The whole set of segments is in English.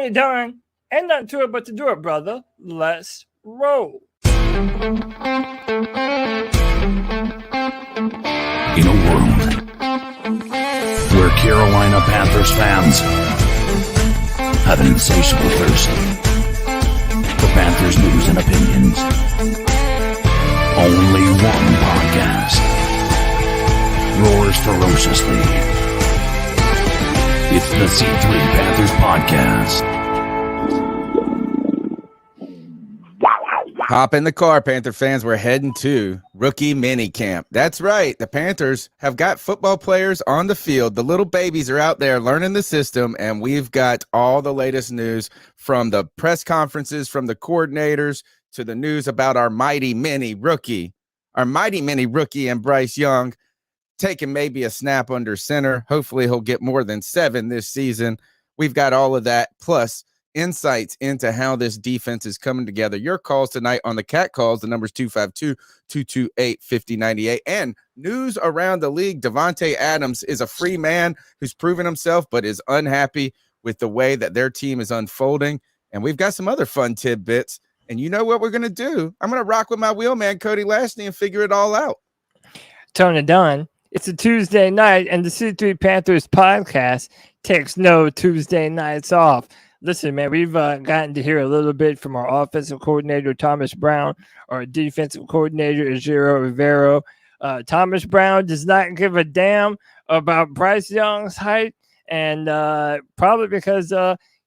Tony Dunn, ain't nothing to it but to do it, brother. Let's roll. In a world where Carolina Panthers fans have an insatiable thirst for Panthers news and opinions, only one podcast roars ferociously. It's the C3 Panthers Podcast. Hop in the car, Panther fans. We're heading to rookie mini camp. That's right. The Panthers have got football players on the field. The little babies are out there learning the system, and we've got all the latest news from the press conferences, from the coordinators, to the news about our mighty mini rookie and Bryce Young taking maybe a snap under center. Hopefully he'll get more than 7 this season. We've got all of that, plus insights into how this defense is coming together. Your calls tonight on the Cat Calls. The number's 252-228-5098. And news around the league. Devonte Adams is a free man who's proven himself, but is unhappy with the way that their team is unfolding. And we've got some other fun tidbits. And you know what we're going to do? I'm going to rock with my wheelman, Cody Lashney, and figure it all out. Tony Dunn. It's a Tuesday night, and the C3 Panthers Podcast takes no Tuesday nights off. Listen, man, we've gotten to hear a little bit from our offensive coordinator, Thomas Brown, our defensive coordinator, Ejiro Evero. Thomas Brown does not give a damn about Bryce Young's height, and probably because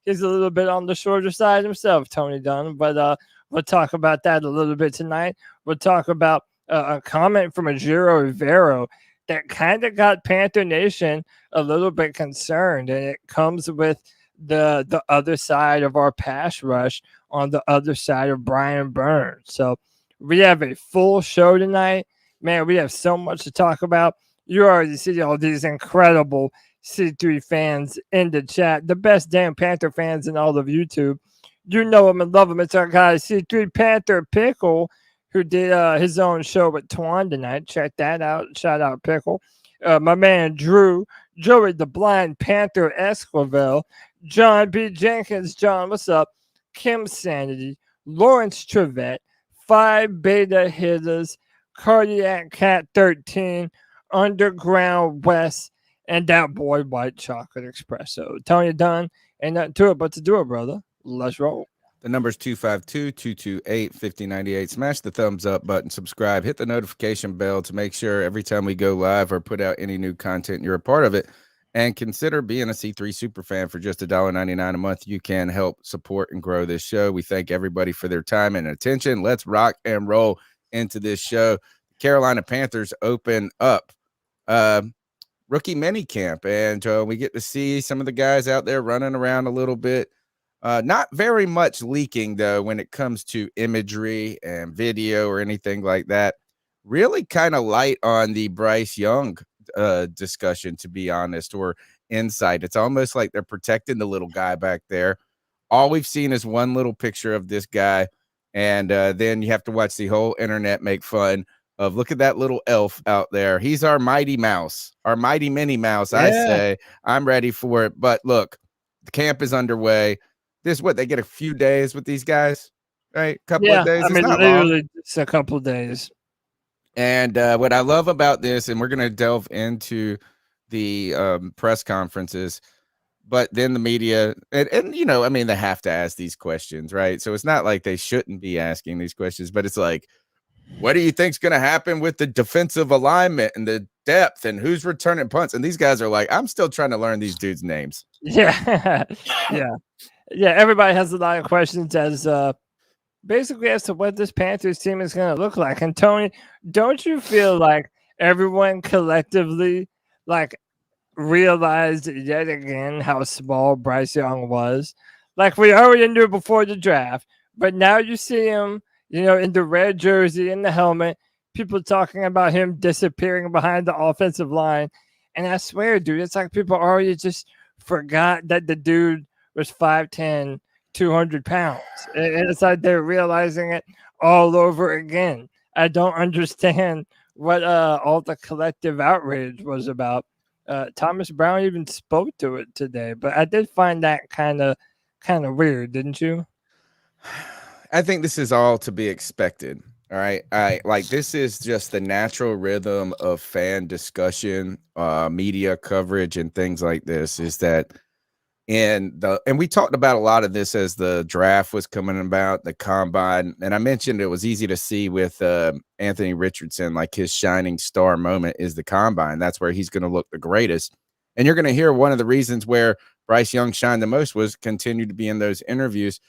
he's a little bit on the shorter side himself, Tony Dunn. But we'll talk about that a little bit tonight. We'll talk about a comment from Ejiro Evero that kind of got Panther Nation a little bit concerned, and it comes with the other side of our pass rush on the other side of Brian Burns. So we have a full show tonight. Man, we have so much to talk about. You already see all these incredible C3 fans in the chat, the best damn Panther fans in all of YouTube. You know them and love them. It's our guy, C3 Panther Pickle, who did his own show with Twan tonight. Check that out. Shout out Pickle. My man Drew, Joey the Blind Panther Esquivel, John B. Jenkins. John, what's up? Kim Sanity, Lawrence Trevette, 5 Beta Hitters, Cardiac Cat 13, Underground West, and that boy White Chocolate Espresso. Tony Dunn, ain't nothing to it but to do it, brother. Let's roll. The number's 252-228-5098. Smash the thumbs up button, subscribe, hit the notification bell to make sure every time we go live or put out any new content, you're a part of it. And consider being a C3 Superfan for just $1.99 a month. You can help support and grow this show. We thank everybody for their time and attention. Let's rock and roll into this show. Carolina Panthers open up rookie mini camp, and we get to see some of the guys out there running around a little bit. Not very much leaking, though, when it comes to imagery and video or anything like that. Really kind of light on the Bryce Young discussion, to be honest, or insight. It's almost like they're protecting the little guy back there. All we've seen is one little picture of this guy, and then you have to watch the whole internet make fun of, look at that little elf out there. He's our mighty mouse, our mighty Minnie Mouse. Yeah. I say I'm ready for it. But look, the camp is underway. This what they get a few days with these guys, right? Couple of days. I mean, literally just a couple of days. And what I love about this, and we're going to delve into the press conferences, but then the media, and you know, I mean, they have to ask these questions, right? So it's not like they shouldn't be asking these questions, but it's like, what do you think's going to happen with the defensive alignment and the depth and who's returning punts? And these guys are like, I'm still trying to learn these dudes' names. Yeah. Yeah, everybody has a lot of questions as basically as to what this Panthers team is going to look like. And Tony, don't you feel like everyone collectively realized yet again how small Bryce Young was? Like, we already knew before the draft, but now you see him, you know, in the red jersey, in the helmet, people talking about him disappearing behind the offensive line. And I swear, dude, it's like people already just forgot that the dude was 5'10", 200 pounds. It's like they're realizing it all over again. I don't understand what all the collective outrage was about. Thomas Brown even spoke to it today, but I did find that kind of kind of weird, didn't you? I think this is all to be expected. All right. This is just the natural rhythm of fan discussion, media coverage, and things like this. Is that and we talked about a lot of this as the draft was coming about, the combine, and I mentioned it was easy to see with Anthony Richardson, like his shining star moment is the combine. That's where he's going to look the greatest. And you're going to hear one of the reasons where Bryce Young shined the most was continued to be in those interviews.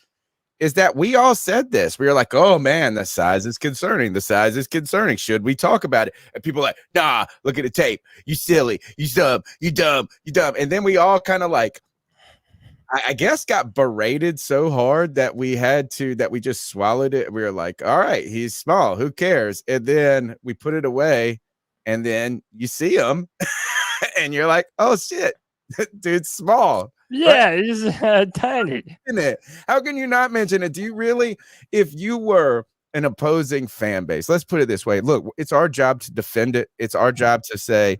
Is that we all said this. We were like, oh man, the size is concerning. The size is concerning. Should we talk about it? And people are like, nah, look at the tape. You silly. You dumb. You dumb. You dumb. And then we all kind of like, I guess got berated so hard that we just swallowed it. We were like, all right, he's small. Who cares? And then we put it away and then you see him and you're like, oh shit, dude's small. Yeah, right? He's tiny. How can you not mention it? Do you really, if you were an opposing fan base, let's put it this way. Look, it's our job to defend it. It's our job to say,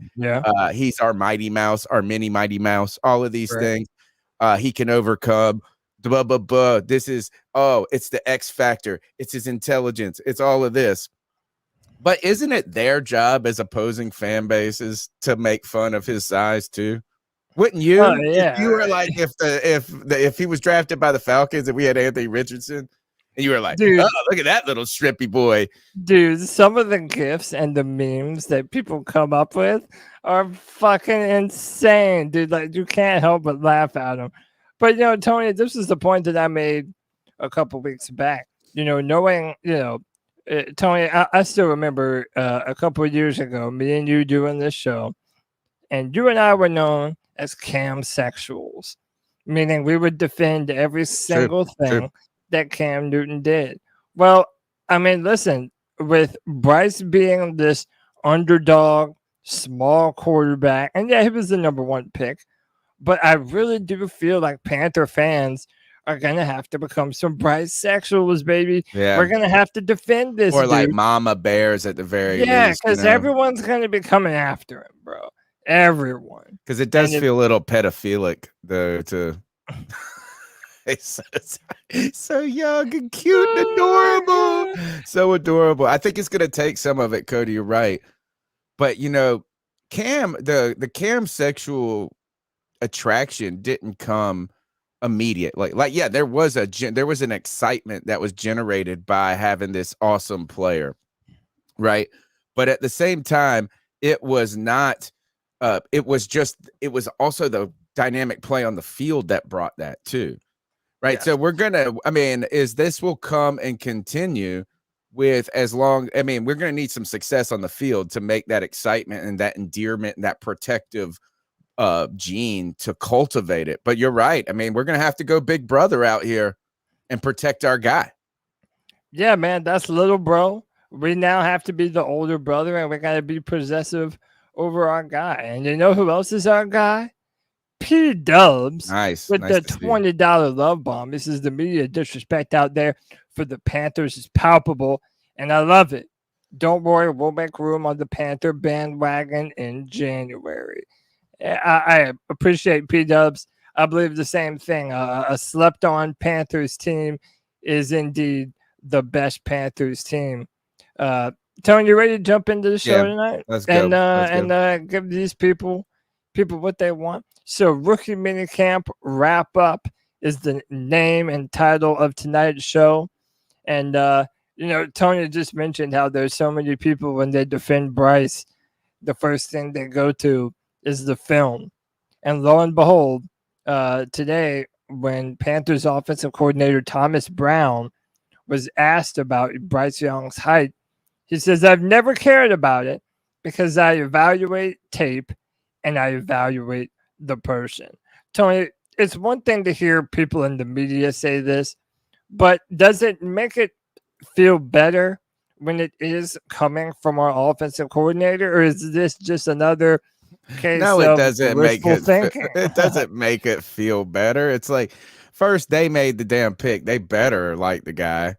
he's our Mighty Mouse, our mini Mighty Mouse, all of these things. He can overcome. Blah, blah, blah. This is, it's the X factor. It's his intelligence. It's all of this. But isn't it their job as opposing fan bases to make fun of his size too? Wouldn't you? Oh, yeah. If you were like, if he was drafted by the Falcons and we had Anthony Richardson, and you were like, dude, oh, look at that little strippy boy. Dude, some of the GIFs and the memes that people come up with are fucking insane, dude. Like, you can't help but laugh at them. But, Tony, this is the point that I made a couple weeks back. Knowing, Tony, I still remember a couple of years ago, me and you doing this show, and you and I were known as cam sexuals, meaning we would defend every single thing that Cam Newton did. Well, I mean, listen, with Bryce being this underdog, small quarterback, and yeah, he was the number one pick, but I really do feel like Panther fans are going to have to become some Bryce sexuals, baby. Yeah. We're going to have to defend this. Or like mama bears at the very least. Yeah, because everyone's going to be coming after him, bro. Everyone. Because it does feel a little pedophilic, though, to... He's so young and cute and adorable. So adorable. I think it's going to take some of it, Cody. You're right. But, Cam, the Cam sexual attraction didn't come immediate. Like yeah, there was an excitement that was generated by having this awesome player, right? But at the same time, it was not. It was also the dynamic play on the field that brought that too. Right. Yeah. So we're this will come and continue we're going to need some success on the field to make that excitement and that endearment and that protective gene to cultivate it. But you're right. I mean, we're going to have to go big brother out here and protect our guy. Yeah, man, that's little bro. We now have to be the older brother and we got to be possessive over our guy. And you know who else is our guy? P-Dubs with the $20 love bomb. This is the media disrespect out there for the Panthers is palpable, and I love it. Don't worry, we'll make room on the Panther bandwagon in January. I appreciate P-Dubs. I believe the same thing. A slept-on Panthers team is indeed the best Panthers team. Tony, you ready to jump into the show tonight? Let's go. And give these people what they want. So Rookie Minicamp Wrap Up is the name and title of tonight's show. And, Tony just mentioned how there's so many people when they defend Bryce, the first thing they go to is the film. And lo and behold, today, when Panthers offensive coordinator Thomas Brown was asked about Bryce Young's height, he says, I've never cared about it because I evaluate tape and I evaluate the person. Tony, it's one thing to hear people in the media say this, but does it make it feel better when it is coming from our offensive coordinator, or is this just another case no, it doesn't make it thinking? It doesn't make it feel better. It's like, first, they made the damn pick. They better like the guy.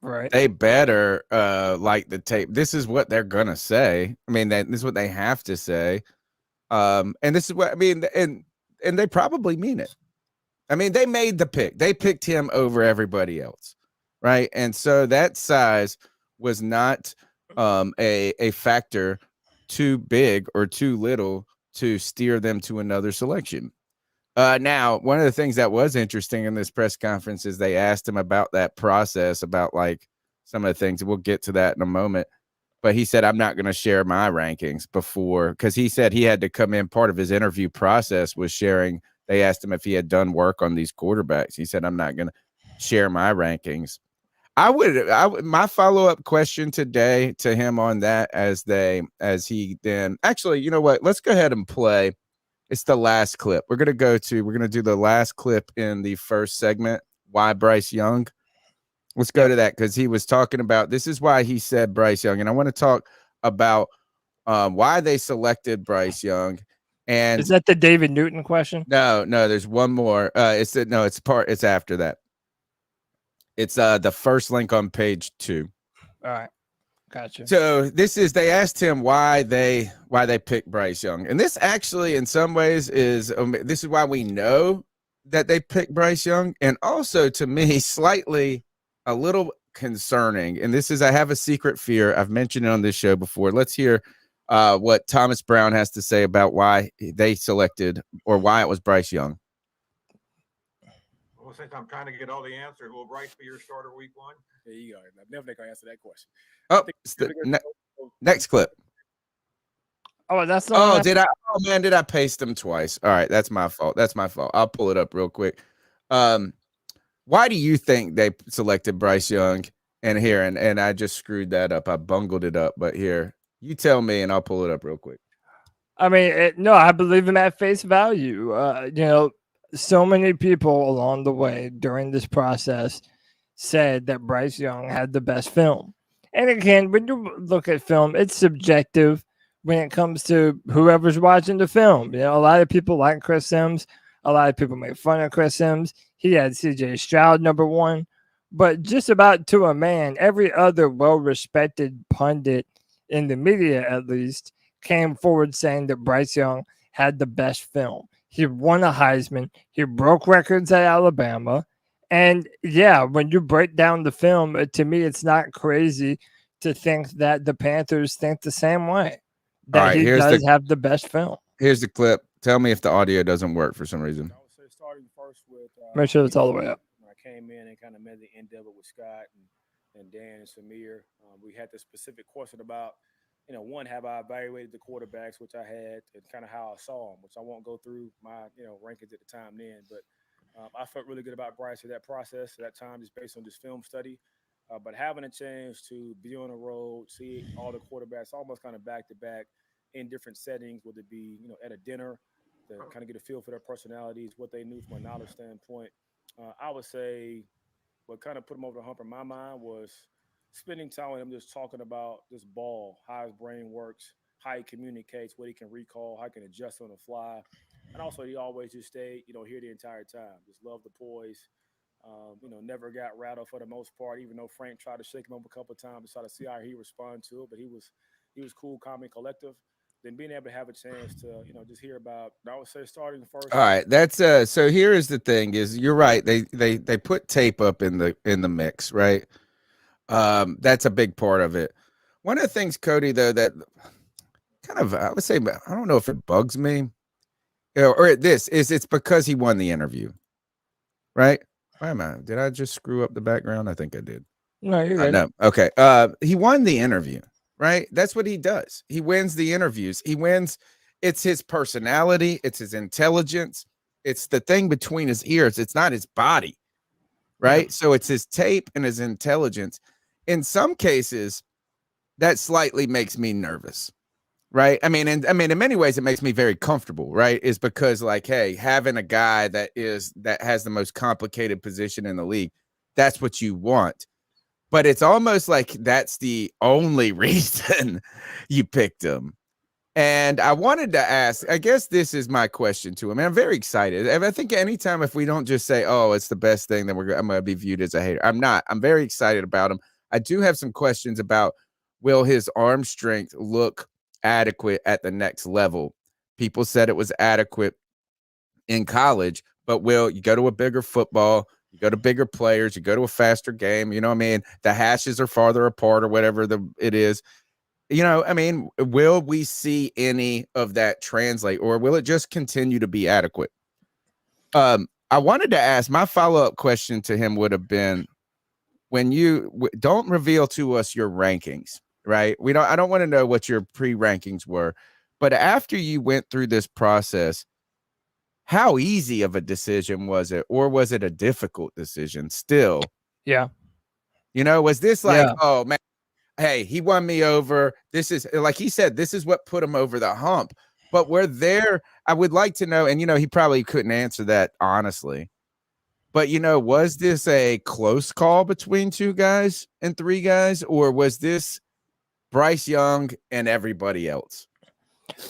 Right. They better like the tape. This is what they're gonna say. I mean, this is what they have to say. And this is what I mean, and they probably mean it. I mean, they made the pick. They picked him over everybody else, right? And so that size was not a factor too big or too little to steer them to another selection. Now, one of the things that was interesting in this press conference is they asked him about that process, about like some of the things. We'll get to that in a moment. But he said, I'm not going to share my rankings before, because he said he had to come in. Part of his interview process was sharing. They asked him if he had done work on these quarterbacks. He said, I'm not going to share my rankings. My follow-up question today to him on that, as he then actually, you know what? Let's go ahead and play. It's the last clip. We're going to do the last clip in the first segment. Why Bryce Young? Let's go to that, because he was talking about, this is why he said Bryce Young. And I want to talk about why they selected Bryce Young. And is that the David Newton question? No, there's one more. It's after that. It's the first link on page 2. All right. Gotcha. So they asked him why they picked Bryce Young. And this actually in some ways is this is why we know that they picked Bryce Young, and also to me slightly a little concerning. And this is, I have a secret fear. I've mentioned it on this show before. Let's hear what Thomas Brown has to say about why they selected, or why it was Bryce Young. Well, since I'm trying to get all the answers, will Bryce be your starter week 1? There you go. I'm never going to answer that question. Oh, next clip. Oh, that's not. Did I paste them twice? All right, that's my fault. I'll pull it up real quick. Why do you think they selected Bryce Young? And I just screwed that up. I bungled it up. But here, you tell me, and I'll pull it up real quick. I mean, no, I believe him at face value. So many people along the way during this process said that Bryce Young had the best film. And again, when you look at film, it's subjective when it comes to whoever's watching the film. A lot of people like Chris Sims. A lot of people make fun of Chris Sims. He had CJ Stroud number 1. But just about to a man, every other well-respected pundit in the media, at least, came forward saying that Bryce Young had the best film. He won a Heisman. He broke records at Alabama. And yeah, when you break down the film, to me, it's not crazy to think that the Panthers think the same way, that he does have the best film. Here's the clip. Tell me if the audio doesn't work for some reason. I would say starting first with make sure it's all the way up. When I came in and kind of met the end of it with Scott and Dan and Samir, we had this specific question about, one, have I evaluated the quarterbacks, which I had, and kind of how I saw them, which I won't go through my, rankings at the time then. But I felt really good about Bryce at that process, at that time, just based on this film study. But having a chance to be on the road, see all the quarterbacks almost kind of back-to-back in different settings, whether it be, at a dinner, to kind of get a feel for their personalities, what they knew from a knowledge standpoint. I would say what kind of put him over the hump in my mind was spending time with him, just talking about this ball, how his brain works, how he communicates, what he can recall, how he can adjust on the fly. And also he always just stayed, here the entire time. Just loved the poise. Never got rattled for the most part, even though Frank tried to shake him up a couple of times to try to see how he responded to it. But he was cool, calm, and collective. Then being able to have a chance to, just hear about, I would say, starting first. All right, that's so here is the thing: is you're right. They put tape up in the mix, right? That's a big part of it. One of the things, Cody, though, that kind of, I would say, I don't know if it bugs me, it's because he won the interview, right? Why am I? Did I just screw up the background? I think I did. No, you're good. No, okay. He won the interview. Right? That's what he does. He wins the interviews. He wins. It's his personality. It's his intelligence. It's the thing between his ears. It's not his body. Right? So it's his tape and his intelligence. In some cases, that slightly makes me nervous. Right? I mean, in many ways, it makes me very comfortable, right? Is because, like, hey, having a guy that has the most complicated position in the league, that's what you want. But it's almost like that's the only reason you picked him. And I wanted to ask, I guess this is my question to him. And I'm very excited. I think anytime if we don't just say, oh, it's the best thing, then I'm going to be viewed as a hater. I'm not. I'm very excited about him. I do have some questions about, will his arm strength look adequate at the next level? People said it was adequate in college, But you go to a bigger football, you go to bigger players, you go to a faster game, you know what I mean? The hashes are farther apart or whatever it is. You know, I mean, will we see any of that translate, or will it just continue to be adequate? I wanted to ask, my follow-up question to him would have been, when you don't reveal to us your rankings, right? I don't want to know what your pre-rankings were, but after you went through this process, how easy of a decision was it, or was it a difficult decision still? Yeah. You know, was this like, oh man, hey, he won me over. This is, like he said, this is what put him over the hump. But I would like to know, and, you know, he probably couldn't answer that honestly. But, you know, was this a close call between 2 guys and 3 guys, or was this Bryce Young and everybody else?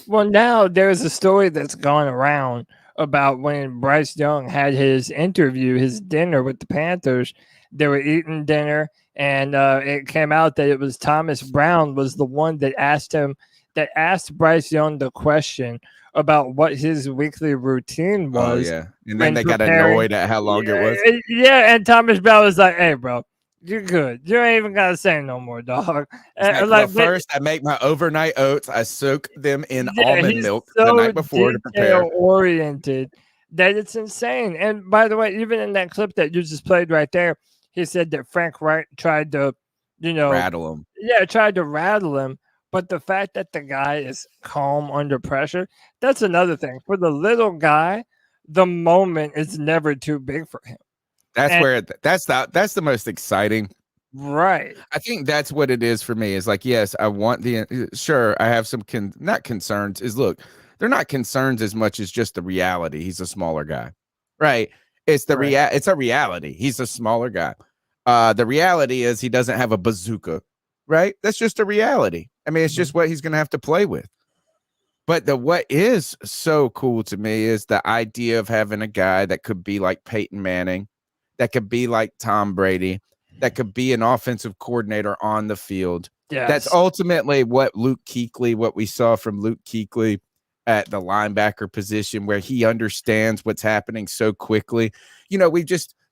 Well, now there's a story that's gone around about when Bryce Young had his interview, his dinner with the Panthers. They were eating dinner, and it came out that it was Thomas Brown was the one that asked Bryce Young the question about what his weekly routine was. Oh, yeah. And then they got annoyed at how long it was. Yeah, and Thomas Brown was like, hey, bro, you're good. You ain't even got to say no more, dog. Well, first, I make my overnight oats. I soak them in almond milk the night before to prepare. Oriented that it's insane. And by the way, even in that clip that you just played right there, he said that Frank Wright tried to, rattle him. Yeah, tried to rattle him. But the fact that the guy is calm under pressure, that's another thing. For the little guy, the moment is never too big for him. That's the most exciting. Right. I think that's what it is for me. Is like, yes, I want sure, I have some not concerns. Look, they're not concerns as much as just the reality. He's a smaller guy. Right. It's it's a reality. He's a smaller guy. The reality is he doesn't have a bazooka. Right. That's just a reality. I mean, it's just what he's going to have to play with. But what is so cool to me is the idea of having a guy that could be like Peyton Manning, that could be like Tom Brady, that could be an offensive coordinator on the field. Yes. That's ultimately what we saw from Luke Kuechly at the linebacker position, where he understands what's happening so quickly. You know,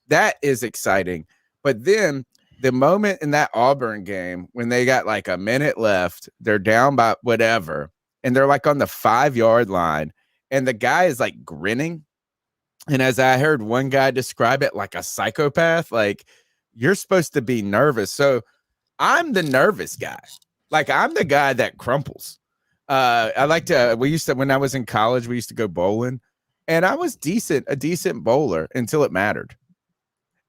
that is exciting. But then the moment in that Auburn game when they got like a minute left, they're down by whatever, and they're like on the 5-yard line, and the guy is like grinning. And as I heard one guy describe it, like a psychopath, like, you're supposed to be nervous. So I'm the nervous guy. Like, I'm the guy that crumples. When I was in college, we used to go bowling, and I was a decent bowler until it mattered.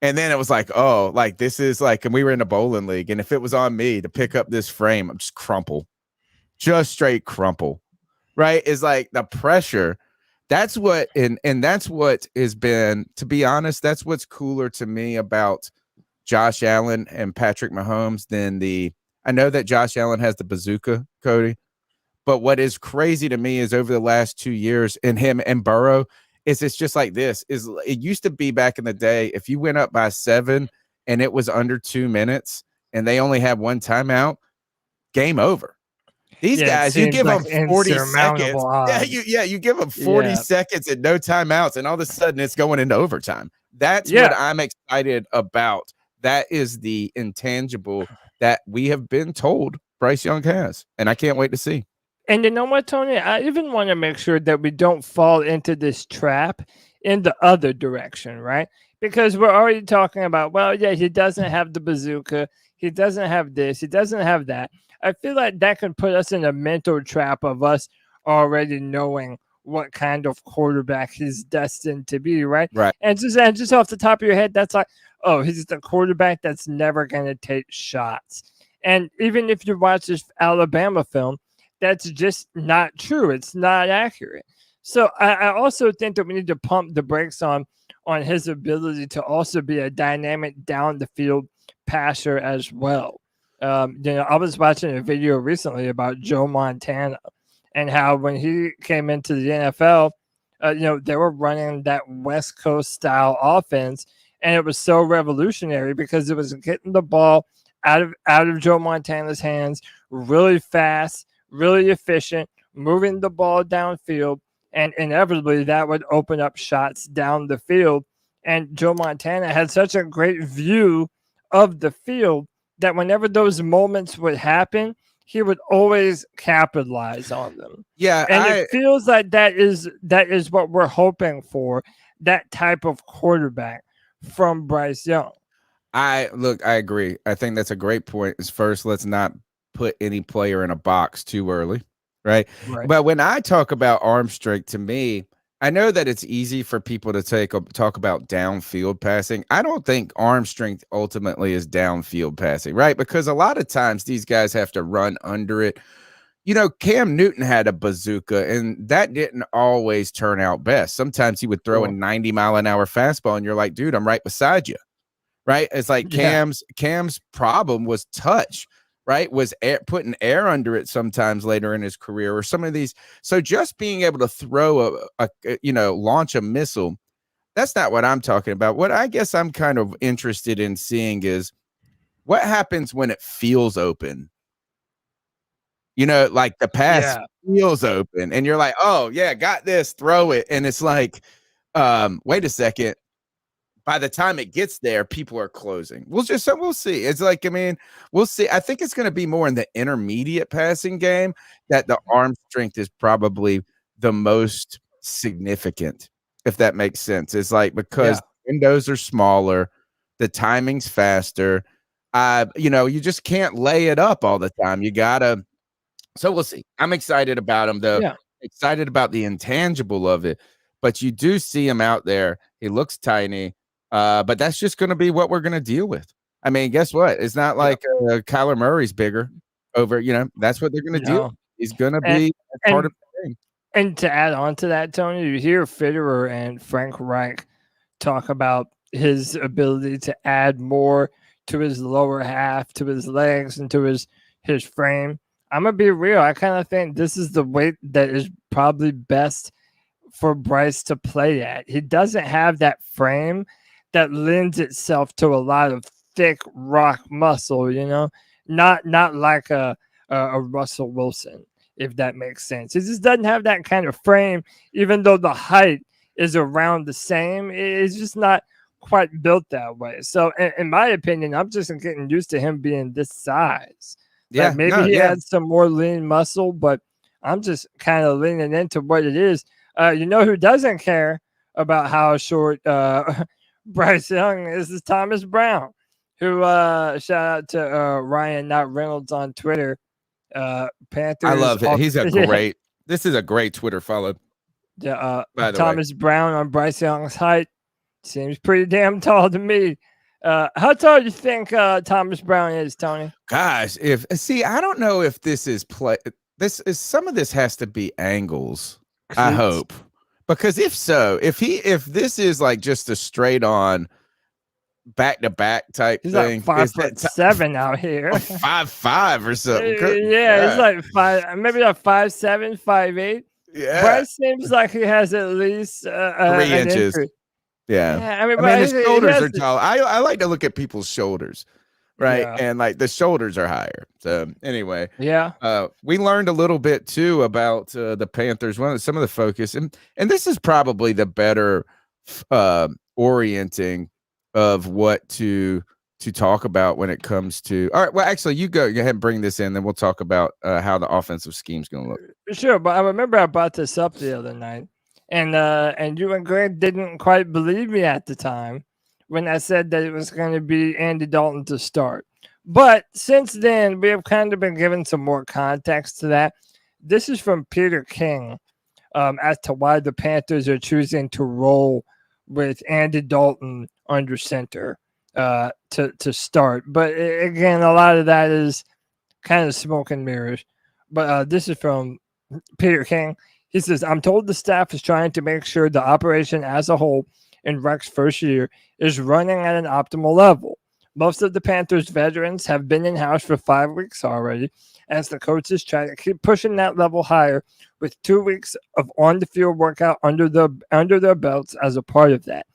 And then it was like, oh, like, this is like, and we were in a bowling league, and if it was on me to pick up this frame, I'm just straight crumple, right? Is like the pressure. That's what, and that's what has been, to be honest, that's what's cooler to me about Josh Allen and Patrick Mahomes than I know that Josh Allen has the bazooka, Cody, but what is crazy to me is over the last 2 years in him and Burrow, it's just like this. It used to be back in the day, if you went up by 7 and it was under 2 minutes and they only had 1 timeout, game over. These guys, you give them 40 seconds. You give them 40 seconds and no timeouts, and all of a sudden it's going into overtime. That's what I'm excited about. That is the intangible that we have been told Bryce Young has, and I can't wait to see. And you know what, Tony? I even want to make sure that we don't fall into this trap in the other direction, right? Because we're already talking about, well, yeah, he doesn't have the bazooka. He doesn't have this. He doesn't have that. I feel like that can put us in a mental trap of us already knowing what kind of quarterback he's destined to be, right? Right. And just off the top of your head, that's like, oh, he's the quarterback that's never going to take shots. And even if you watch this Alabama film, that's just not true. It's not accurate. So I also think that we need to pump the brakes on his ability to also be a dynamic down the field passer as well. I was watching a video recently about Joe Montana and how when he came into the NFL, they were running that West Coast style offense, and it was so revolutionary because it was getting the ball out of Joe Montana's hands really fast, really efficient, moving the ball downfield, and inevitably that would open up shots down the field. And Joe Montana had such a great view of the field that whenever those moments would happen, he would always capitalize on them. Yeah, And it feels like that is what we're hoping for, that type of quarterback from Bryce Young. I agree. I think that's a great point. Is first, let's not put any player in a box too early, right? But when I talk about arm strength, to me, I know that it's easy for people to talk about downfield passing. I don't think arm strength ultimately is downfield passing, right? Because a lot of times these guys have to run under it. Cam Newton had a bazooka, and that didn't always turn out best. Sometimes he would throw a 90-mile-an-hour fastball, and you're like, dude, I'm right beside you, right? It's like Cam's problem was touch. Right, was putting air under it sometimes later in his career, or some of these. So just being able to throw launch a missile, that's not what I'm talking about. What I guess I'm kind of interested in seeing is what happens when it feels open. Like the pass feels open, and you're like, oh yeah, got this, throw it, and it's like, wait a second. By the time it gets there, people are closing. We'll see. It's like, we'll see. I think it's going to be more in the intermediate passing game that the arm strength is probably the most significant, if that makes sense. It's like, because windows are smaller, the timing's faster. You just can't lay it up all the time. You gotta. So we'll see. I'm excited about him, though. Yeah. Excited about the intangible of it. But you do see him out there. He looks tiny. But that's just going to be what we're going to deal with. I mean, guess what? It's not like Kyler Murray's bigger over, that's what they're going to deal with. He's going to be part of the game. And to add on to that, Tony, you hear Fitterer and Frank Reich talk about his ability to add more to his lower half, to his legs, and to his frame. I'm going to be real. I kind of think this is the weight that is probably best for Bryce to play at. He doesn't have that frame that lends itself to a lot of thick rock muscle, not like a Russell Wilson, if that makes sense. He just doesn't have that kind of frame, even though the height is around the same. It's just not quite built that way. So in my opinion, I'm just getting used to him being this size. Yeah, like maybe he had some more lean muscle, but I'm just kind of leaning into what it is. Who doesn't care about how short Bryce Young is Thomas Brown, who shout out to Ryan, not Reynolds, on Twitter. Panthers. I love it. He's a great. This is a great Twitter follow. Yeah, Thomas Brown on Bryce Young's height seems pretty damn tall to me. How tall do you think Thomas Brown is, Tony? Gosh, I don't know if this is play. This is some of this has to be angles. I hope. Because if this is like just a straight on back to back type he's thing, like 5'7" out here, 5'5" or something. He's like 5, maybe like 5'7", 5'8". Yeah, Bryce seems like he has at least 3 inches. Yeah, I mean his shoulders are tall. I like to look at people's shoulders. Right. Yeah. And like the shoulders are higher. So anyway, we learned a little bit too about the Panthers. Some of the focus, and this is probably the better orienting of what to talk about when it comes to. All right. Well, actually, you go ahead and bring this in, then we'll talk about how the offensive scheme's going to look. Sure, but I remember I brought this up the other night, and you and Greg didn't quite believe me at the time when I said that it was going to be Andy Dalton to start. But since then, we have kind of been given some more context to that. This is from Peter King as to why the Panthers are choosing to roll with Andy Dalton under center to start. But again, a lot of that is kind of smoke and mirrors. But this is from Peter King. He says, I'm told the staff is trying to make sure the operation as a whole in Rex' first year is running at an optimal level. Most of the Panthers veterans have been in-house for 5 weeks already, as the coaches try to keep pushing that level higher with 2 weeks of on-the-field workout under their belts as a part of that.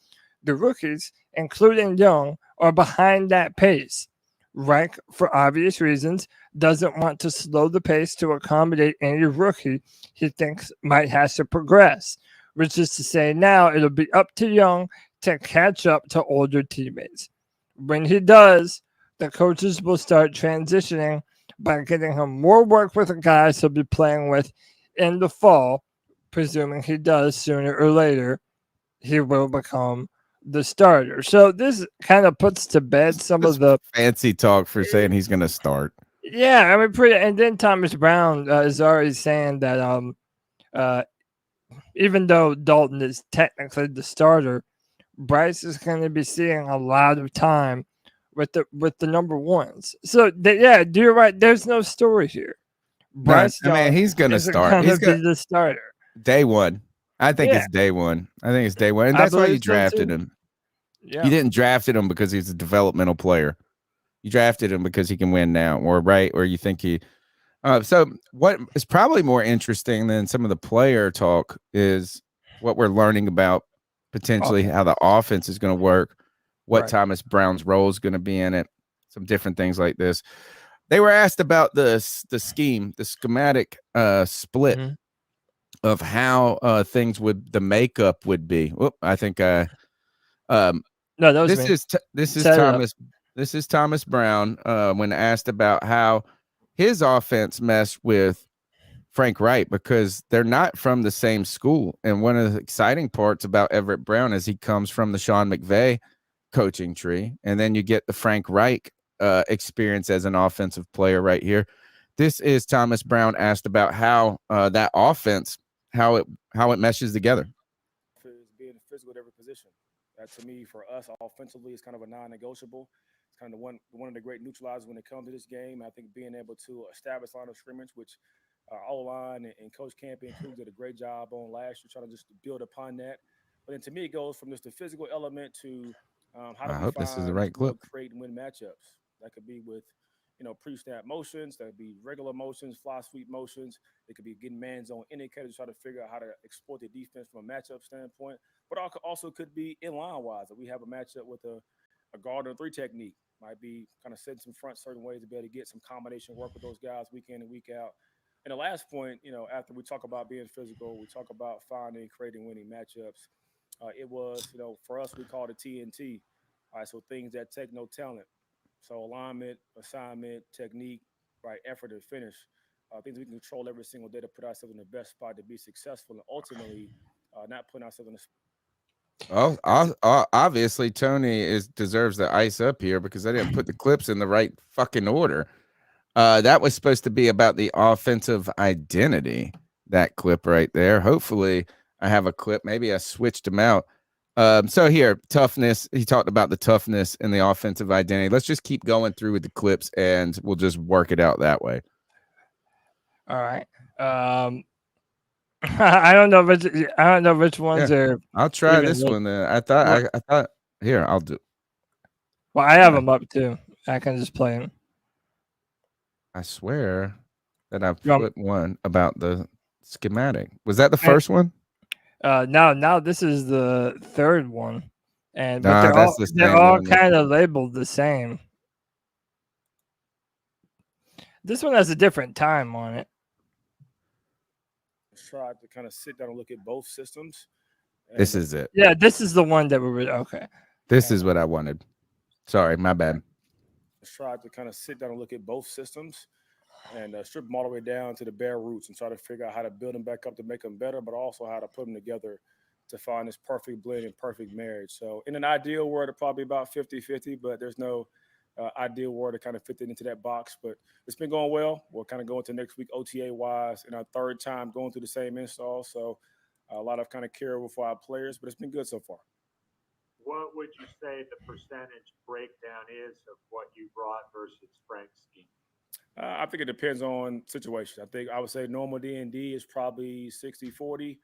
The rookies, including Young, are behind that pace. Reich, for obvious reasons, doesn't want to slow the pace to accommodate any rookie he thinks might have to progress, which is to say now it'll be up to Young to catch up to older teammates. When he does, the coaches will start transitioning by getting him more work with the guys he'll be playing with in the fall, presuming he does sooner or later, he will become the starter. So this kind of puts to bed some of the fancy talk for saying he's going to start. Yeah, I mean, and then Thomas Brown is already saying that even though Dalton is technically the starter, Bryce is going to be seeing a lot of time with the number ones. So you're right. There's no story here. Bryce, I mean, he's going to start. He's going to be the starter day one. I think it's day one. And that's why you drafted him. Yeah. You didn't draft him because he's a developmental player. You drafted him because he can win now, or you think he. So what is probably more interesting than some of the player talk is what we're learning about potentially how the offense is going to work, what Thomas Brown's role is going to be in it, some different things like this. They were asked about the schematic split of how the makeup would be. Whoop, I think no, that was this is Thomas Brown when asked about how his offense meshed with Frank Wright, because they're not from the same school. And one of the exciting parts about Everett Brown is he comes from the Sean McVay coaching tree, and then you get the Frank Reich experience as an offensive player right here. This is Thomas Brown asked about how that offense, how it meshes together. Being physical at every position. That, to me, for us offensively, is kind of a non-negotiable. It's kind of one of the great neutralizers when it comes to this game. I think being able to establish line of scrimmage, which O-line and Coach Camp and crew did a great job on last year, trying to just build upon that. But then to me, it goes from just the physical element to how do we this is the right clip. Create and win matchups. That could be with pre-snap motions, that could be regular motions, fly sweep motions. It could be getting man-zone indicators, try to figure out how to exploit the defense from a matchup standpoint. But also could be in-line-wise. If we have a matchup with a guard or 3 technique, might be kind of setting some front certain ways to be able to get some combination work with those guys week in and week out. And the last point, after we talk about being physical, we talk about finding, creating, winning matchups. It was, for us, we call it TNT. All right, so things that take no talent. So alignment, assignment, technique, right, effort, and finish. Things we can control every single day to put ourselves in the best spot to be successful and ultimately not putting ourselves in the obviously Tony deserves the ice up here because I didn't put the clips in the right fucking order. That was supposed to be about the offensive identity, that clip right there. Hopefully I have a clip. Maybe I switched them out. So here, toughness. He talked about the toughness and the offensive identity. Let's just keep going through with the clips and we'll just work it out that way. All right. I don't know which ones are. I'll try this one. I thought here, I'll do. Well, I have them up too. I can just play them. I swear that I put one about the schematic. Was that the first one? No, this is the third one. But they're all kind of labeled the same. This one has a different time on it. Tried to kind of sit down and look at both systems. This is it. Yeah, this is the one that we're okay. This is what I wanted. Sorry, my bad. Tried to kind of sit down and look at both systems and strip them all the way down to the bare roots and try to figure out how to build them back up to make them better, but also how to put them together to find this perfect blend and perfect marriage. So in an ideal world, it's probably about 50-50, but there's no ideal world to kind of fit it into that box. But it's been going well. We'll kind of go into next week OTA-wise in our third time going through the same install. So a lot of kind of care for our players, but it's been good so far. What would you say the percentage breakdown is of what you brought versus Frank's scheme? I think it depends on situation. I would say normal D&D is probably 60-40.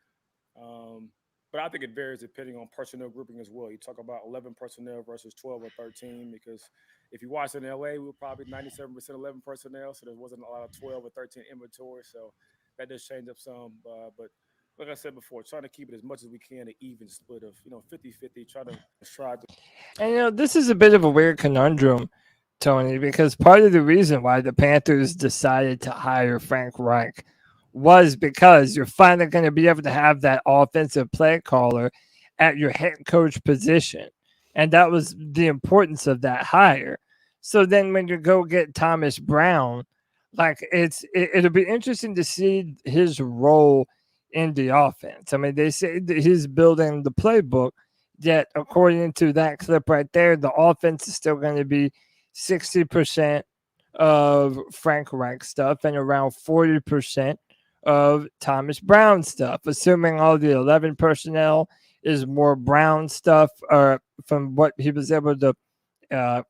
But I think it varies depending on personnel grouping as well. You talk about 11 personnel versus 12 or 13, because if you watch in LA, we were probably 97% 11 personnel, so there wasn't a lot of 12 or 13 inventory. So that does change up some. But like I said before, trying to keep it as much as we can an even split of 50-50. Try to. And this is a bit of a weird conundrum Tony, because part of the reason why the Panthers decided to hire Frank Reich was because you're finally going to be able to have that offensive play caller at your head coach position. And that was the importance of that hire. So then when you go get Thomas Brown, like it'll be interesting to see his role in the offense. I mean, they say that he's building the playbook, yet according to that clip right there, the offense is still going to be 60% of Frank Reich stuff and around 40% of Thomas Brown stuff, assuming all the 11 personnel is more Brown stuff, from what he was able to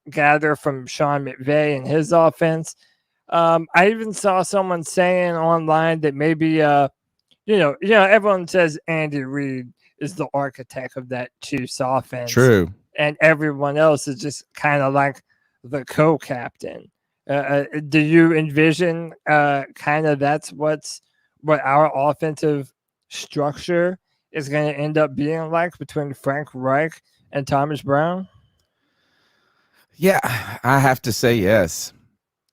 gather from Sean McVay and his offense. I even saw someone saying online that maybe, everyone says Andy Reid is the architect of that Chiefs offense. True. And everyone else is just kind of like the co-captain. Do you envision kind of that's what our offensive structure is going to end up being like between Frank Reich and Thomas Brown? Yeah, I have to say yes.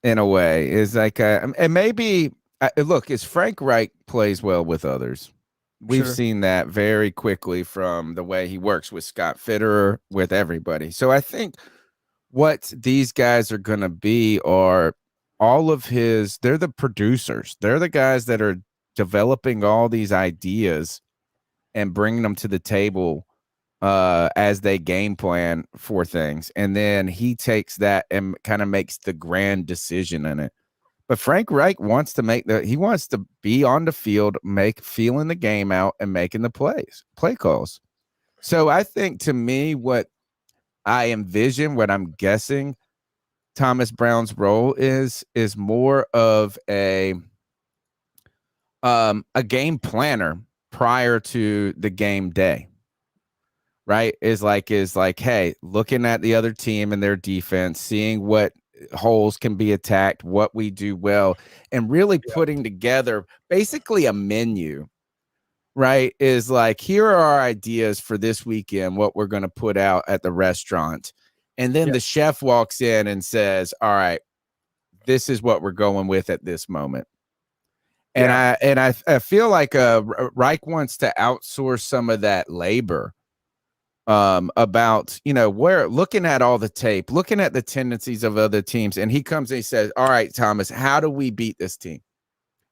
In a way, is like, and maybe look, is Frank Reich plays well with others. We've seen that very quickly from the way he works with Scott Fitterer, with everybody. So I think what these guys are going to be are all of they're the producers. They're the guys that are developing all these ideas and bringing them to the table as they game plan for things. And then he takes that and kind of makes the grand decision in it. But Frank Reich wants to be on the field, feeling the game out and making the play calls. So I think, to me, what I envision, what I'm guessing Thomas Brown's role is more of a game planner prior to the game day. Right? Is like, hey, looking at the other team and their defense, seeing what holes can be attacked, what we do well, and really putting together basically a menu, right? Is like, here are our ideas for this weekend, what we're going to put out at the restaurant. And then the chef walks in and says, all right, this is what we're going with at this moment. And I feel like Reich wants to outsource some of that labor. About, where looking at all the tape, looking at the tendencies of other teams. And he comes and he says, all right, Thomas, how do we beat this team?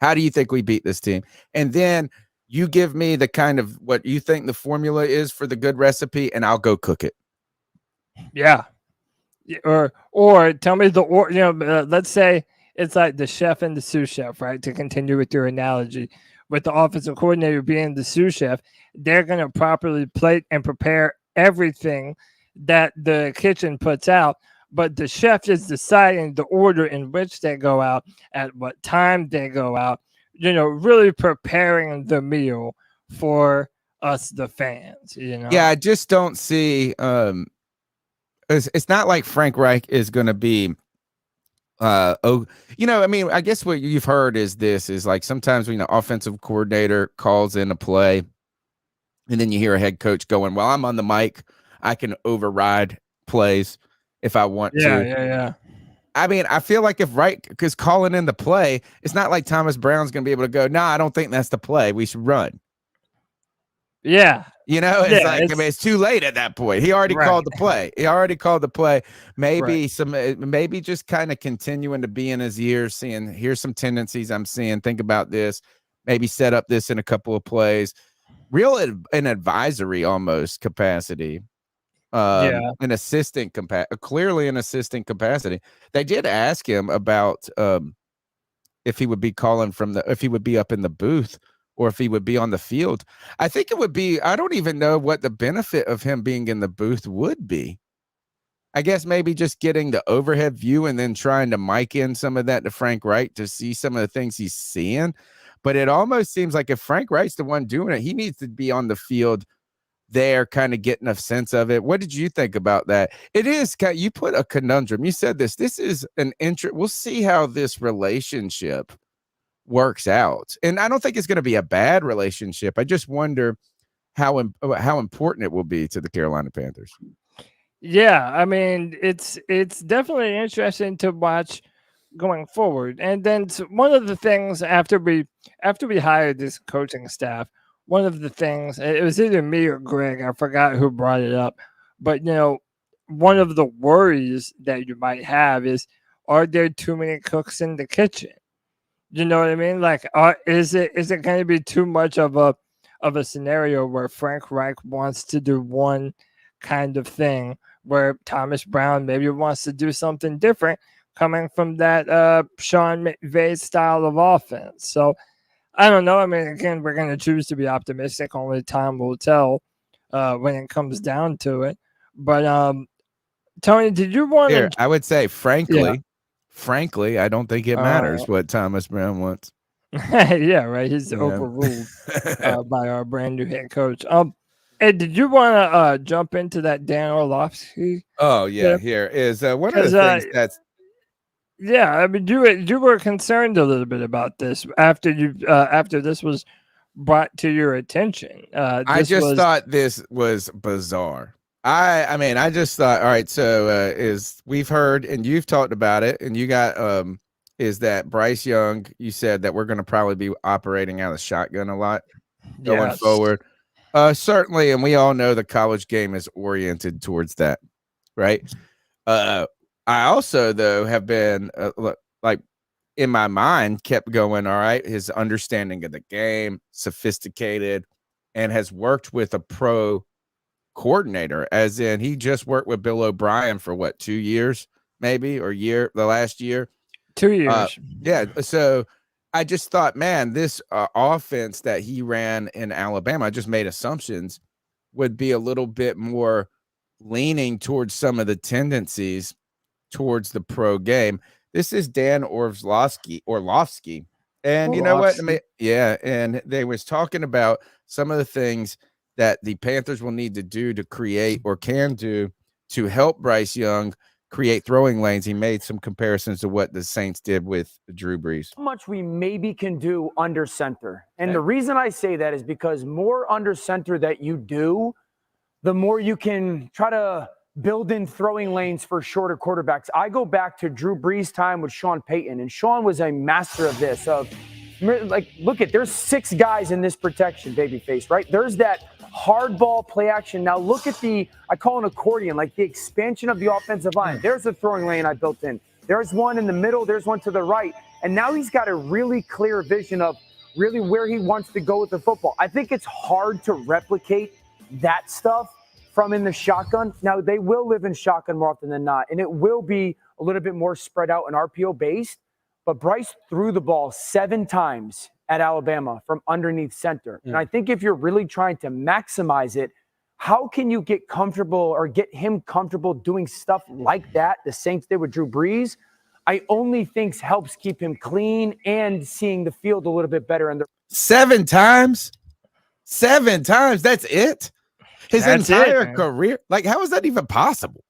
How do you think we beat this team? And then you give me the kind of what you think the formula is for the good recipe, and I'll go cook it. Yeah. Or tell me let's say it's like the chef and the sous chef, right? To continue with your analogy, with the offensive coordinator being the sous chef, they're going to properly plate and prepare everything that the kitchen puts out, but the chef is deciding the order in which they go out, at what time they go out, really preparing the meal for us, the fans. Yeah, I just don't see it's not like Frank Reich is going to be I guess what you've heard is like, sometimes when the offensive coordinator calls in a play, and then you hear a head coach going, well, I'm on the mic, I can override plays if I want to. Yeah. I mean, I feel like if Reich is calling in the play, it's not like Thomas Brown's going to be able to go, no, I don't think that's the play, we should run. Yeah. It's too late at that point. He already called the play. Maybe just kind of continuing to be in his ears, seeing, here's some tendencies I'm seeing. Think about this. Maybe set up this in a couple of plays. An advisory almost capacity. An assistant clearly an assistant capacity. They did ask him about if he would be calling if he would be up in the booth or if he would be on the field. I think it would be, I don't even know what the benefit of him being in the booth would be. I guess maybe just getting the overhead view and then trying to mic in some of that to Frank Reich to see some of the things he's seeing. But it almost seems like if Frank Reich's the one doing it, he needs to be on the field there, kind of getting a sense of it. What did you think about that? It is, you put a conundrum. You said this is an we'll see how this relationship works out. And I don't think it's going to be a bad relationship. I just wonder how important it will be to the Carolina Panthers. Yeah, I mean, it's definitely interesting to watch going forward. And then one of the things after we hired this coaching staff, one of the things, it was either me or Greg, I forgot who brought it up, but one of the worries that you might have is, are there too many cooks in the kitchen? You know what I mean? Like, is it going to be too much of a scenario where Frank Reich wants to do one kind of thing, where Thomas Brown maybe wants to do something different, coming from that Sean McVay style of offense? So I don't know. I mean, again, we're going to choose to be optimistic. Only time will tell when it comes down to it. But Tony, did you want to? I would say, frankly, I don't think it matters what Thomas Brown wants. Yeah, right. He's overruled by our brand new head coach. Ed, did you want to jump into that Dan Orlovsky? Oh yeah, here is one of the things that's. Yeah, I mean, you were concerned a little bit about this after this was brought to your attention. I just thought this was bizarre. I mean, I just thought, all right, so we've heard and you've talked about it, and you got is that Bryce Young, you said that we're going to probably be operating out of shotgun a lot going forward. Certainly, and we all know the college game is oriented towards that, right? I also, though, have been like in my mind kept going, all right, his understanding of the game, sophisticated, and has worked with a pro coordinator, as in he just worked with Bill O'Brien for what, 2 years, maybe, or the last year. 2 years. Yeah. So I just thought, man, this offense that he ran in Alabama, I just made assumptions, would be a little bit more leaning towards some of the tendencies towards the pro game. This is Dan Orlovsky. And you know what? I mean, yeah. And they was talking about some of the things that the Panthers will need to do to create, or can do, to help Bryce Young create throwing lanes. He made some comparisons to what the Saints did with Drew Brees. How much we maybe can do under center. And the reason I say that is because more under center that you do, the more you can try to build in throwing lanes for shorter quarterbacks. I go back to Drew Brees' time with Sean Payton, and Sean was a master of this. Look there's 6 guys in this protection, babyface, right? There's that hard ball play action. Now look at I call it an accordion, like the expansion of the offensive line. There's a throwing lane I built in. There's one in the middle. There's one to the right. And now he's got a really clear vision of really where he wants to go with the football. I think it's hard to replicate that stuff from in the shotgun. Now, they will live in shotgun more often than not, and it will be a little bit more spread out and RPO based. But Bryce threw the ball 7 times at Alabama from underneath center. And I think if you're really trying to maximize it, how can you get comfortable or get him comfortable doing stuff like that the Saints did with Drew Brees? I only think helps keep him clean and seeing the field a little bit better. 7 times? 7 times? That's it? His entire career? Like, how is that even possible?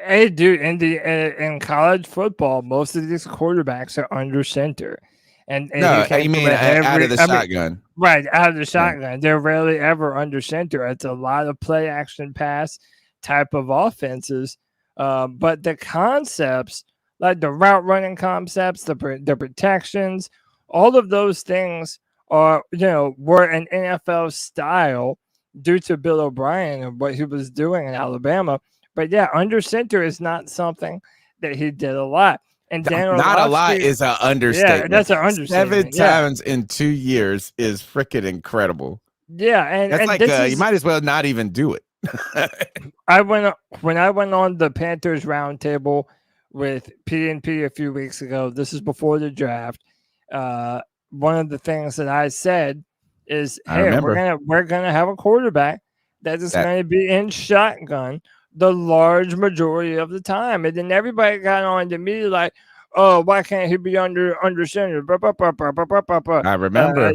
Hey, dude, in college football, most of these quarterbacks are under center. And no, you mean out of the shotgun. Right, out of the shotgun. Yeah. They're rarely ever under center. It's a lot of play action pass type of offenses. But the concepts, like the route running concepts, the protections, all of those things were an NFL style due to Bill O'Brien and what he was doing in Alabama. But yeah, under center is not something that he did a lot. And Dan not a lot is an understatement. Yeah, that's an understatement. 7 times in 2 years is freaking incredible. Yeah, and that's like you might as well not even do it. When I went on the Panthers roundtable with PNP a few weeks ago. This is before the draft. One of the things that I said is, "Hey, we're gonna have a quarterback that is going to be in shotgun the large majority of the time." And then everybody got on to me like, "Oh, why can't he be under center?" I remember.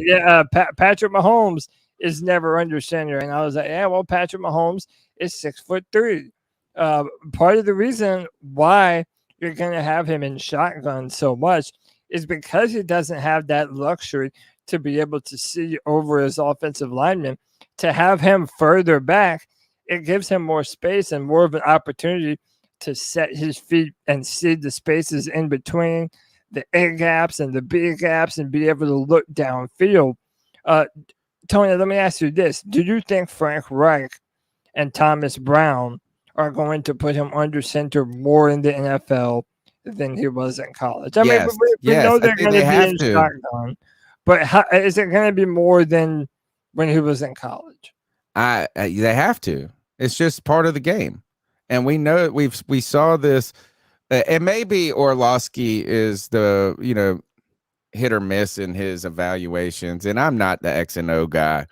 Patrick Mahomes is never under center, and I was like, "Yeah, well, Patrick Mahomes is 6'3". Part of the reason why you're going to have him in shotgun so much is because he doesn't have that luxury to be able to see over his offensive lineman. To have him further back it gives him more space and more of an opportunity to set his feet and see the spaces in between the A gaps and the B gaps and be able to look downfield. Tony, let me ask you this. Do you think Frank Reich and Thomas Brown are going to put him under center more in the NFL than he was in college? I mean, we know they're going to be in shotgun, but is it going to be more than when he was in college? They have to. It's just part of the game. And we know we saw this, and maybe Orlovsky is the, hit or miss in his evaluations. And I'm not the X and O guy,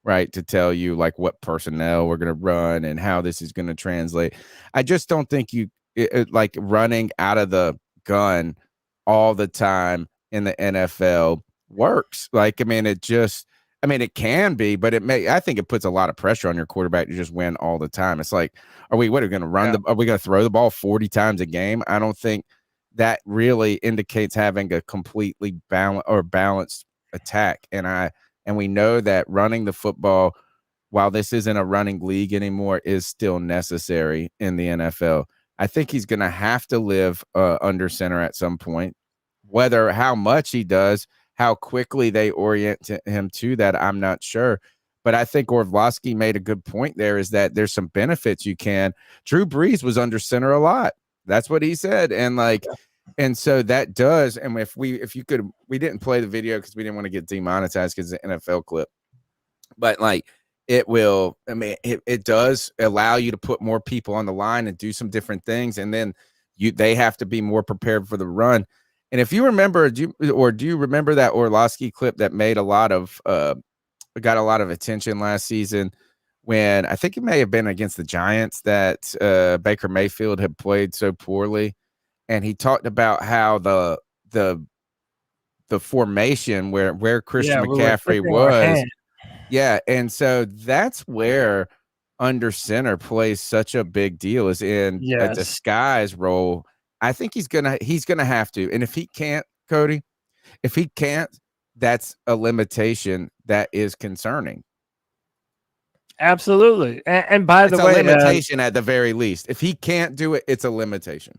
right, to tell you like what personnel we're going to run and how this is going to translate. I just don't think like running out of the gun all the time in the NFL works. Like, it can be, but I think it puts a lot of pressure on your quarterback to just win all the time. It's like, are we going to run are we going to throw the ball 40 times a game? I don't think that really indicates having a completely balanced attack. And we know that running the football, while this isn't a running league anymore, is still necessary in the NFL. I think he's going to have to live under center at some point. How much he does, how quickly they orient him to that, I'm not sure. But I think Orlovsky made a good point there, is that there's some benefits you can. Drew Brees was under center a lot. That's what he said. And so that does. And we didn't play the video because we didn't want to get demonetized because it's an NFL clip. But it does allow you to put more people on the line and do some different things. And then they have to be more prepared for the run. And if you remember, do you remember that Orlovsky clip that made got a lot of attention last season, when I think it may have been against the Giants that Baker Mayfield had played so poorly, and he talked about how the formation where Christian McCaffrey was, and so that's where under center plays such a big deal, is in a disguise role. I think he's gonna have to, and if he can't, Cody, that's a limitation that is concerning. Absolutely, and by the way, it's a limitation at the very least. If he can't do it, it's a limitation.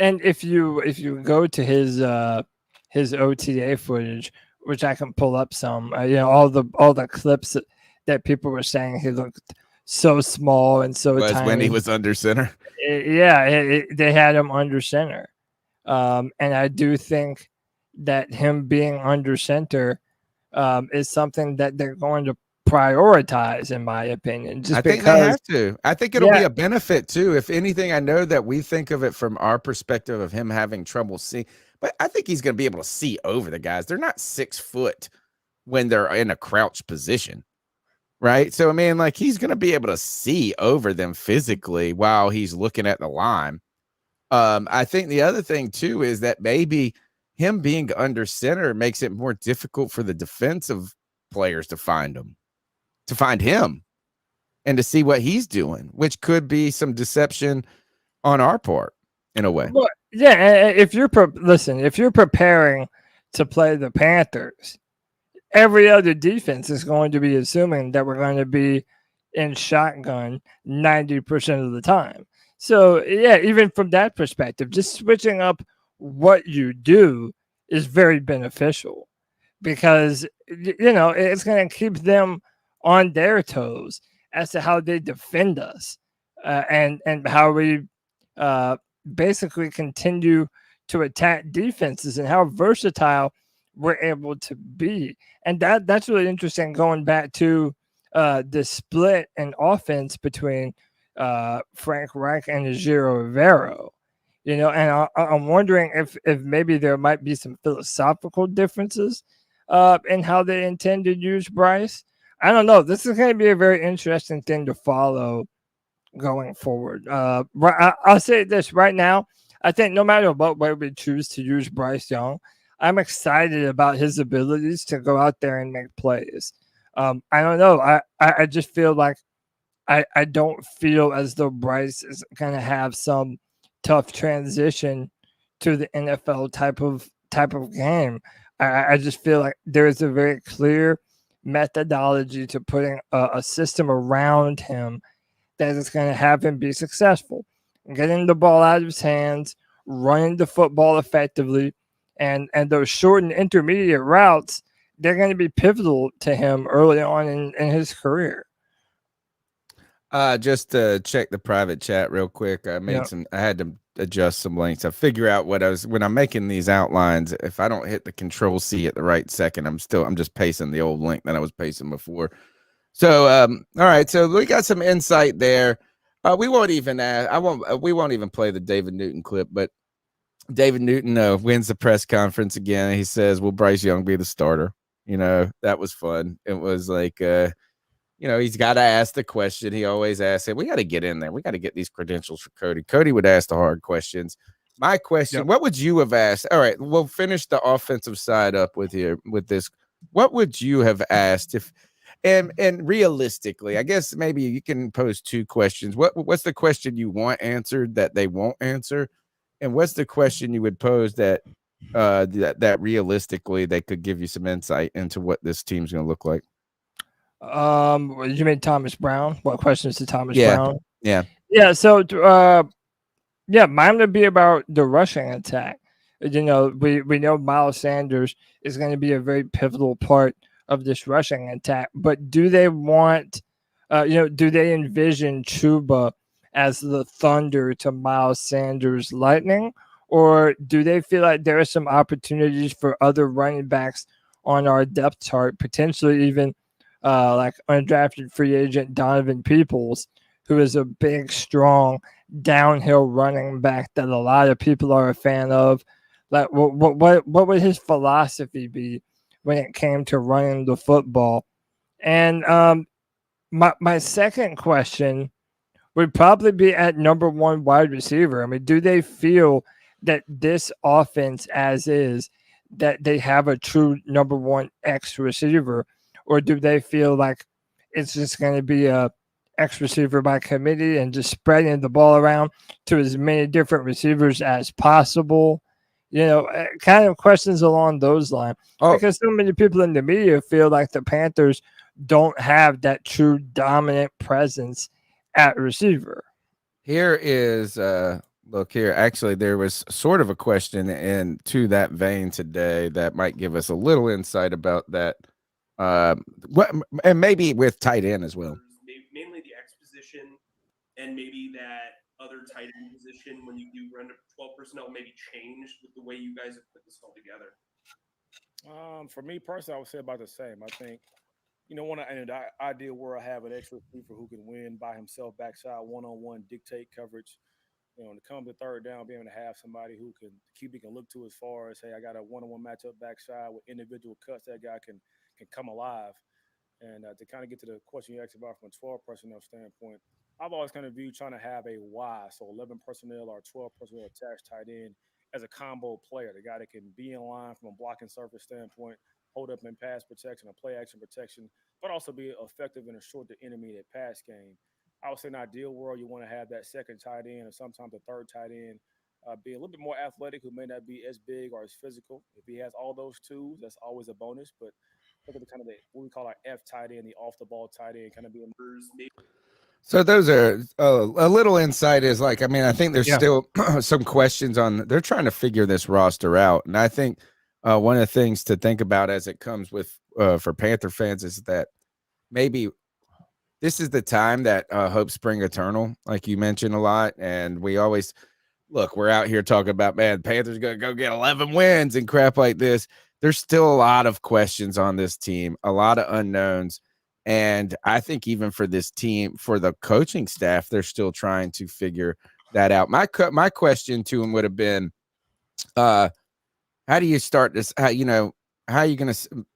And if you go to his OTA footage, which I can pull up some, all the clips that people were saying he looked so small and so tiny when he was under center. They had him under center, and I do think that him being under center is something that they're going to prioritize, in my opinion. I think they have to. I think it'll be a benefit too. If anything, I know that we think of it from our perspective of him having trouble seeing, but I think he's going to be able to see over the guys. They're not 6 foot when they're in a crouch position, right? So, he's going to be able to see over them physically while he's looking at the line. I think the other thing too is that maybe him being under center makes it more difficult for the defensive players to find him and to see what he's doing, which could be some deception on our part in a way. Well, if you're preparing to play the Panthers, every other defense is going to be assuming that we're going to be in shotgun 90% of the time. So, even from that perspective, just switching up what you do is very beneficial, because, it's going to keep them on their toes as to how they defend us and how we basically continue to attack defenses and how versatile we're able to be. And that's really interesting, going back to the split in offense between Frank Reich and Ejiro Evero. And I'm wondering if maybe there might be some philosophical differences in how they intend to use Bryce. I don't know. This is going to be a very interesting thing to follow going forward. I'll say this right now. I think no matter what way we choose to use Bryce Young, I'm excited about his abilities to go out there and make plays. I don't know. I just feel like I don't feel as though Bryce is going to have some tough transition to the NFL type of game. I just feel like there is a very clear methodology to putting a system around him that is going to have him be successful. Getting the ball out of his hands, running the football effectively, and those short and intermediate routes, they're going to be pivotal to him early on in his career. Just to check the private chat real quick. I had to adjust some links. I figure out when I'm making these outlines, if I don't hit the Control C at the right second, I'm just pasting the old link that I was pasting before. So, all right. So we got some insight there. We won't even play the David Newton clip, but David Newton wins the press conference again. He says, "Will Bryce Young be the starter?" That was fun. It was like, he's got to ask the question. He always asks it. We got to get in there. We got to get these credentials for Cody. Cody would ask the hard questions. My question, What would you have asked? All right, we'll finish the offensive side up with this. What would you have asked if, and realistically, I guess maybe you can pose two questions. What's the question you want answered that they won't answer? And what's the question you would pose that realistically they could give you some insight into what this team's going to look like? You mean Thomas Brown? What questions to Thomas Brown? Yeah. So, mine would be about the rushing attack. We know Miles Sanders is going to be a very pivotal part of this rushing attack, but do they want, do they envision Chuba as the thunder to Miles Sanders' lightning, or do they feel like there are some opportunities for other running backs on our depth chart, potentially even like undrafted free agent Donovan Peoples, who is a big, strong, downhill running back that a lot of people are a fan of? Like, what would his philosophy be when it came to running the football? And my second question would probably be at number one wide receiver. I mean, do they feel that this offense as is, that they have a true number one X receiver, or do they feel like it's just going to be a X receiver by committee and just spreading the ball around to as many different receivers as possible? Kind of questions along those lines. Because so many people in the media feel like the Panthers don't have that true dominant presence at receiver. Here is look here. Actually, there was sort of a question to that vein today that might give us a little insight about that. And maybe with tight end as well. Mainly the X position, and maybe that other tight end position when you do run 12 personnel maybe changed with the way you guys have put this all together. For me personally, I would say about the same. I think, in an ideal world, I have an X receiver who can win by himself, backside, one-on-one, dictate coverage. To come to third down, being able to have somebody who QB can look to as far as, hey, I got a one-on-one matchup backside with individual cuts, that guy can come alive. And to kind of get to the question you asked about from a 12 personnel standpoint, I've always kind of viewed trying to have a Y, so 11 personnel or 12 personnel attached tight end as a combo player, the guy that can be in line from a blocking surface standpoint, hold up in pass protection or play action protection, but also be effective in a short to intermediate pass game. I would say in an ideal world, you want to have that second tight end or sometimes the third tight end be a little bit more athletic, who may not be as big or as physical. If he has all those tools, that's always a bonus. But look at the kind of what we call our F tight end, the off-the-ball tight end, kind of being. So those are a little insight is like, I mean, I think there's still some questions they're trying to figure this roster out. And I think one of the things to think about as it comes with for Panther fans is that maybe this is the time that hope spring eternal, like you mentioned a lot. And we always we're out here talking about, man, Panthers going to go get 11 wins and crap like this. There's still a lot of questions on this team, a lot of unknowns. And I think even for this team, for the coaching staff, they're still trying to figure that out. My question to him would have been, how do you start this? How are you going to,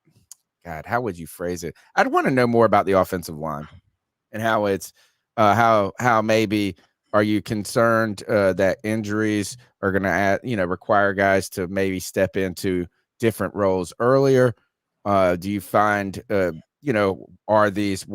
God, how would you phrase it? I'd want to know more about the offensive line and how it's, how maybe are you concerned that injuries are going to require guys to maybe step into different roles earlier? Do you find, what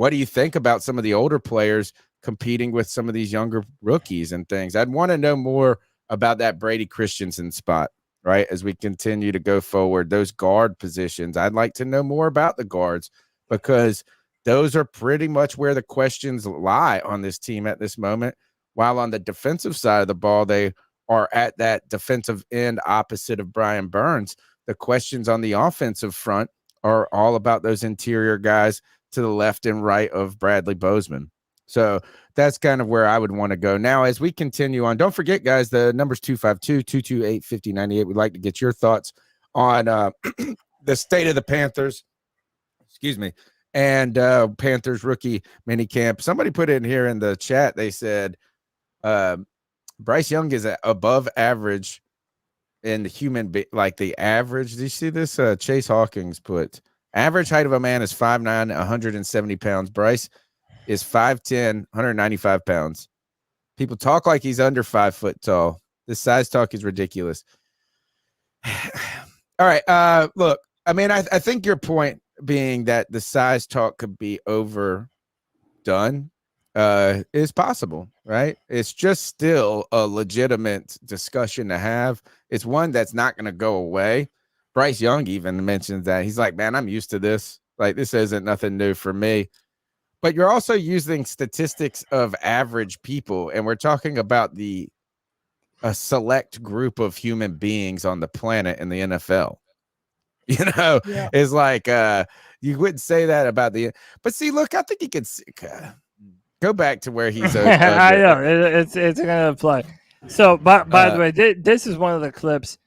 do you think about some of the older players competing with some of these younger rookies and things? I'd want to know more about that Brady Christensen spot, right? As we continue to go forward, those guard positions, I'd like to know more about the guards, because those are pretty much where the questions lie on this team at this moment. While on the defensive side of the ball, they are at that defensive end opposite of Brian Burns. The questions on the offensive front are all about those interior guys to the left and right of Bradley Bozeman. So that's kind of where I would want to go. Now, as we continue on, don't forget, guys, the number's 252-228-5098. We'd like to get your thoughts on the state of the Panthers. Excuse me. And Panthers rookie mini camp. Somebody put in here in the chat, they said Bryce Young is above average in the human, like the average. Do you see this? Chase Hawkins put average height of a man is 5'9", 170 pounds. Bryce is 5'10", 195 pounds. People talk like he's under 5 foot tall. This size talk is ridiculous. All right. Look, I mean, I think your point being that the size talk could be overdone is possible, right? It's just still a legitimate discussion to have. It's one that's not going to go away. Bryce Young even mentions that. He's like, man, I'm used to this. Like, this isn't nothing new for me. But you're also using statistics of average people, and we're talking about a select group of human beings on the planet in the NFL. You know, Yeah. it's like you wouldn't say that about but see, look, I think he could go back to where he's. I know it's gonna apply. So, by the way, this is one of the clips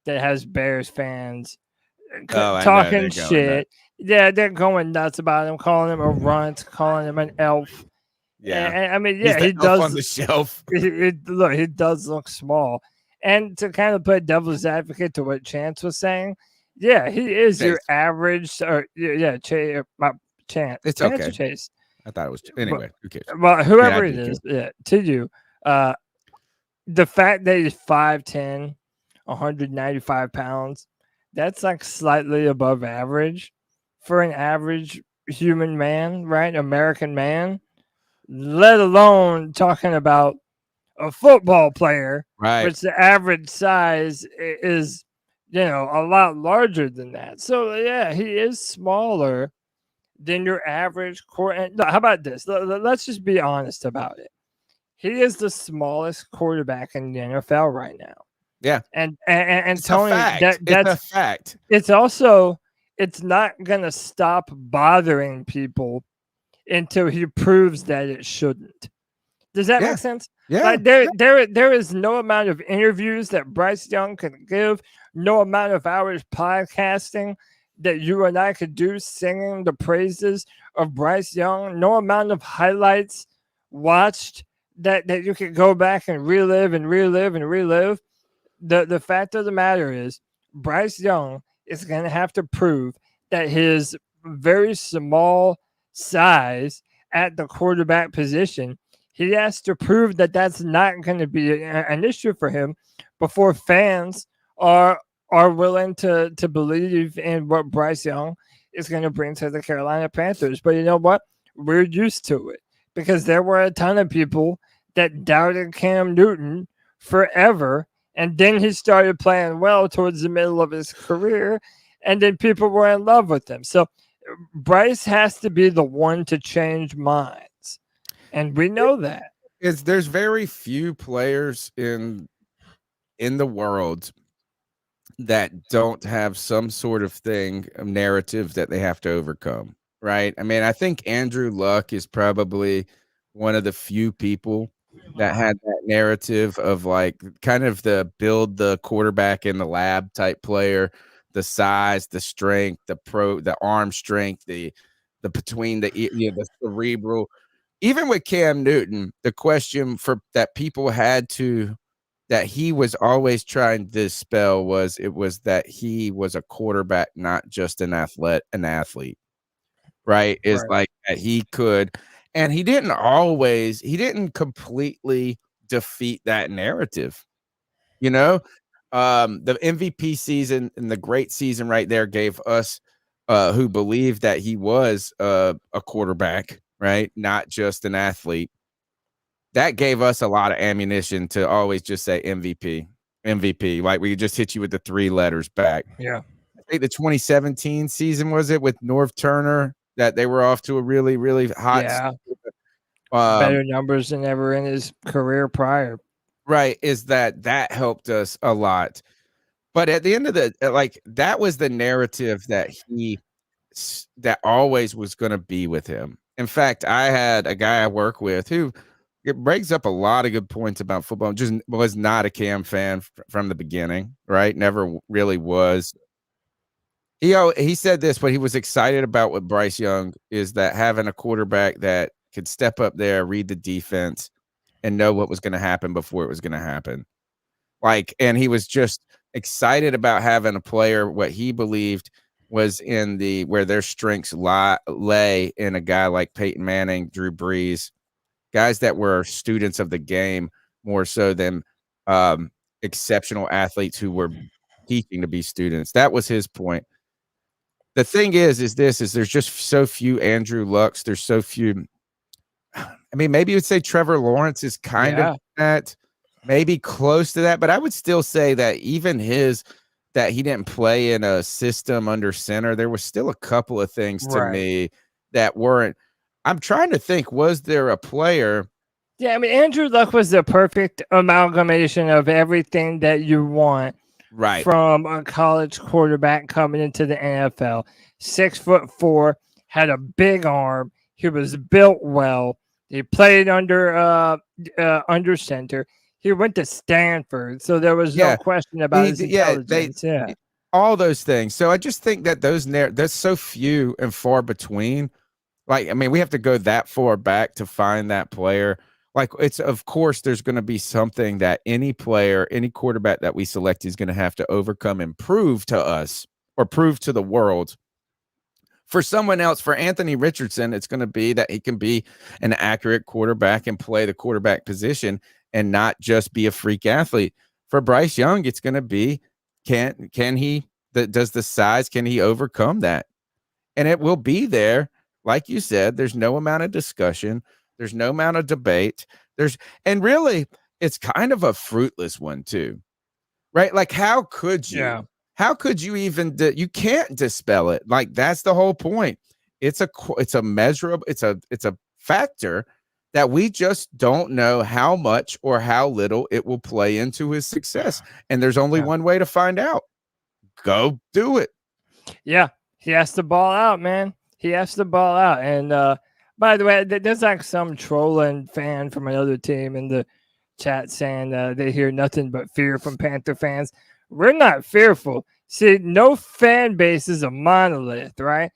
that has Bears fans talking shit. Yeah, they're going nuts about him, calling him a runt, calling him an elf. Yeah, and I mean, yeah, he's he does on the shelf. Look, he does look small. And to kind of put devil's advocate to what Chance was saying, yeah, he is your average. Or Chance. It's Chance okay. Or Chase. I thought it was anyway. Who cares? Well, whoever it is, to you, the fact that he's 5'10", 195 pounds, that's like slightly above average for an average human man, right? American man, let alone talking about a football player, right? Which the average size is, a lot larger than that. So yeah, he is smaller than your average how about this? Let's just be honest about it. He is the smallest quarterback in the NFL right now. Yeah, and it's Tony, that's a fact. It's also, it's not gonna stop bothering people until he proves that it shouldn't. Does that make sense? Yeah. Like there is no amount of interviews that Bryce Young can give, no amount of hours podcasting that you and I could do singing the praises of Bryce Young, no amount of highlights watched that you could go back and relive. The fact of the matter is Bryce Young is going to have to prove that his very small size at the quarterback position, he has to prove that that's not going to be an issue for him before fans are willing to believe in what Bryce Young is going to bring to the Carolina Panthers. But you know what? We're used to it because there were a ton of people that doubted Cam Newton forever. And then he started playing well towards the middle of his career. And then people were in love with him. So Bryce has to be the one to change minds. And we know that. There's very few players in the world that don't have some sort of narrative that they have to overcome, right? I mean, I think Andrew Luck is probably one of the few people that had that narrative of like kind of the build the quarterback in the lab type player, the size, the strength, the arm strength, the between the cerebral. Even with Cam Newton, the question that people had that he was always trying to dispel was that he was a quarterback, not just an athlete, right? Is like that he could, and he didn't completely defeat that narrative. The MVP season and the great season right there gave us who believed that he was a quarterback, right? Not just an athlete. That gave us a lot of ammunition to always just say MVP. Like we just hit you with the 3 letters back. Yeah. I think the 2017 season was it with Norv Turner that they were off to a really, really hot Yeah. start. Better numbers than ever in his career prior. Right, is that helped us a lot. But at the end of the like, that was the narrative that that always was gonna be with him. In fact, I had a guy I work with who it brings up a lot of good points about football, just was not a Cam fan from the beginning, right? Never really was. He said this, but he was excited about what Bryce Young is, that having a quarterback that could step up there, read the defense, and know what was going to happen before it was going to happen. Like, and he was just excited about having a player, what he believed was in where their strengths lay in a guy like Peyton Manning, Drew Brees, guys that were students of the game more so than exceptional athletes who were teaching to be students. That was his point. The thing is there's just so few Andrew Lucks. There's so few. I mean, maybe you would say Trevor Lawrence is kind of that, maybe close to that, but I would still say that even that he didn't play in a system under center, there was still a couple of things to me that weren't. I'm trying to think, was there a player? Yeah, I mean, Andrew Luck was the perfect amalgamation of everything that you want from a college quarterback coming into the NFL. 6'4", had a big arm. He was built well. He played under center. He went to Stanford, so there was no question about his intelligence. All those things. So I just think that there's so few and far between. Like, I mean, we have to go that far back to find that player. Like, of course, there's going to be something that any player, any quarterback that we select is going to have to overcome and prove to us or prove to the world. For someone else, for Anthony Richardson, it's going to be that he can be an accurate quarterback and play the quarterback position and not just be a freak athlete. For Bryce Young, it's going to be, can he overcome that? And it will be there. Like you said, there's no amount of discussion. There's no amount of debate. And really, it's kind of a fruitless one too, right? Like, how could you? Yeah. How could you even? You can't dispel it. Like, that's the whole point. It's a measurable. It's a factor that we just don't know how much or how little it will play into his success. And there's only one way to find out. Go do it. Yeah, he has to ball out, man. He has to ball out. And by the way, there's like some trolling fan from another team in the chat saying they hear nothing but fear from Panther fans. We're not fearful. See, no fan base is a monolith, right?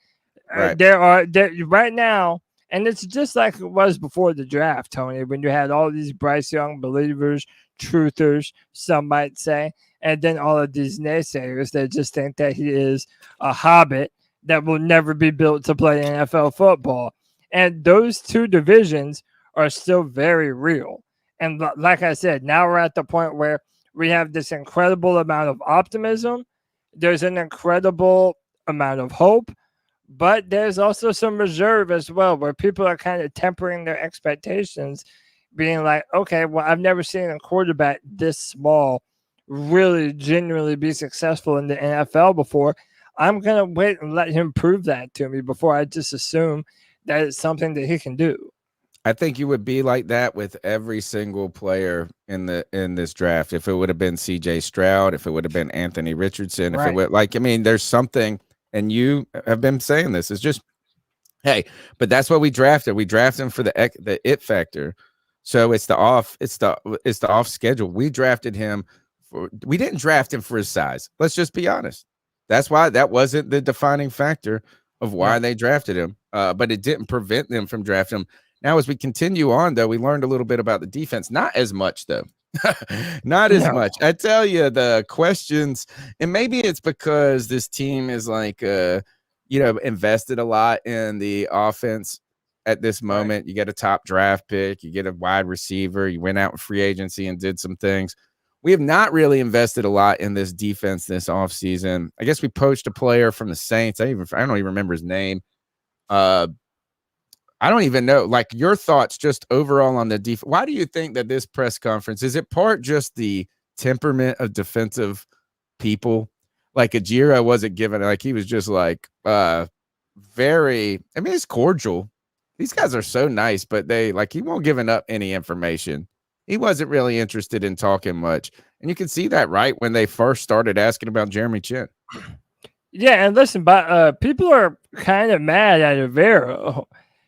There are right now, and it's just like it was before the draft, Tony, when you had all these Bryce Young believers, truthers, some might say, and then all of these naysayers that just think that he is a hobbit that will never be built to play NFL football. And those two divisions are still very real. And like I said, now we're at the point where we have this incredible amount of optimism. There's an incredible amount of hope, but there's also some reserve as well, where people are kind of tempering their expectations, being like, okay, well, I've never seen a quarterback this small really genuinely be successful in the NFL before. I'm going to wait and let him prove that to me before I just assume that it's something that he can do. I think you would be like that with every single player in this draft. If it would have been CJ Stroud, if it would have been Anthony Richardson, if it would, like, I mean, there's something, and you have been saying this, it's just, hey, but that's what we drafted. We drafted him for the it factor. So it's the off schedule. We drafted him we didn't draft him for his size. Let's just be honest. That's why that wasn't the defining factor of why they drafted him. But it didn't prevent them from drafting him. Now, as we continue on, though, we learned a little bit about the defense. Not as much, though. Not as much. I tell you, the questions, and maybe it's because this team is like, invested a lot in the offense at this moment. You get a top draft pick, you get a wide receiver, you went out in free agency and did some things. We have not really invested a lot in this defense this offseason. I guess we poached a player from the Saints. I don't even remember his name. I don't even know. Like, your thoughts just overall on the defense. Why do you think that this press conference, is it part just the temperament of defensive people? Like, Ejiro wasn't given, like, he was just like, very, I mean, it's cordial. These guys are so nice, but he won't giving up any information. He wasn't really interested in talking much. And you can see that right when they first started asking about Jeremy Chinn. Yeah, and listen, but people are kind of mad at Evero.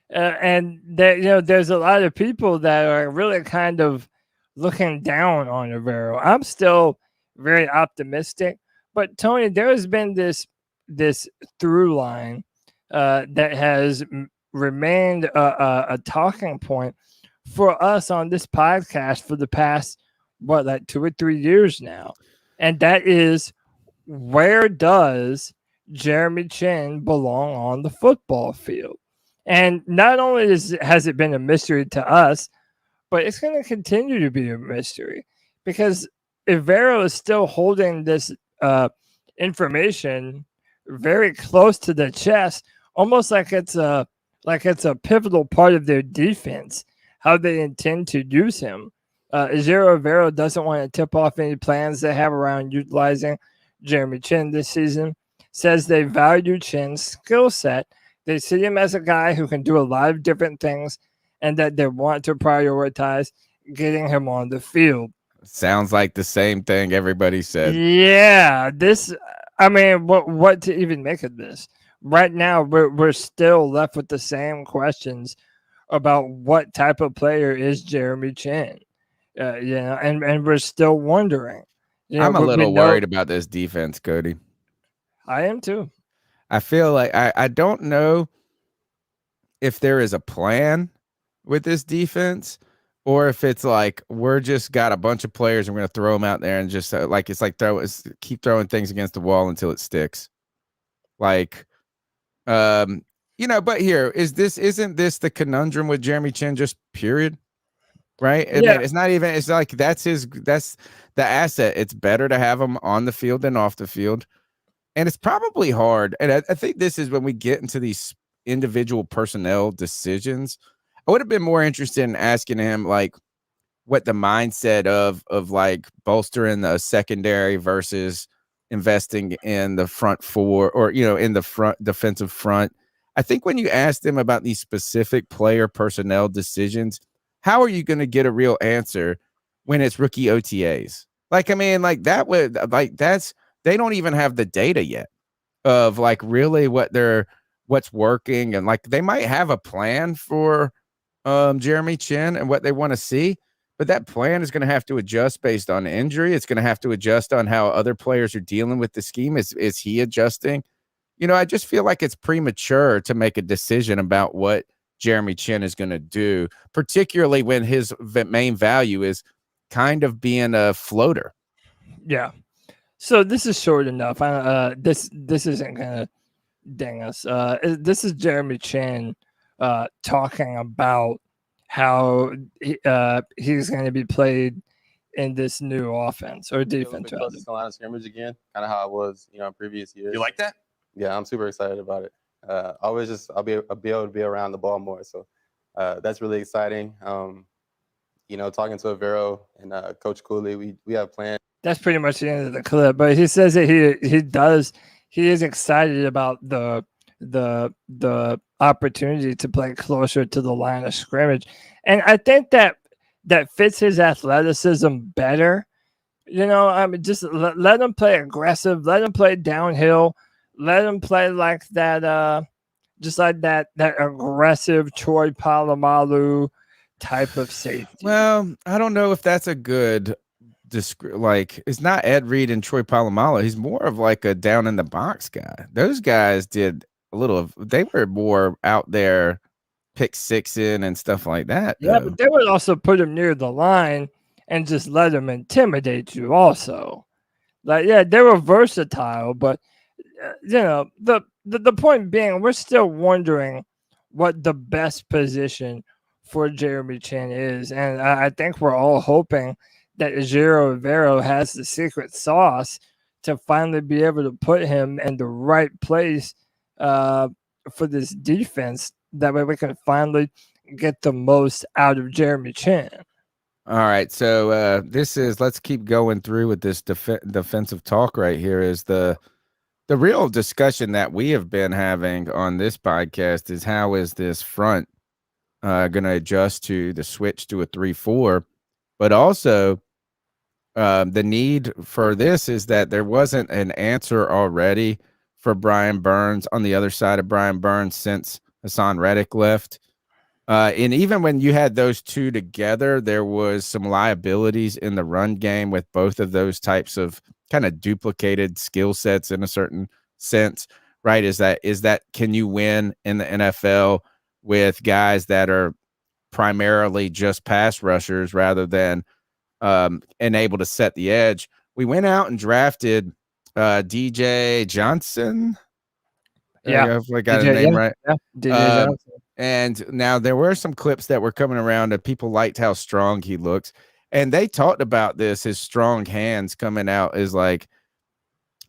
And that there's a lot of people that are really kind of looking down on Evero. I'm still very optimistic, but Tony, there has been this through line that has remained a talking point for us on this podcast for the past 2 or 3 years now, and that is, where does Jeremy Chinn belong on the football field? And not only has it been a mystery to us, but it's going to continue to be a mystery because Evero is still holding this information very close to the chest, almost like it's a pivotal part of their defense, how they intend to use him. Ejiro Evero doesn't want to tip off any plans they have around utilizing Jeremy Chinn this season, says they value Chinn's skill set. They see him as a guy who can do a lot of different things and that they want to prioritize getting him on the field. Sounds like the same thing everybody said. Yeah, what to even make of this? Right now, we're still left with the same questions about what type of player is Jeremy Chinn. And we're still wondering. I'm a little worried about this defense, Cody. I am too. I feel like I don't know if there is a plan with this defense or if it's like we're just got a bunch of players and we're going to throw them out there and just keep throwing things against the wall until it sticks. But here isn't this the conundrum with Jeremy Chinn, just period? Right. And yeah. It's not even, it's like, that's the asset. It's better to have him on the field than off the field. And it's probably hard. And I think this is when we get into these individual personnel decisions. I would have been more interested in asking him like what the mindset of like bolstering the secondary versus investing in the front four or, in the front defensive front. I think when you asked him about these specific player personnel decisions, how are you going to get a real answer when it's rookie OTAs? They don't even have the data yet of like really what's working. And like, they might have a plan for Jeremy Chinn and what they want to see, but that plan is going to have to adjust based on injury. It's going to have to adjust on how other players are dealing with the scheme. Is he adjusting? I just feel like it's premature to make a decision about what Jeremy Chinn is going to do, particularly when his main value is kind of being a floater. Yeah. So this is short enough. This isn't going to ding us. This is Jeremy Chinn talking about how he's going to be played in this new offense or defense. Close to line of scrimmage again, kind of how it was, in previous years. You like that? Yeah, I'm super excited about it. I'll be able to be around the ball more, so that's really exciting. Talking to Evero and Coach Cooley, we have plans. That's pretty much the end of the clip, but he says that he is excited about the opportunity to play closer to the line of scrimmage, and I think that fits his athleticism better. Just let him play aggressive, let him play downhill. Let him play like that, just like that aggressive Troy Polamalu type of safety. Well, I don't know if that's a good it's not Ed Reed and Troy Polamalu. He's more of like a down in the box guy. Those guys did they were more out there pick sixing and stuff like that. Yeah, but they would also put him near the line and just let him intimidate you also. They were versatile, but the point being, we're still wondering what the best position for Jeremy Chinn is, and I think we're all hoping that Ejiro Evero has the secret sauce to finally be able to put him in the right place for this defense. That way we can finally get the most out of Jeremy Chinn. All right, so let's keep going through with this defensive talk right here. Is the the real discussion that we have been having on this podcast is how is this front going to adjust to the switch to a 3-4, but also the need for this is that there wasn't an answer already for Brian Burns on the other side of Brian Burns since Hassan Reddick left. And even when you had those two together, there was some liabilities in the run game with both of those types of kind of duplicated skill sets in a certain sense, right? Is that can you win in the NFL with guys that are primarily just pass rushers rather than and able to set the edge? We went out and drafted DJ Johnson. Yeah, if I got his name right. Yeah, DJ Johnson. And now there were some clips that were coming around that people liked how strong he looks. And they talked about this, his strong hands coming out is like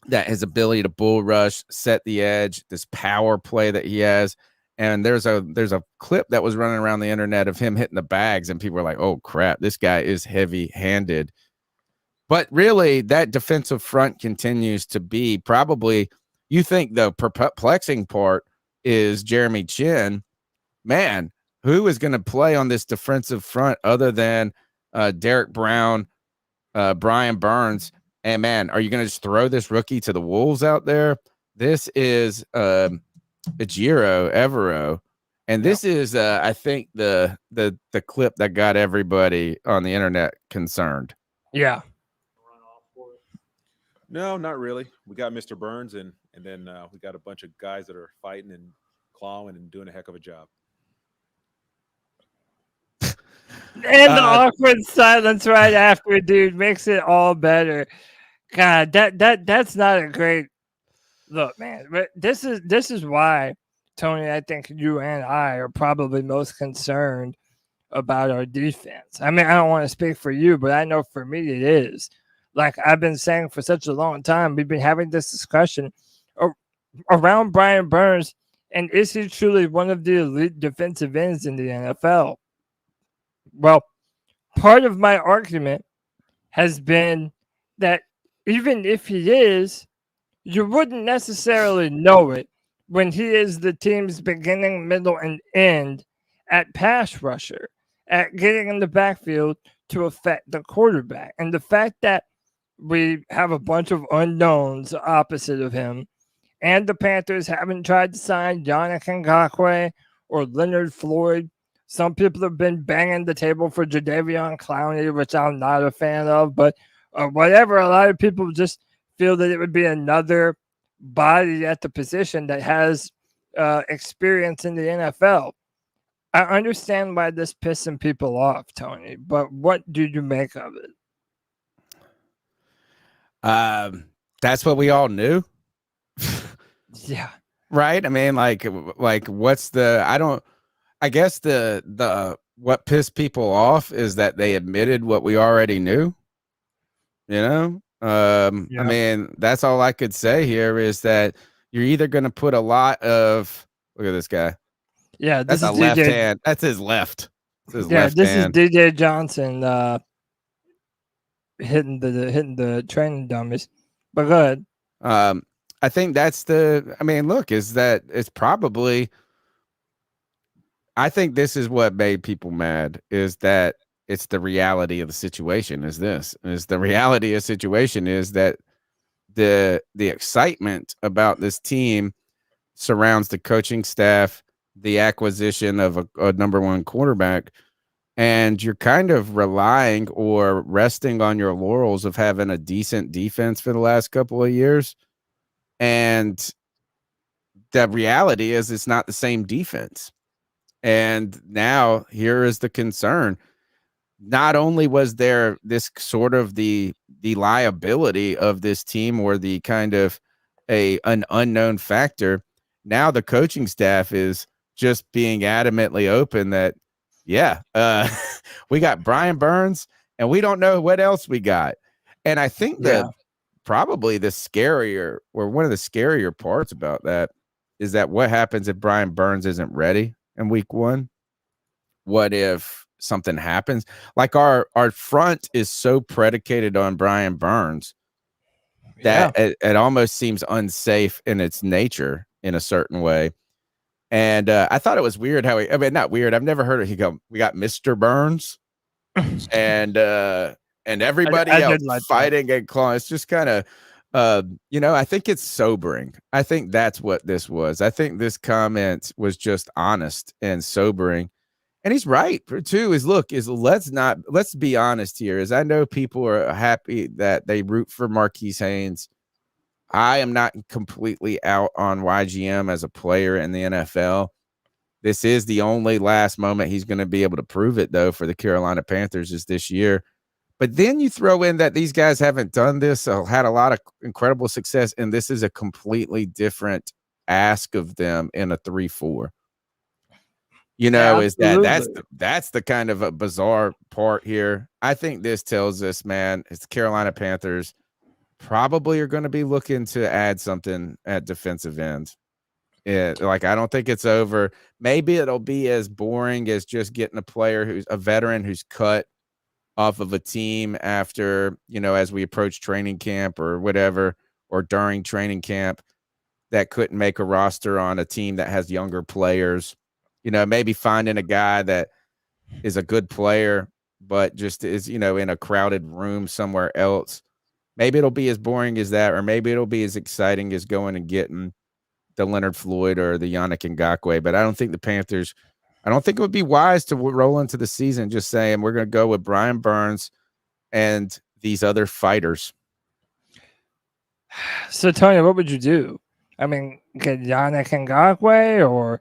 that, his ability to bull rush, set the edge, this power play that he has. And there's a clip that was running around the internet of him hitting the bags, and people were like, oh crap, this guy is heavy-handed. But really, that defensive front continues to be probably, you think the perplexing part is Jeremy Chinn. Man, who is going to play on this defensive front other than Derek Brown, Brian Burns? And man, are you going to just throw this rookie to the wolves out there? This is Ejiro Evero, and this is I think the clip that got everybody on the internet concerned. Yeah. No, not really. We got Mr. Burns, and then we got a bunch of guys that are fighting and clawing and doing a heck of a job. And the awkward silence right after, dude, makes it all better. God, that's not a great look, man. But this is why, Tony, I think you and I are probably most concerned about our defense. I mean, I don't want to speak for you, but I know for me it is. Like I've been saying for such a long time, we've been having this discussion around Brian Burns, and is he truly one of the elite defensive ends in the NFL? Well, part of my argument has been that even if he is, you wouldn't necessarily know it when he is the team's beginning, middle, and end at pass rusher, at getting in the backfield to affect the quarterback. And the fact that we have a bunch of unknowns opposite of him, and the Panthers haven't tried to sign Yannick Ngakoue or Leonard Floyd. Some people have been banging the table for Jadeveon Clowney, which I'm not a fan of, but whatever. A lot of people just feel that it would be another body at the position that has experience in the NFL. I understand why this pissing people off, Tony, but what do you make of it? That's what we all knew. Yeah. Right. I mean, like what's I guess the what pissed people off is that they admitted what we already knew. You know? I mean, that's all I could say here is that you're either going to put a lot of, look at this guy. Yeah, that's a left hand. That's his left. This is DJ Johnson hitting the training dummies. But go ahead. I think that's look, is that it's probably, I think this is what made people mad, is that it's the reality of the situation is the reality of the situation is that the excitement about this team surrounds the coaching staff, the acquisition of a number one quarterback, and you're kind of relying or resting on your laurels of having a decent defense for the last couple of years. And the reality is it's not the same defense. And now here is the concern. Not only was there this sort of the liability of this team or the kind of an unknown factor, now the coaching staff is just being adamantly open that, we got Brian Burns and we don't know what else we got. And I think that probably one of the scarier parts about that is that what happens if Brian Burns isn't ready in week one? What if something happens? Like our front is so predicated on Brian Burns that it almost seems unsafe in its nature in a certain way. And I thought it was weird how not weird. I've never heard it. We got Mr. Burns and everybody I else did like that. fighting and clawing. It's just kind of, I think it's sobering. I think that's what this was. I think this comment was just honest and sobering. And he's right too. Let's be honest here. As I know people are happy that they root for Marquise Haynes. I am not completely out on YGM as a player in the NFL. This is the only last moment he's going to be able to prove it, though, for the Carolina Panthers is this year. But then you throw in that these guys haven't done this, had a lot of incredible success, and this is a completely different ask of them in a 3-4. That's the kind of a bizarre part here. I think this tells us, man, it's Carolina Panthers probably are going to be looking to add something at defensive end. I don't think it's over. Maybe it'll be as boring as just getting a player who's a veteran who's cut off of a team after, as we approach training camp or whatever, or during training camp that couldn't make a roster on a team that has younger players. Maybe finding a guy that is a good player, but just is, in a crowded room somewhere else. Maybe it'll be as boring as that, or maybe it'll be as exciting as going and getting the Leonard Floyd or the Yannick Ngakoue. But I don't think it would be wise to roll into the season just saying we're going to go with Brian Burns and these other fighters. So, Tony, what would you do? I mean, get Yannick Ngakoue or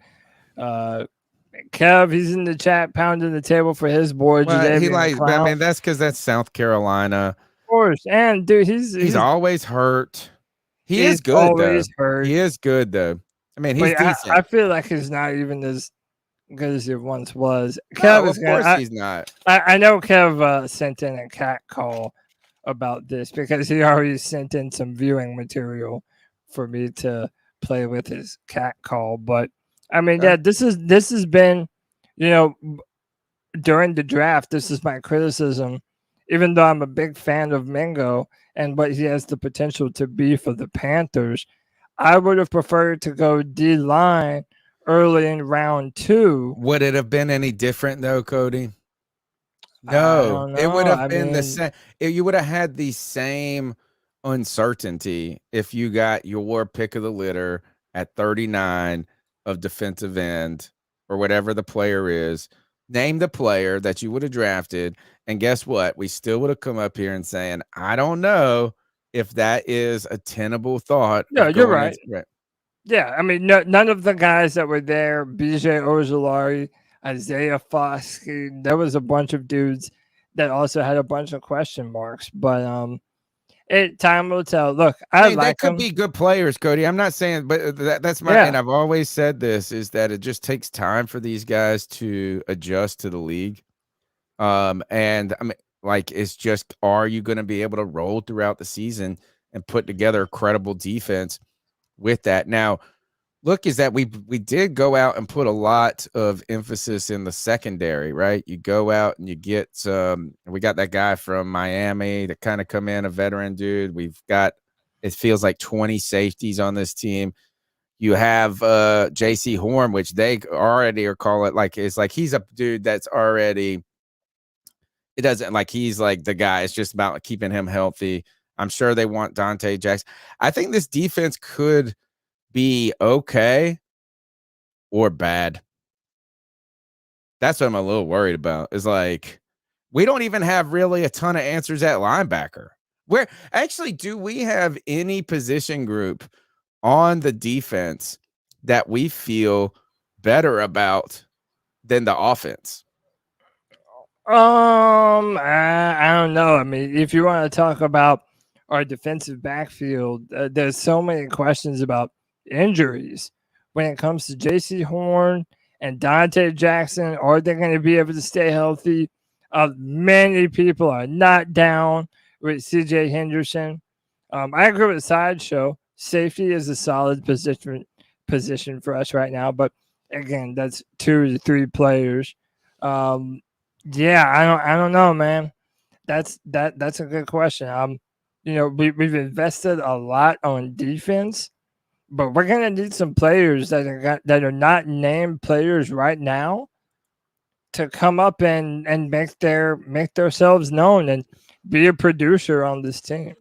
Kev? He's in the chat pounding the table for his boy. Well, that's because that's South Carolina. Of course, and dude, he's always hurt. He is good though. Hurt. He is good though. I mean, he's decent. I feel like he's not even as good as he once was. Kev of course he's not. I know Kev sent in a cat call about this because he already sent in some viewing material for me to play with his cat call. But I mean, this has been, during the draft, this is my criticism. Even though I'm a big fan of Mingo and what he has the potential to be for the Panthers, I would have preferred to go D-line early in round 2. Would it have been any different though, Cody? No, it would have been the same. You would have had the same uncertainty if you got your pick of the litter at 39 of defensive end or whatever the player is. Name the player that you would have drafted, and guess what? We still would have come up here and saying, I don't know if that is a tenable thought. Yeah, you're right. Yeah, I mean, none of the guys that were there, BJ Ojulari, Isaiah Foskey, there was a bunch of dudes that also had a bunch of question marks, but time will tell. Look, they could be good players, Cody. I'm not saying, but that's my. And I've always said this is that it just takes time for these guys to adjust to the league. And I mean, it's just, are you going to be able to roll throughout the season and put together a credible defense with that? Now, look, is that we did go out and put a lot of emphasis in the secondary, right? You go out and you get we got that guy from Miami that kind of come in, a veteran dude. We've got, it feels like 20 safeties on this team. You have JC Horn, which they already are calling it's like he's a dude that's already, it doesn't he's like the guy. It's just about keeping him healthy. I'm sure they want Devonte Jackson. I think this defense could be okay or bad. That's what I'm a little worried about. Is we don't even have really a ton of answers at linebacker. Where actually, do we have any position group on the defense that we feel better about than the offense? I don't know. I mean, if you want to talk about our defensive backfield, there's so many questions about injuries when it comes to JC Horn and Dante Jackson. Are they going to be able to stay healthy? Many people are not down with CJ Henderson. I agree with Sideshow. Safety is a solid position for us right now, but again, that's 2 to 3 players. Yeah, I don't know, man. That's a good question. we've invested a lot on defense, but we're gonna need some players that are not named players right now to come up and make themselves known and be a producer on this team.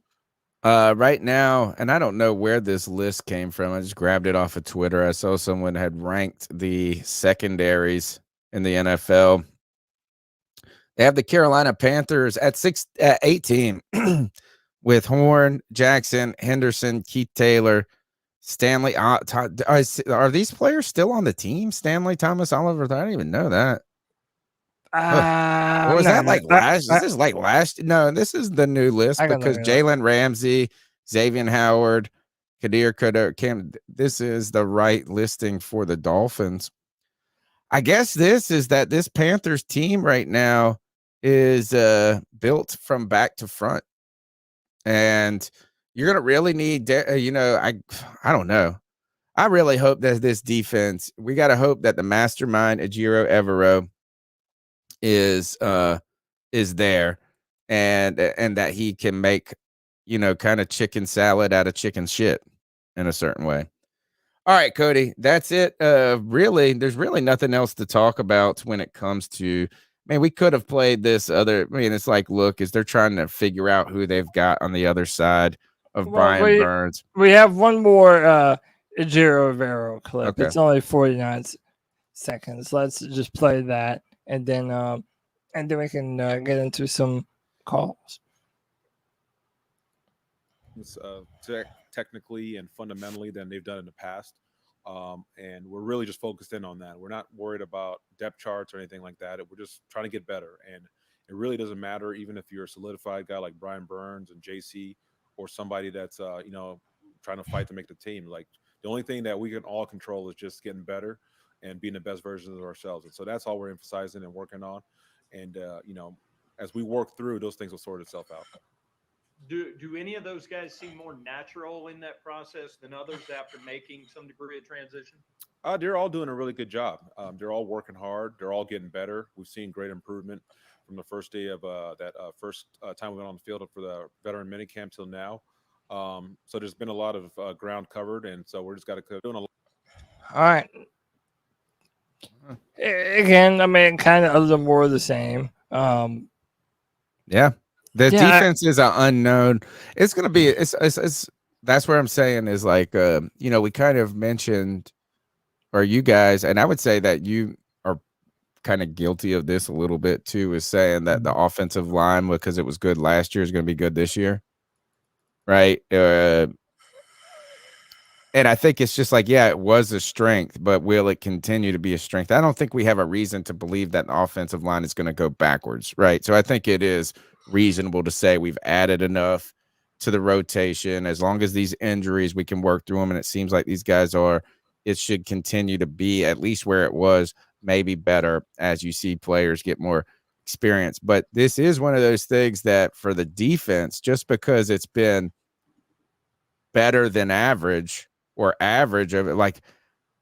Right now, and I don't know where this list came from. I just grabbed it off of Twitter. I saw someone had ranked the secondaries in the NFL. They have the Carolina Panthers at 18 with Horn, Jackson, Henderson, Keith Taylor, Stanley. Are these players still on the team? Stanley, Thomas, Oliver? I didn't even know that. Was that like last? Is this like last? No, this is the new list because Jalen Ramsey, Xavier Howard, Kadir Cam. This is the right listing for the Dolphins. I guess this Panthers team right now is built from back to front, and you're gonna really need. I don't know. I really hope that this defense. We got to hope that the mastermind Ejiro Evero is there and that he can make kind of chicken salad out of chicken shit in a certain way. All right, Cody, that's it. Really, there's really nothing else to talk about when it comes to, man, we could have played this other. I mean, it's like, look, as they're trying to figure out who they've got on the other side of Brian Burns. We have one more Ejiro Evero clip. Okay. It's only 49 seconds. Let's just play that. And then we can get into some calls. It's technically and fundamentally than they've done in the past. And we're really just focused in on that. We're not worried about depth charts or anything like that. We're just trying to get better. And it really doesn't matter, even if you're a solidified guy like Brian Burns and JC or somebody that's, trying to fight to make the team. Like, the only thing that we can all control is just getting better and being the best versions of ourselves. And so that's all we're emphasizing and working on. And, as we work through, those things will sort itself out. Do any of those guys seem more natural in that process than others after making some degree of transition? They're all doing a really good job. They're all working hard. They're all getting better. We've seen great improvement from the first day of that first time we went on the field for the veteran minicamp till now. So there's been a lot of ground covered, and so we're just got to keep doing a lot. All right. Again, I mean, kind of a little more of the same. Yeah. The defense is an unknown. It's going to be, it's that's where I'm saying is like, we kind of mentioned, or you guys, and I would say that you are kind of guilty of this a little bit too, is saying that the offensive line, because it was good last year, is going to be good this year. Right. And I think it's just like, yeah, it was a strength, but will it continue to be a strength? I don't think we have a reason to believe that the offensive line is going to go backwards, right? So I think it is reasonable to say we've added enough to the rotation. As long as these injuries, we can work through them, and it seems like these guys are, it should continue to be at least where it was, maybe better as you see players get more experience. But this is one of those things that for the defense, just because it's been better than average or average of it, like,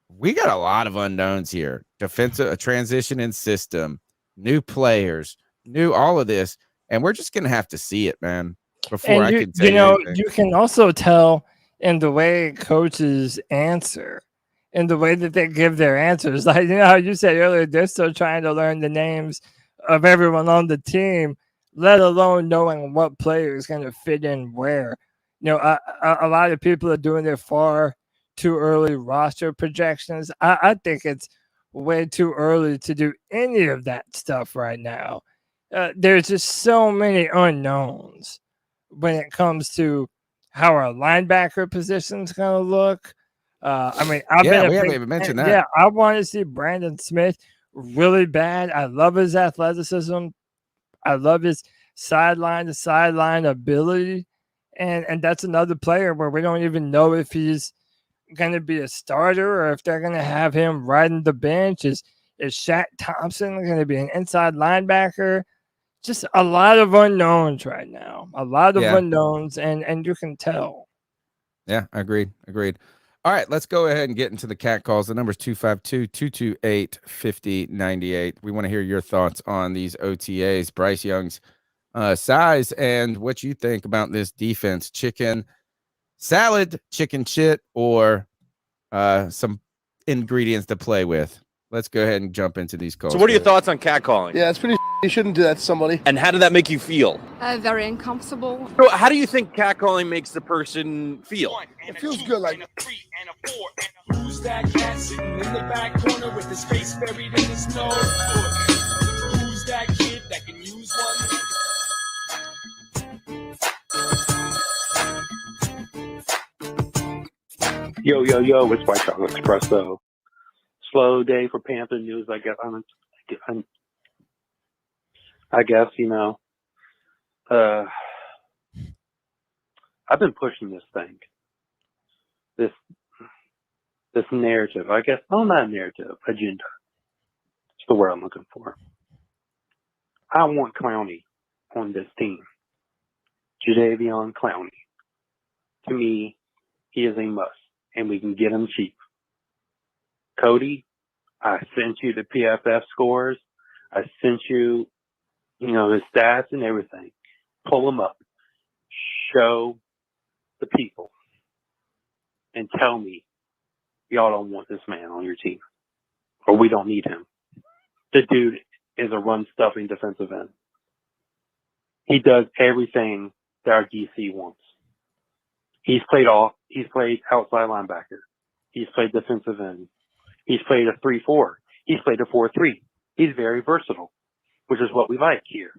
we got a lot of unknowns here. Defensive, a transition in system, new players, new all of this, and we're just gonna have to see it, man. Before I can tell you anything. You can also tell in the way coaches answer, in the way that they give their answers. Like, how you said earlier, they're still trying to learn the names of everyone on the team, let alone knowing what player is going to fit in where. A lot of people are doing their far too early roster projections. I think it's way too early to do any of that stuff right now. There's just so many unknowns when it comes to how our linebacker position is going to look. We haven't even mentioned that. Yeah, I want to see Brandon Smith really bad. I love his athleticism. I love his sideline to sideline ability. And that's another player where we don't even know if he's going to be a starter or if they're going to have him riding the bench. Is Shaq Thompson going to be an inside linebacker? Just a lot of unknowns right now. A lot of unknowns, and you can tell. Yeah, agreed. All right, let's go ahead and get into the cat calls. The number is 252-228-5098. We want to hear your thoughts on these OTAs. Bryce Young's size and what you think about this defense. Chicken salad, chicken shit, or some ingredients to play with. Let's go ahead and jump into these calls. So what are your thoughts on catcalling? Yeah, it's pretty. You shouldn't do that to somebody. And how did that make you feel? Very uncomfortable. So how do you think catcalling makes the person feel? It feels good, like. Who's that cat sitting in the back corner with his face buried in the snow? Who's that kid that can use one? Yo, it's White Chocolate Espresso. Slow day for Panther news. I guess, I've been pushing this thing, this narrative. I guess, not a narrative, agenda. It's the word I'm looking for. I want Clowney on this team. Jadeveon Clowney. To me, he is a must, and we can get him cheap. Cody, I sent you the PFF scores. I sent you, his stats and everything. Pull them up. Show the people. And tell me y'all don't want this man on your team. Or we don't need him. The dude is a run-stuffing defensive end. He does everything that our DC wants. He's played outside linebacker. He's played defensive end. He's played a 3-4. He's played a 4-3. He's very versatile, which is what we like here.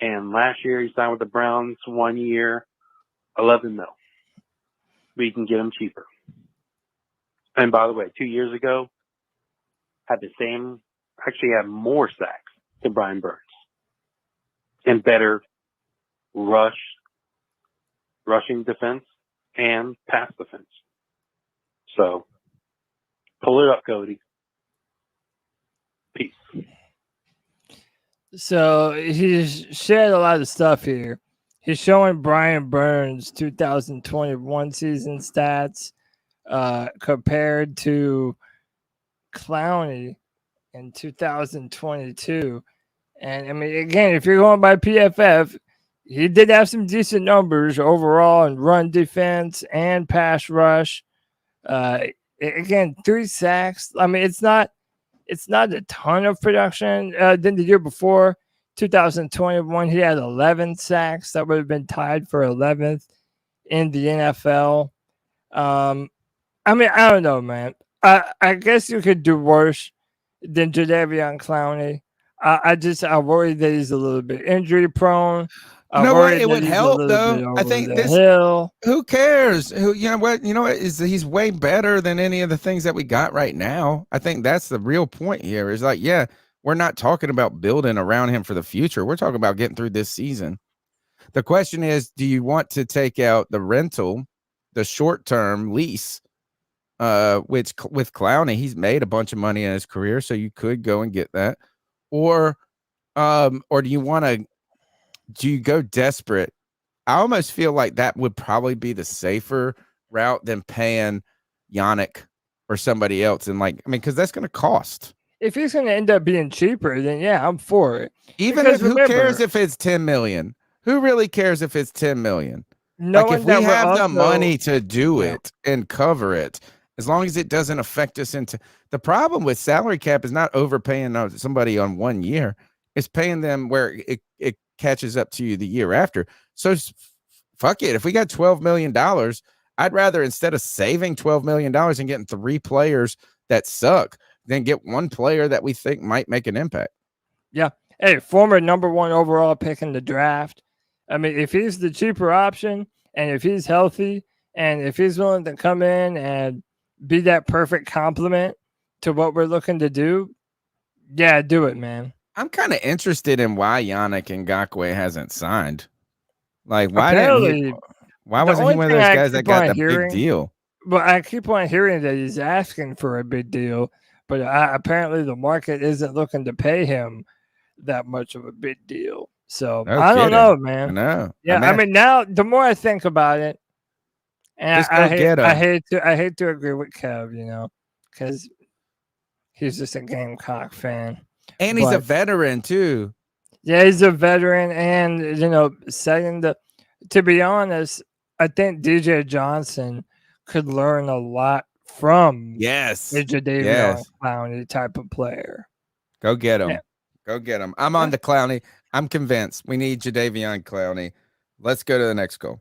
And last year he signed with the Browns 1 year, $11 million. We can get him cheaper. And by the way, 2 years ago, had more sacks than Brian Burns. And better rushing defense and pass defense. So, pull it up, Cody. Peace. So he's shared a lot of stuff here. He's showing Brian Burns' 2021 season stats compared to Clowney in 2022. And I mean, again, if you're going by PFF, he did have some decent numbers overall in run defense and pass rush. Again, 3 sacks. I mean, it's not a ton of production. Than the year before, 2021, he had 11 sacks. That would have been tied for 11th in the NFL. I mean, I don't know, man. I guess you could do worse than Jadeveon Clowney. I worry that he's a little bit injury prone. It would help though. I think who cares? He's way better than any of the things that we got right now. I think that's the real point here. Is like, yeah, we're not talking about building around him for the future. We're talking about getting through this season. The question is, do you want to take out the rental, the short-term lease, which with Clowney, he's made a bunch of money in his career, so you could go and get that, or do you want to? Do you go desperate? I almost feel like that would probably be the safer route than paying Yannick or somebody else. And because that's going to cost. If he's going to end up being cheaper, then yeah, I'm for it. Who cares if it's $10 million? Who really cares if it's $10 million? If we have the money to do it and cover it, as long as it doesn't affect us into the problem with salary cap is not overpaying somebody on 1 year. It's paying them where it catches up to you the year after. So fuck it. If we got $12 million, I'd rather, instead of saving $12 million and getting 3 players that suck, than get 1 player that we think might make an impact. Yeah. Hey, former number 1 overall pick in the draft. I mean, if he's the cheaper option and if he's healthy and if he's willing to come in and be that perfect complement to what we're looking to do, yeah, do it, man. I'm kind of interested in why Yannick Ngakoue hasn't signed. Why wasn't he one of those guys that got the big deal? But I keep on hearing that he's asking for a big deal, but apparently the market isn't looking to pay him that much of a big deal. So I don't know, man. No. Yeah, I mean, now the more I think about it, and I hate to agree with Kev, because he's just a Gamecock fan. And he's a veteran too. Yeah, he's a veteran, and setting the. To be honest, I think DJ Johnson could learn a lot from Yes. a Jadeveon Clowney type of player. Go get him. Yeah. Go get him. I'm on the Clowney. I'm convinced we need Jadeveon Clowney. Let's go to the next goal.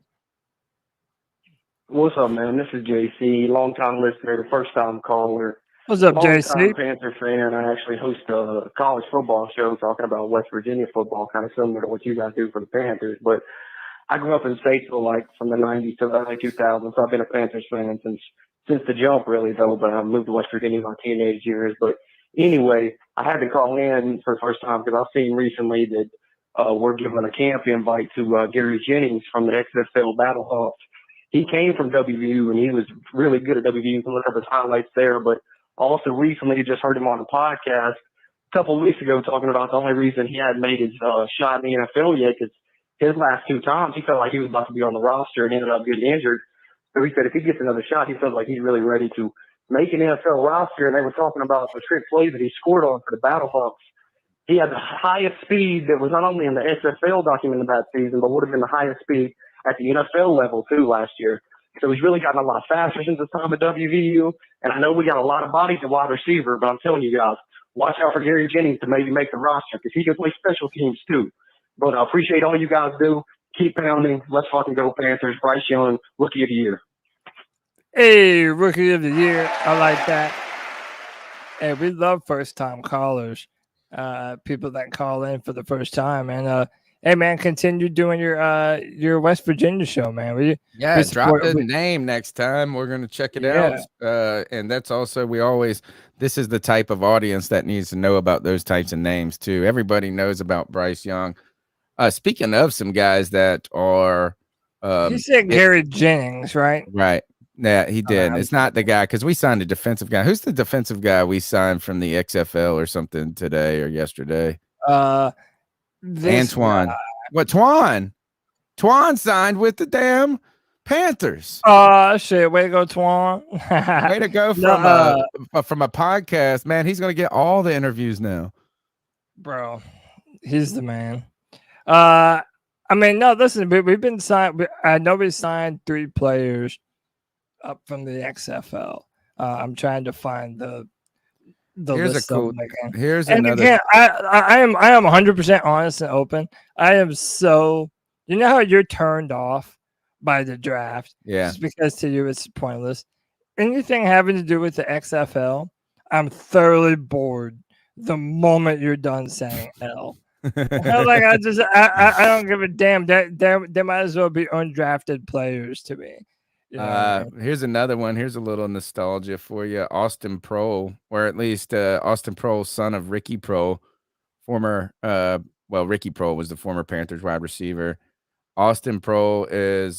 What's up, man? This is JC, longtime listener, the first time caller. What's up, Longtime JC? Panther fan. I actually host a college football show talking about West Virginia football, kind of similar to what you guys do for the Panthers. But I grew up in Statesville, like from the 90s to the early 2000s. So I've been a Panthers fan since the jump, really, though. But I moved to West Virginia in my teenage years. But anyway, I had to call in for the first time because I've seen recently that we're giving a camp invite to Gary Jennings from the XFL Battlehawks. He came from WVU, and he was really good at WVU. You can look up his highlights there. But also recently, just heard him on a podcast a couple of weeks ago talking about the only reason he hadn't made his shot in the NFL yet because his last two times he felt like he was about to be on the roster and ended up getting injured. So he said if he gets another shot, he feels like he's really ready to make an NFL roster. And they were talking about the trick play that he scored on for the Battlehawks. He had the highest speed that was not only in the XFL document of that season, but would have been the highest speed at the NFL level too last year. So he's really gotten a lot faster since his time at WVU. And I know we got a lot of bodies at wide receiver, but I'm telling you guys, watch out for Gary Jennings to maybe make the roster because he can play special teams too. But I appreciate all you guys do. Keep pounding. Let's fucking go Panthers. Bryce Young, Rookie of the Year. Hey, Rookie of the Year. I like that. Hey, we love first-time callers, people that call in for the first time. And, hey, man, continue doing your West Virginia show, man. Drop the name next time. We're going to check it out. And that's also, this is the type of audience that needs to know about those types of names, too. Everybody knows about Bryce Young. Speaking of some guys that are. You said Gary Jennings, right? Right. Yeah, he did. It's not the guy because we signed a defensive guy. Who's the defensive guy we signed from the XFL or something today or yesterday? Antoine. What, Twan? Twan signed with the damn Panthers. Oh, shit. Way to go, Twan. Way to go from a podcast. Man, he's going to get all the interviews now. Bro, he's the man. I mean, no, listen, we've been signed. I know we signed 3 players up from the XFL. I'm trying to find the Here's list a cool. of them again. Here's And another. again, I am 100% honest and open. I am so, you know how you're turned off by the draft? Yeah. Just because to you it's pointless. Anything having to do with the XFL, I'm thoroughly bored the moment you're done saying L. Like I don't give a damn. They might as well be undrafted players to me. You know? Here's another one. Here's a little nostalgia for you. Austin Prohl, or at least Austin Prohl, son of Ricky Prohl, former. Ricky Prohl was the former Panthers wide receiver. Austin Prohl is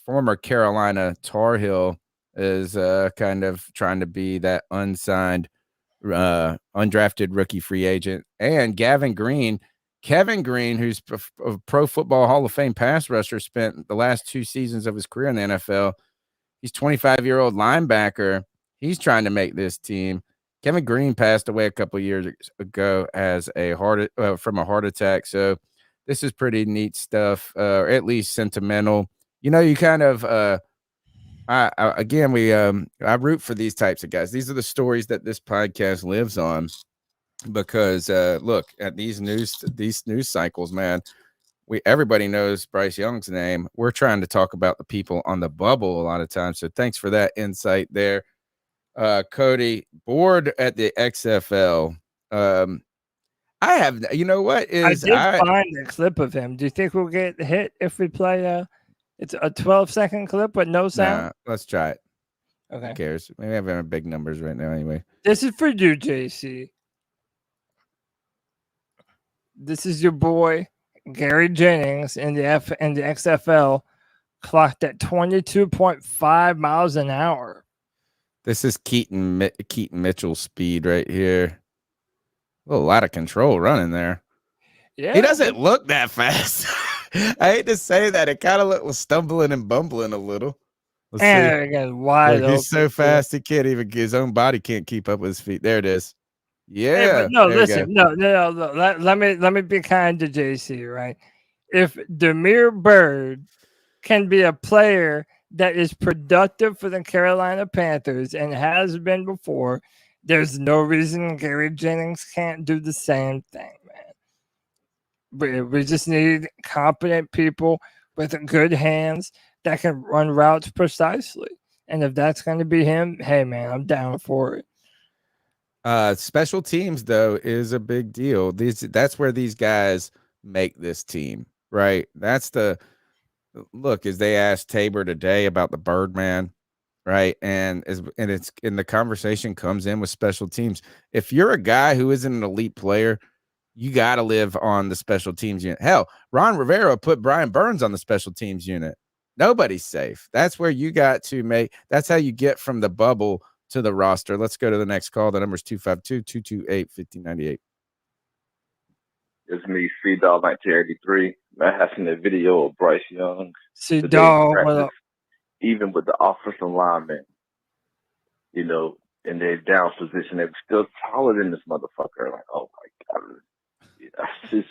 former Carolina Tar Heel, is kind of trying to be that unsigned, undrafted rookie free agent. And Kevin Green, who's a Pro Football Hall of Fame pass rusher, spent the last 2 seasons of his career in the NFL. He's 25-year-old linebacker. He's trying to make this team. Kevin Green passed away a couple of years ago as from a heart attack. So this is pretty neat stuff, or at least sentimental. You know, you kind of I root for these types of guys. These are the stories that this podcast lives on. Because look at these news cycles, man. Everybody knows Bryce Young's name. We're trying to talk about the people on the bubble a lot of times. So thanks for that insight there, Cody. Bored at the XFL. I have. You know what is? I did find a clip of him. Do you think we'll get hit if we play? It's a 12-second clip with no sound. Nah, let's try it. Okay. Who cares? Maybe I have big numbers right now. Anyway, this is for you, JC. This is your boy Gary Jennings in the XFL, clocked at 22.5 miles an hour. This is Keaton Mitchell's speed right here. A lot of control running there. Yeah, he doesn't look that fast. I hate to say that. It kind of was stumbling and bumbling a little. Let's see. Again, wide open. He's so fast he can't even. His own body can't keep up with his feet. There it is. Yeah. but no, there you listen, go. no. Let me be kind to JC, right? If Demir Bird can be a player that is productive for the Carolina Panthers and has been before, there's no reason Gary Jennings can't do the same thing, man. We just need competent people with good hands that can run routes precisely. And if that's going to be him, hey, man, I'm down for it. Special teams though is a big deal. That's where these guys make this team, right? That's the look. As they asked Tabor today about the Birdman, right? And the conversation comes in with special teams. If you're a guy who isn't an elite player, you got to live on the special teams unit. Hell, Ron Rivera put Brian Burns on the special teams unit. Nobody's safe. That's where you got to make. That's how you get from the bubble to the roster. Let's go to the next call. The number is 252-228-5098. It's me, C-Dog 1983. I have seen a video of Bryce Young. C-Dog, what up? Even with the offensive linemen, you know, in their down position, they were still taller than this motherfucker. Like, oh my God. Just,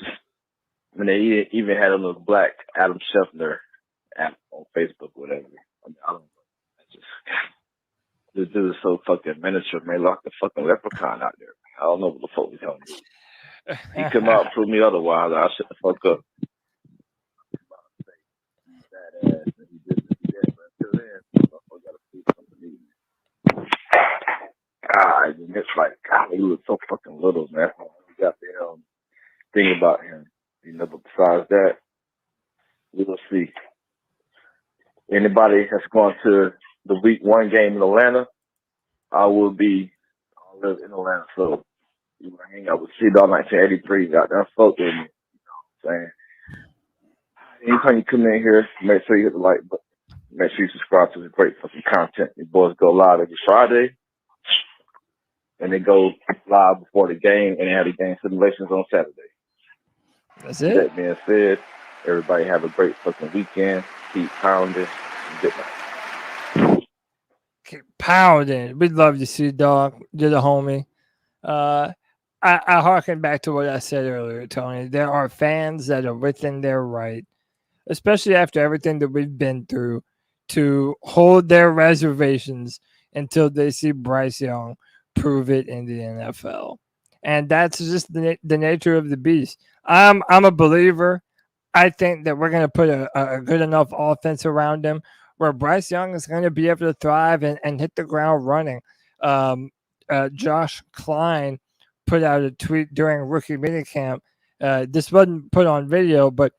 when they even had a little black Adam Scheffner app on Facebook, whatever. I mean, I don't know. This dude is so fucking miniature, man. Like the fucking leprechaun out there. I don't know what the fuck he's telling me. He come out and prove me otherwise. I'll shut the fuck up. God, and it's like, God, he was so fucking little, man. We got the thing about him. You know, but besides that, we will see. Anybody that's going to the week 1 game in Atlanta, I'll live in Atlanta. So you will hang out with C-Dog 1983. Got that fuck with me. You know what I'm saying? Anytime you come in here, make sure you hit the like button. Make sure you subscribe to the great fucking content. Your boys go live every Friday. And they go live before the game, and they have the game simulations on Saturday. That's it. That being said, everybody have a great fucking weekend. Keep pounding. Good night. Keep pounding. We'd love to see Dog. You're the homie. I harken back to what I said earlier, Tony. There are fans that are within their right, especially after everything that we've been through, to hold their reservations until they see Bryce Young prove it in the NFL. And that's just the nature of the beast. I'm a believer. I think that we're going to put a good enough offense around him where Bryce Young is going to be able to thrive and hit the ground running. Josh Klein put out a tweet during rookie minicamp. This wasn't put on video, but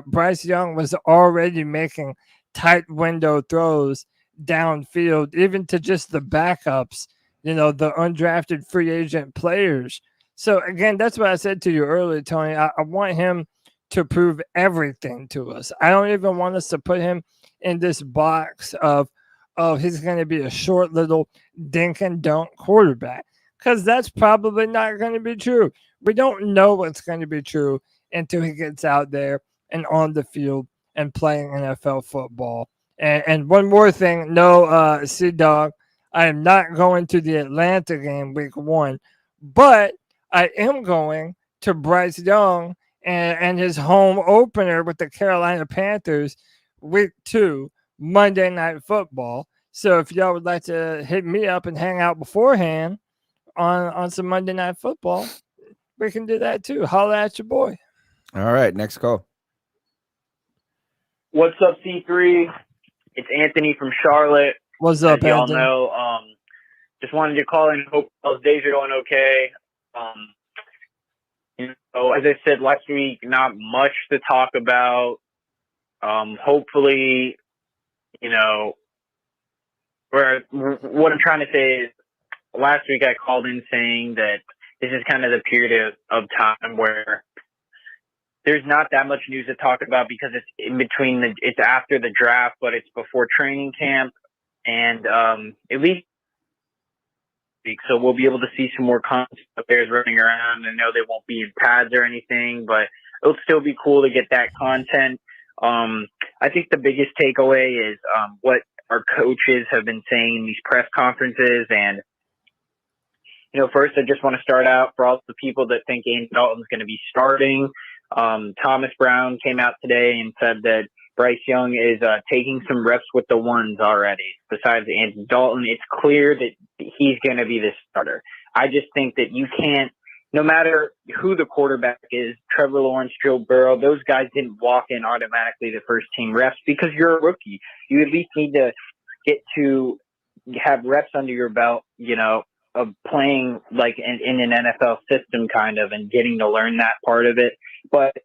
Bryce Young was already making tight window throws downfield, even to just the backups, you know, the undrafted free agent players. So again, that's what I said to you earlier, Tony. I want him to prove everything to us. I don't even want us to put him in this box of he's going to be a short little dink and dunk quarterback, because that's probably not going to be true. We don't know what's going to be true until he gets out there and on the field and playing NFL football. And one more thing, no, C-Dog, I am not going to the Atlanta game week 1, but I am going to Bryce Young and his home opener with the Carolina Panthers week 2, Monday Night Football. So if y'all would like to hit me up and hang out beforehand on some Monday Night Football, we can do that too. Holla at your boy. All right, next call. What's up, C3? It's Anthony from Charlotte. What's up, As y'all Anthony? know, just wanted to call in. Hope those days are going okay. You know, as I said last week, not much to talk about. Hopefully, you know, what I'm trying to say is, last week I called in saying that this is kind of the period of time where there's not that much news to talk about because it's in between it's after the draft, but it's before training camp, and at least so we'll be able to see some more content of players running around. I know they won't be in pads or anything, but it'll still be cool to get that content. I think the biggest takeaway is what our coaches have been saying in these press conferences, and First, I just want to start out for all the people that think Andy Dalton's going to be starting. Thomas Brown came out today and said that Bryce Young is taking some reps with the ones already. Besides Andy Dalton, it's clear that he's going to be the starter. I just think that you can't, no matter who the quarterback is, Trevor Lawrence, Joe Burrow, those guys didn't walk in automatically the first team reps because you're a rookie. You at least need to get to have reps under your belt, of playing like in an NFL system kind of, and getting to learn that part of it. But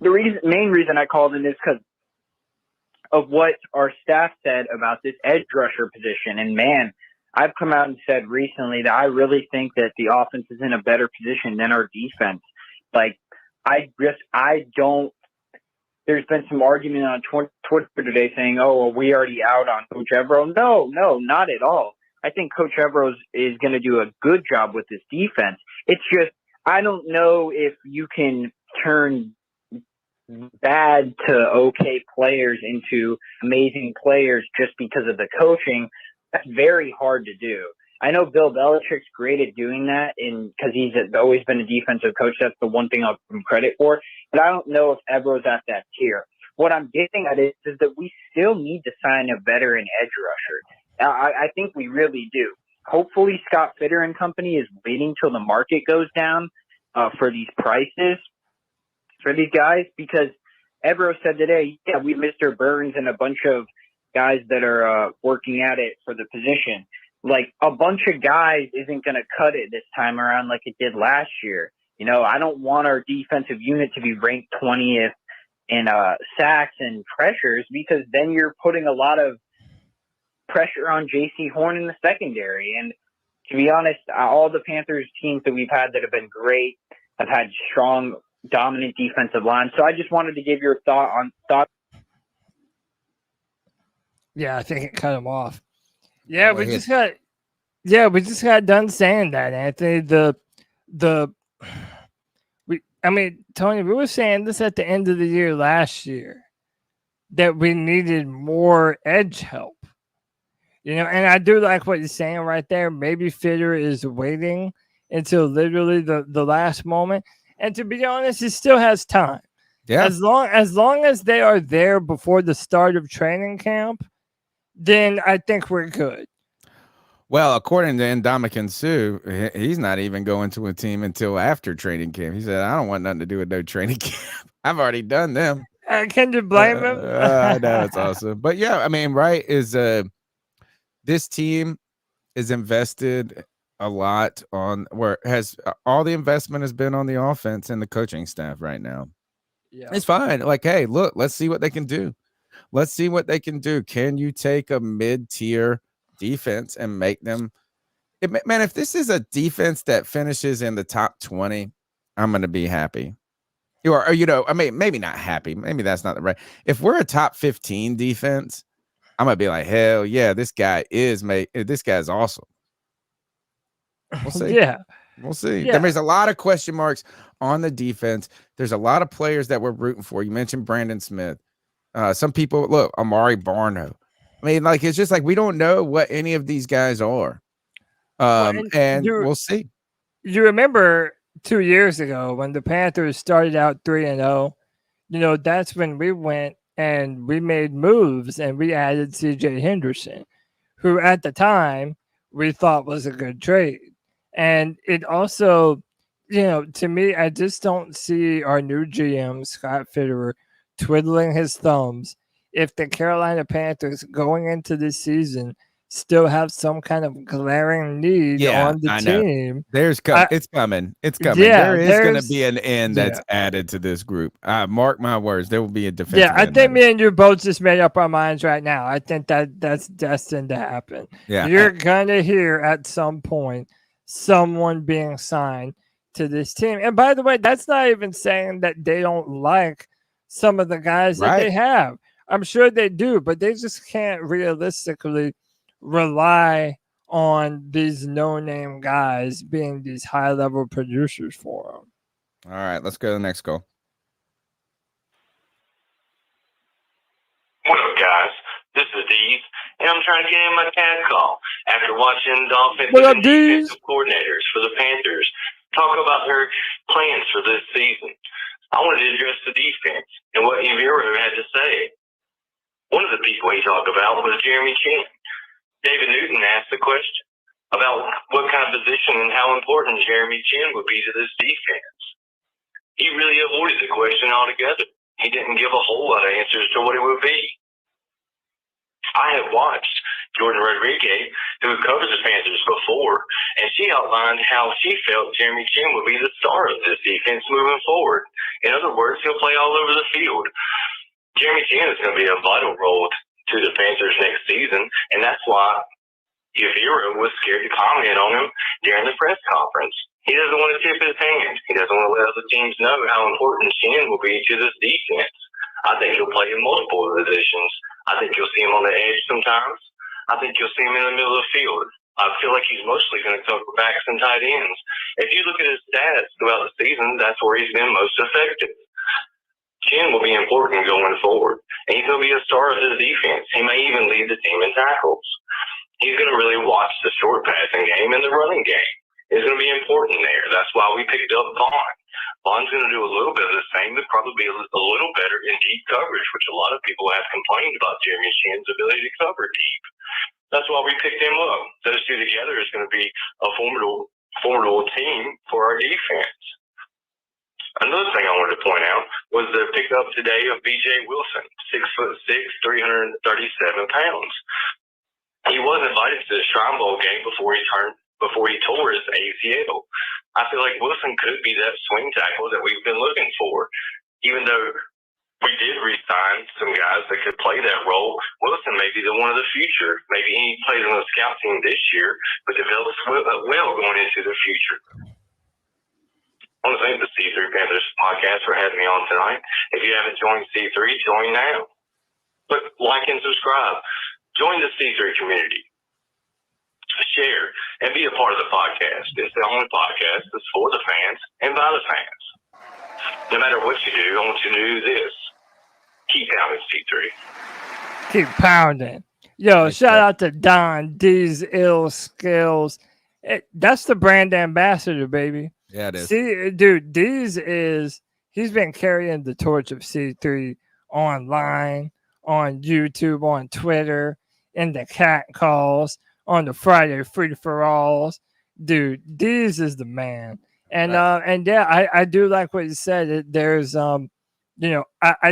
the main reason I called in is because of what our staff said about this edge rusher position. And man, I've come out and said recently that I really think that the offense is in a better position than our defense. Like, there's been some argument on Twitter today saying, oh, well, we already out on Coach Evero. No, not at all. I think Coach Evero is going to do a good job with this defense. It's just, I don't know if you can turn bad to okay players into amazing players just because of the coaching. That's very hard to do. I know Bill Belichick's great at doing that, and because he's always been a defensive coach, that's the one thing I'll give him credit for. But I don't know if Evero's at that tier. What I'm getting at is that we still need to sign a veteran edge rusher. I think we really do. Hopefully, Scott Fitter and company is waiting till the market goes down for these prices for these guys, because Evero said today, yeah, we Mr. Burns and a bunch of guys that are working at it for the position. Like, a bunch of guys isn't going to cut it this time around like it did last year. I don't want our defensive unit to be ranked 20th in sacks and pressures, because then you're putting a lot of pressure on J.C. Horn in the secondary. And to be honest, all the Panthers teams that we've had that have been great have had strong, dominant defensive lines. So I just wanted to give your thought. Yeah, I think it cut him off. Yeah, we just got done saying that, Anthony. Tony, we were saying this at the end of the year last year, that we needed more edge help. And I do like what you're saying right there. Maybe Fitter is waiting until literally the last moment. And to be honest, he still has time. Yeah. As long as they are there before the start of training camp, then I think we're good. Well, according to Ndamukong Suh, he's not even going to a team until after training camp. He said, I don't want nothing to do with no training camp. I've already done them. Can you blame him? I know, it's awesome. But yeah, right, this team is invested a lot on where has all the investment has been on the offense and the coaching staff right now. Yeah. It's fine. Like, hey, look, let's see what they can do. Let's see what they can do. Can you take a mid-tier defense and make them, man, if this is a defense that finishes in the top 20, I'm going to be happy. Or maybe not happy. Maybe that's not the right. If we're a top 15 defense, I'm going to be like, hell yeah, this guy's awesome. We'll see. Yeah. We'll see. Yeah. There's a lot of question marks on the defense. There's a lot of players that we're rooting for. You mentioned Brandon Smith. Some people, look, Amari Barno. It's just like we don't know what any of these guys are. And we'll see. You remember 2 years ago when the Panthers started out 3-0, that's when we went and we made moves and we added CJ Henderson, who at the time we thought was a good trade. And it also, to me, I just don't see our new GM, Scott Fitterer, twiddling his thumbs if the Carolina Panthers going into this season still have some kind of glaring need on the team. It's coming. It's coming. Yeah, there is going to be an end that's added to this group. Mark my words, there will be a defensive end. Yeah, I think me and you both just made up our minds right now. I think that's destined to happen. Yeah, you're going to hear at some point someone being signed to this team. And by the way, that's not even saying that they don't like some of the guys that they have. I'm sure they do, but they just can't realistically rely on these no-name guys being these high-level producers for them. All right, let's go to the next call. What up, guys? This is Steve, and I'm trying to get in my cat call. after watching the offensive What up, and dudes? defensive coordinators for the Panthers talk about their plans for this season, I wanted to address the defense and what Ejiro had to say. One of the people he talked about was Jeremy Chinn. David Newton asked the question about what kind of position and how important Jeremy Chinn would be to this defense. He really avoided the question altogether. He didn't give a whole lot of answers to what it would be. I have watched Jordan Rodriguez, who covers the Panthers before, and she outlined how she felt Jeremy Chinn would be the star of this defense moving forward. In other words, he'll play all over the field. Jeremy Chinn is going to be a vital role to the Panthers next season, and that's why Ejiro was scared to comment on him during the press conference. He doesn't want to tip his hand. He doesn't want to let other teams know how important Chinn will be to this defense. I think he'll play in multiple positions. I think you'll see him on the edge sometimes. I think you'll see him in the middle of the field. I feel like he's mostly going to cover backs and tight ends. If you look at his stats throughout the season, that's where he's been most effective. Chinn will be important going forward, and he's going to be a star of this defense. He may even lead the team in tackles. He's going to really watch the short passing game and the running game. It's going to be important there. That's why we picked up Vaughn. Vaughn's going to do a little bit of the same, but probably be a little better in deep coverage, which a lot of people have complained about Jeremy Chinn's ability to cover deep. That's why we picked him up. Those two together is going to be a formidable team for our defense. Another thing I wanted to point out was the pickup today of B.J. Wilson, 6'6", 337 pounds. He was invited to the Shrine Bowl game before he tore his ACL. I feel like Wilson could be that swing tackle that we've been looking for. Even though we did re-sign some guys that could play that role, Wilson may be the one of the future. Maybe he plays on the scout team this year, but develops well going into the future. I want to thank the C3 Panthers Podcast for having me on tonight. If you haven't joined C3, join now. But like and subscribe. Join the C3 community. Share and be a part of the podcast. It's the only podcast that's for the fans and by the fans. No matter what you do, I want you to do this. Keep pounding, C3. Keep pounding. Yo, shout out to Don D's Ill Skills. That's the brand ambassador, baby. Yeah, it is. See, dude, he's been carrying the torch of C3 online, on YouTube, on Twitter, in the cat calls, on the Friday free-for-alls. Dude, Deez is the man. And yeah, I do like what you said. There's I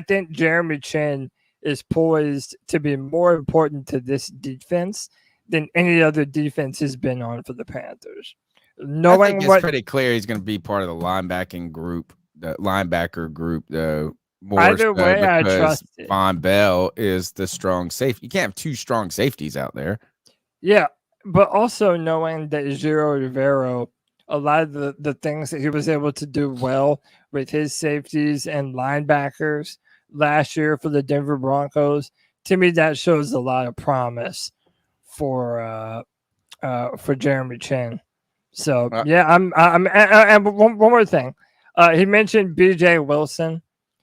think Jeremy Chinn is poised to be more important to this defense than any other defense has been on for the Panthers. I think it's pretty clear he's going to be part of the linebacker group, though. Either way, I trust it. Von Bell is the strong safety. You can't have two strong safeties out there. Yeah, but also knowing that Ejiro Evero, a lot of the things that he was able to do well with his safeties and linebackers last year for the Denver Broncos, to me that shows a lot of promise for Jeremy Chinn. So yeah, I'm and one more thing, he mentioned B.J. Wilson,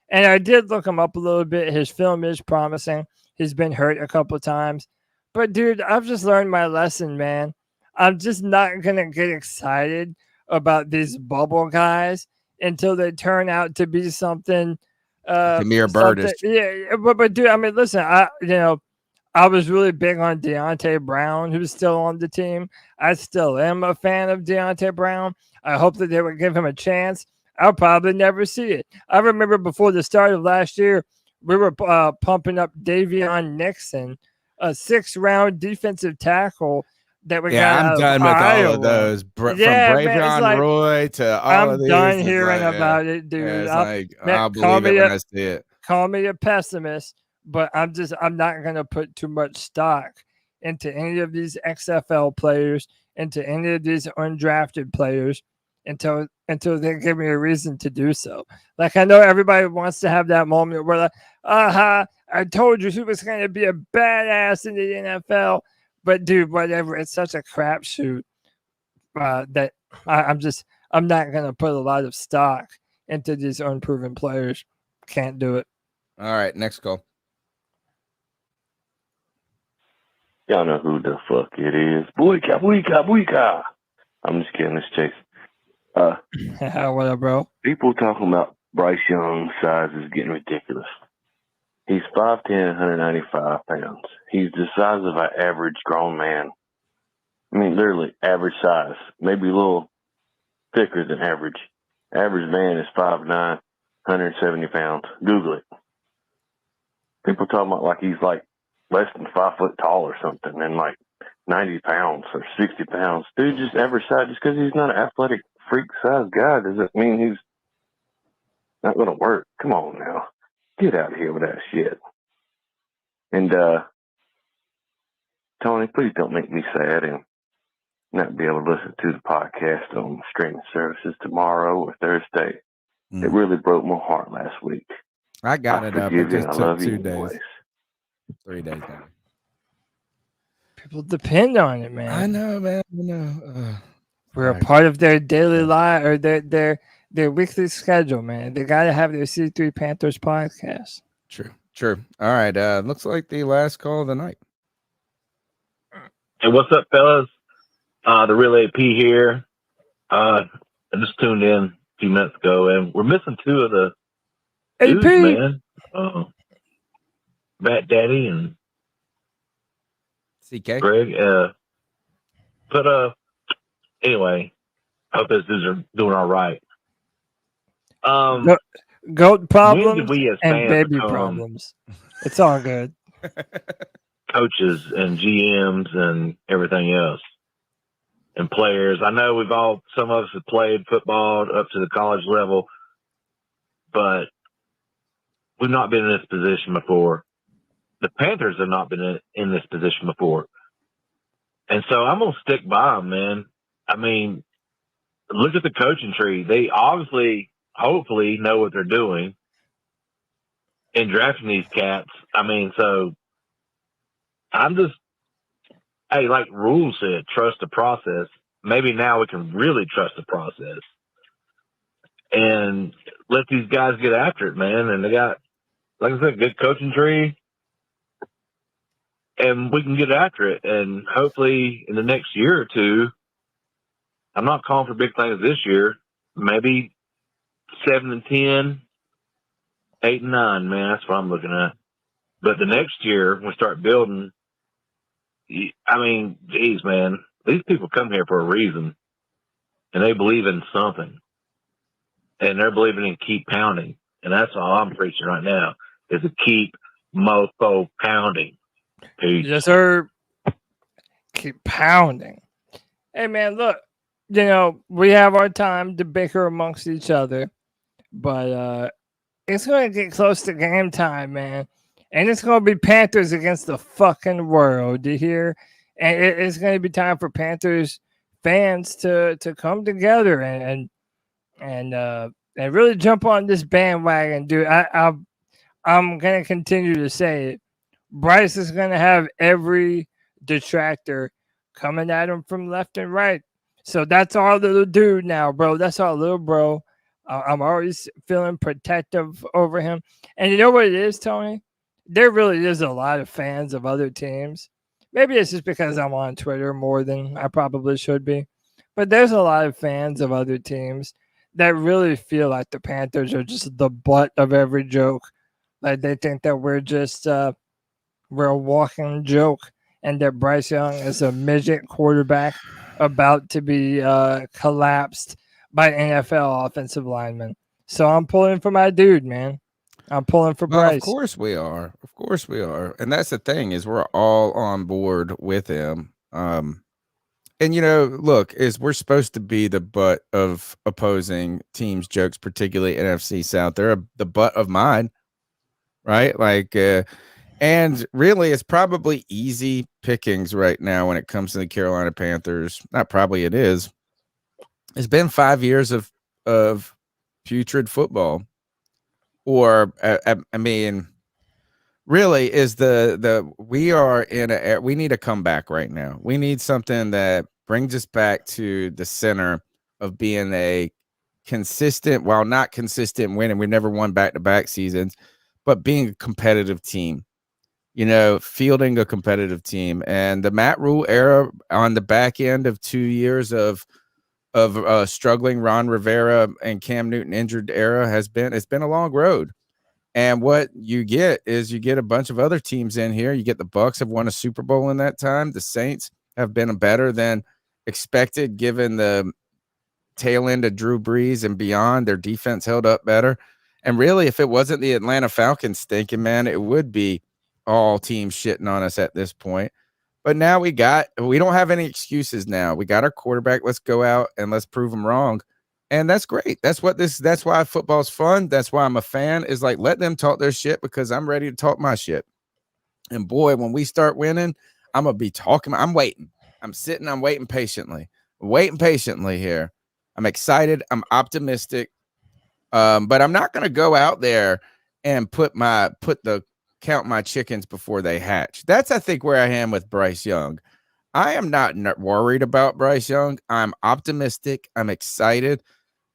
and I did look him up a little bit. His film is promising. He's been hurt a couple of times. But, dude, I've just learned my lesson, man. I'm just not going to get excited about these bubble guys until they turn out to be something. Demir Burtis. Yeah, but, dude, I mean, listen, I was really big on Deontay Brown, who's still on the team. I still am a fan of Deontay Brown. I hope that they would give him a chance. I'll probably never see it. I remember before the start of last year, we were pumping up Davion Nixon, a 6th-round defensive tackle that we got. I'm done with all of those. From Bravion Roy to all of these. I'm done hearing about it, dude. I'll believe it when I see it. Call me a pessimist, but I'm not going to put too much stock into any of these XFL players, into any of these undrafted players until they give me a reason to do so. Like, I know everybody wants to have that moment where, like, I told you he was going to be a badass in the NFL. But, dude, whatever. It's such a crapshoot that I'm not going to put a lot of stock into these unproven players. Can't do it. All right, next call. Y'all know who the fuck it is. Boyka. I'm just kidding. It's Chase. What up, bro? People talking about Bryce Young's size is getting ridiculous. He's 5'10", 195 pounds. He's the size of an average grown man. I mean, literally average size. Maybe a little thicker than average. Average man is 5'9", 170 pounds. Google it. People talking about like he's like less than 5 foot tall or something and like 90 pounds or 60 pounds. Dude, just average size. Just because he's not an athletic freak size guy doesn't mean he's not going to work. Come on now. Get out of here with that shit. And, Tony, please don't make me sad and not be able to listen to the podcast on streaming services tomorrow or Thursday. It really broke my heart last week. I got it up. It forgive you and just I took love 2 you days. anyways. 3 days now. People depend on it, man. I know, man. I know. We're a part of their daily life or their weekly schedule, man. They got to have their C3 Panthers podcast. True. All right. Looks like the last call of the night. Hey, what's up, fellas? The Real AP here. I just tuned in a few minutes ago, and we're missing 2 of the dudes, man. Bat Daddy and CK. Greg. But anyway, I hope those dudes are doing all right. Goat problems when did we as and fans baby become problems. It's all good. coaches and GMs and everything else and players? I know some of us have played football up to the college level, but we've not been in this position before. The Panthers have not been in this position before. And so I'm going to stick by them, man. I mean, look at the coaching tree. They obviously, hopefully, know what they're doing in drafting these cats. I mean, so I'm just, hey, like Rule said, trust the process. Maybe now we can really trust the process and let these guys get after it, man. And they got, like I said, good coaching tree, and we can get after it. And hopefully in the next year or two, I'm not calling for big things this year, maybe 7-10, 8-9, man. That's what I'm looking at. But the next year, when we start building, I mean, geez, man, these people come here for a reason, and they believe in something, and they're believing in keep pounding. And that's all I'm preaching right now, is to keep mofo pounding. Peace. Yes, sir. Keep pounding. Hey, man, look, we have our time to bicker amongst each other, but it's going to get close to game time, man. And it's going to be Panthers against the fucking world, you hear? And it's going to be time for Panthers fans to come together and really jump on this bandwagon, dude. I'm going to continue to say it. Bryce is going to have every detractor coming at him from left and right. So that's our little dude now, bro. That's our little bro. I'm always feeling protective over him. And you know what it is, Tony? There really is a lot of fans of other teams. Maybe it's just because I'm on Twitter more than I probably should be. But there's a lot of fans of other teams that really feel like the Panthers are just the butt of every joke. Like they think that we're just we're a walking joke, and that Bryce Young is a midget quarterback about to be collapsed by NFL offensive linemen. So I'm pulling for my dude, man. I'm pulling for Bryce. Of course we are. Of course we are. And that's the thing, is we're all on board with him. And look, we're supposed to be the butt of opposing teams' jokes, particularly NFC South. They're the butt of mine, right? And really, it's probably easy pickings right now when it comes to the Carolina Panthers. Not probably, it is. It's been 5 years of putrid football. Or, I mean, really is we need a comeback right now. We need something that brings us back to the center of being a consistent, while not consistent winning. We've never won back-to-back seasons, but being a competitive team. fielding a competitive team. And the Matt Rule era on the back end of 2 years of struggling Ron Rivera and Cam Newton injured era it's been a long road. And what you get is a bunch of other teams in here. You get the Bucks have won a Super Bowl in that time. The Saints have been better than expected given the tail end of Drew Brees and beyond. Their defense held up better. And really, if it wasn't the Atlanta Falcons stinking, man, it would be all teams shitting on us at this point. But now we don't have any excuses now. We got our quarterback. Let's go out and let's prove them wrong. And that's great. That's why football's fun. That's why I'm a fan, is like, let them talk their shit because I'm ready to talk my shit. And boy, when we start winning, I'm going to be talking. I'm waiting. I'm waiting patiently. Waiting patiently here. I'm excited. I'm optimistic. But I'm not going to go out there and count my chickens before they hatch. That's, I think, where I am with Bryce Young. I am not worried about Bryce Young. I'm optimistic. I'm excited.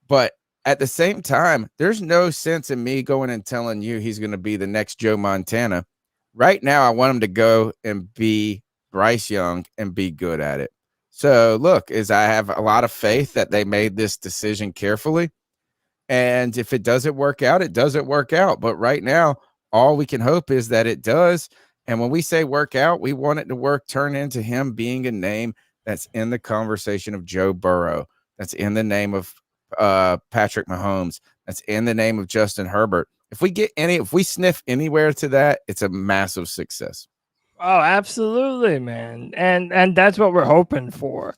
But at the same time, there's no sense in me going and telling you he's going to be the next Joe Montana. Right now, I want him to go and be Bryce Young and be good at it. So, look, I have a lot of faith that they made this decision carefully. And if it doesn't work out, it doesn't work out. But right now, all we can hope is that it does. And when we say work out, we want it to turn into him being a name that's in the conversation of Joe Burrow, that's in the name of Patrick Mahomes, that's in the name of Justin Herbert. If we sniff anywhere to that, it's a massive success. Oh, absolutely, man. And that's what we're hoping for.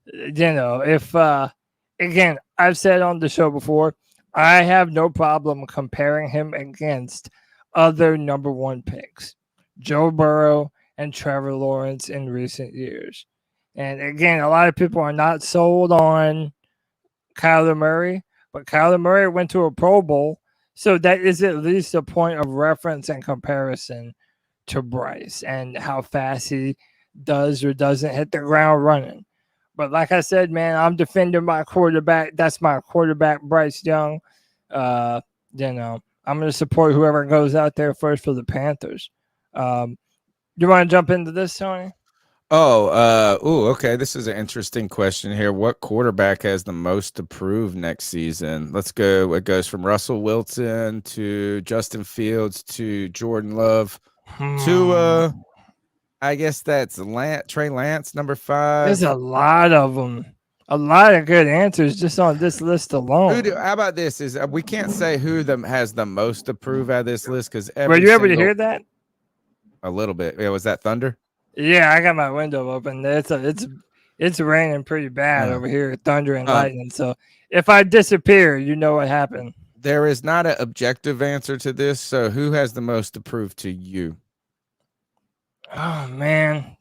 If again, I've said on the show before, I have no problem comparing him against other number one picks, Joe Burrow and Trevor Lawrence in recent years. And again, a lot of people are not sold on Kyler Murray, but Kyler Murray went to a Pro Bowl, so that is at least a point of reference and comparison to Bryce and how fast he does or doesn't hit the ground running. But like I said, man, I'm defending my quarterback. That's my quarterback, Bryce Young. I'm going to support whoever goes out there first for the Panthers. You want to jump into this, Tony? Okay. This is an interesting question here. What quarterback has the most to prove next season? Let's go. It goes from Russell Wilson to Justin Fields to Jordan Love to I guess that's Trey Lance, number 5. There's a lot of them. A lot of good answers just on this list alone. How about this? We can't say who has the most to prove out of this list because were you able to hear that? A little bit. Yeah, was that thunder? Yeah, I got my window open. It's raining pretty bad over here, thunder and lightning. So if I disappear, you know what happened. There is not an objective answer to this. So who has the most to prove to you? Oh, man.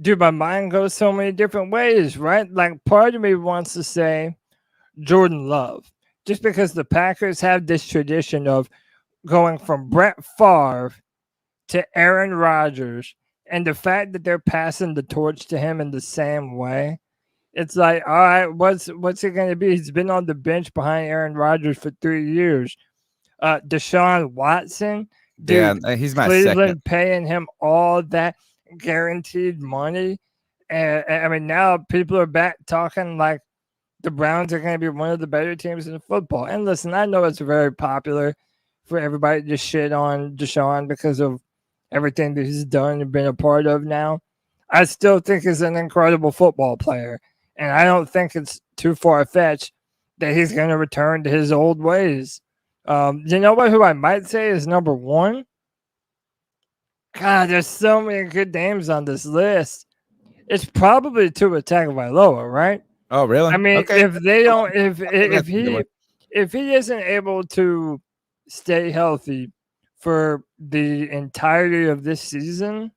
Dude, my mind goes so many different ways, right? Like, part of me wants to say Jordan Love, just because the Packers have this tradition of going from Brett Favre to Aaron Rodgers, and the fact that they're passing the torch to him in the same way, it's like, all right, what's it going to be? He's been on the bench behind Aaron Rodgers for 3 years. Deshaun Watson, dude, yeah, he's my Cleveland second. Paying him all that guaranteed money. And I mean, now people are back talking like the Browns are going to be one of the better teams in football. And listen, I know it's very popular for everybody to shit on Deshaun because of everything that he's done and been a part of now. I still think he's an incredible football player. And I don't think it's too far-fetched that he's going to return to his old ways. You know what? Who I might say is number 1? God, there's so many good names on this list. It's probably Tua Tagovailoa, right? Oh, really? I mean, okay. if they don't, if he isn't able to stay healthy for the entirety of this season,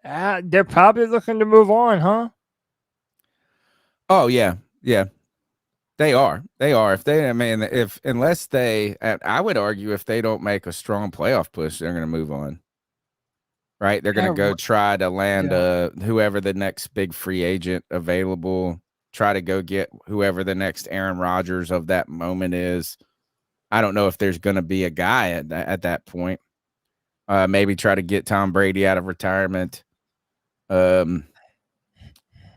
they're probably looking to move on, huh? Oh yeah. They are. I would argue if they don't make a strong playoff push, they're going to move on. Right? They're going to go try to land whoever the next big free agent available, try to go get whoever the next Aaron Rodgers of that moment is. I don't know if there's going to be a guy at that point. Maybe try to get Tom Brady out of retirement.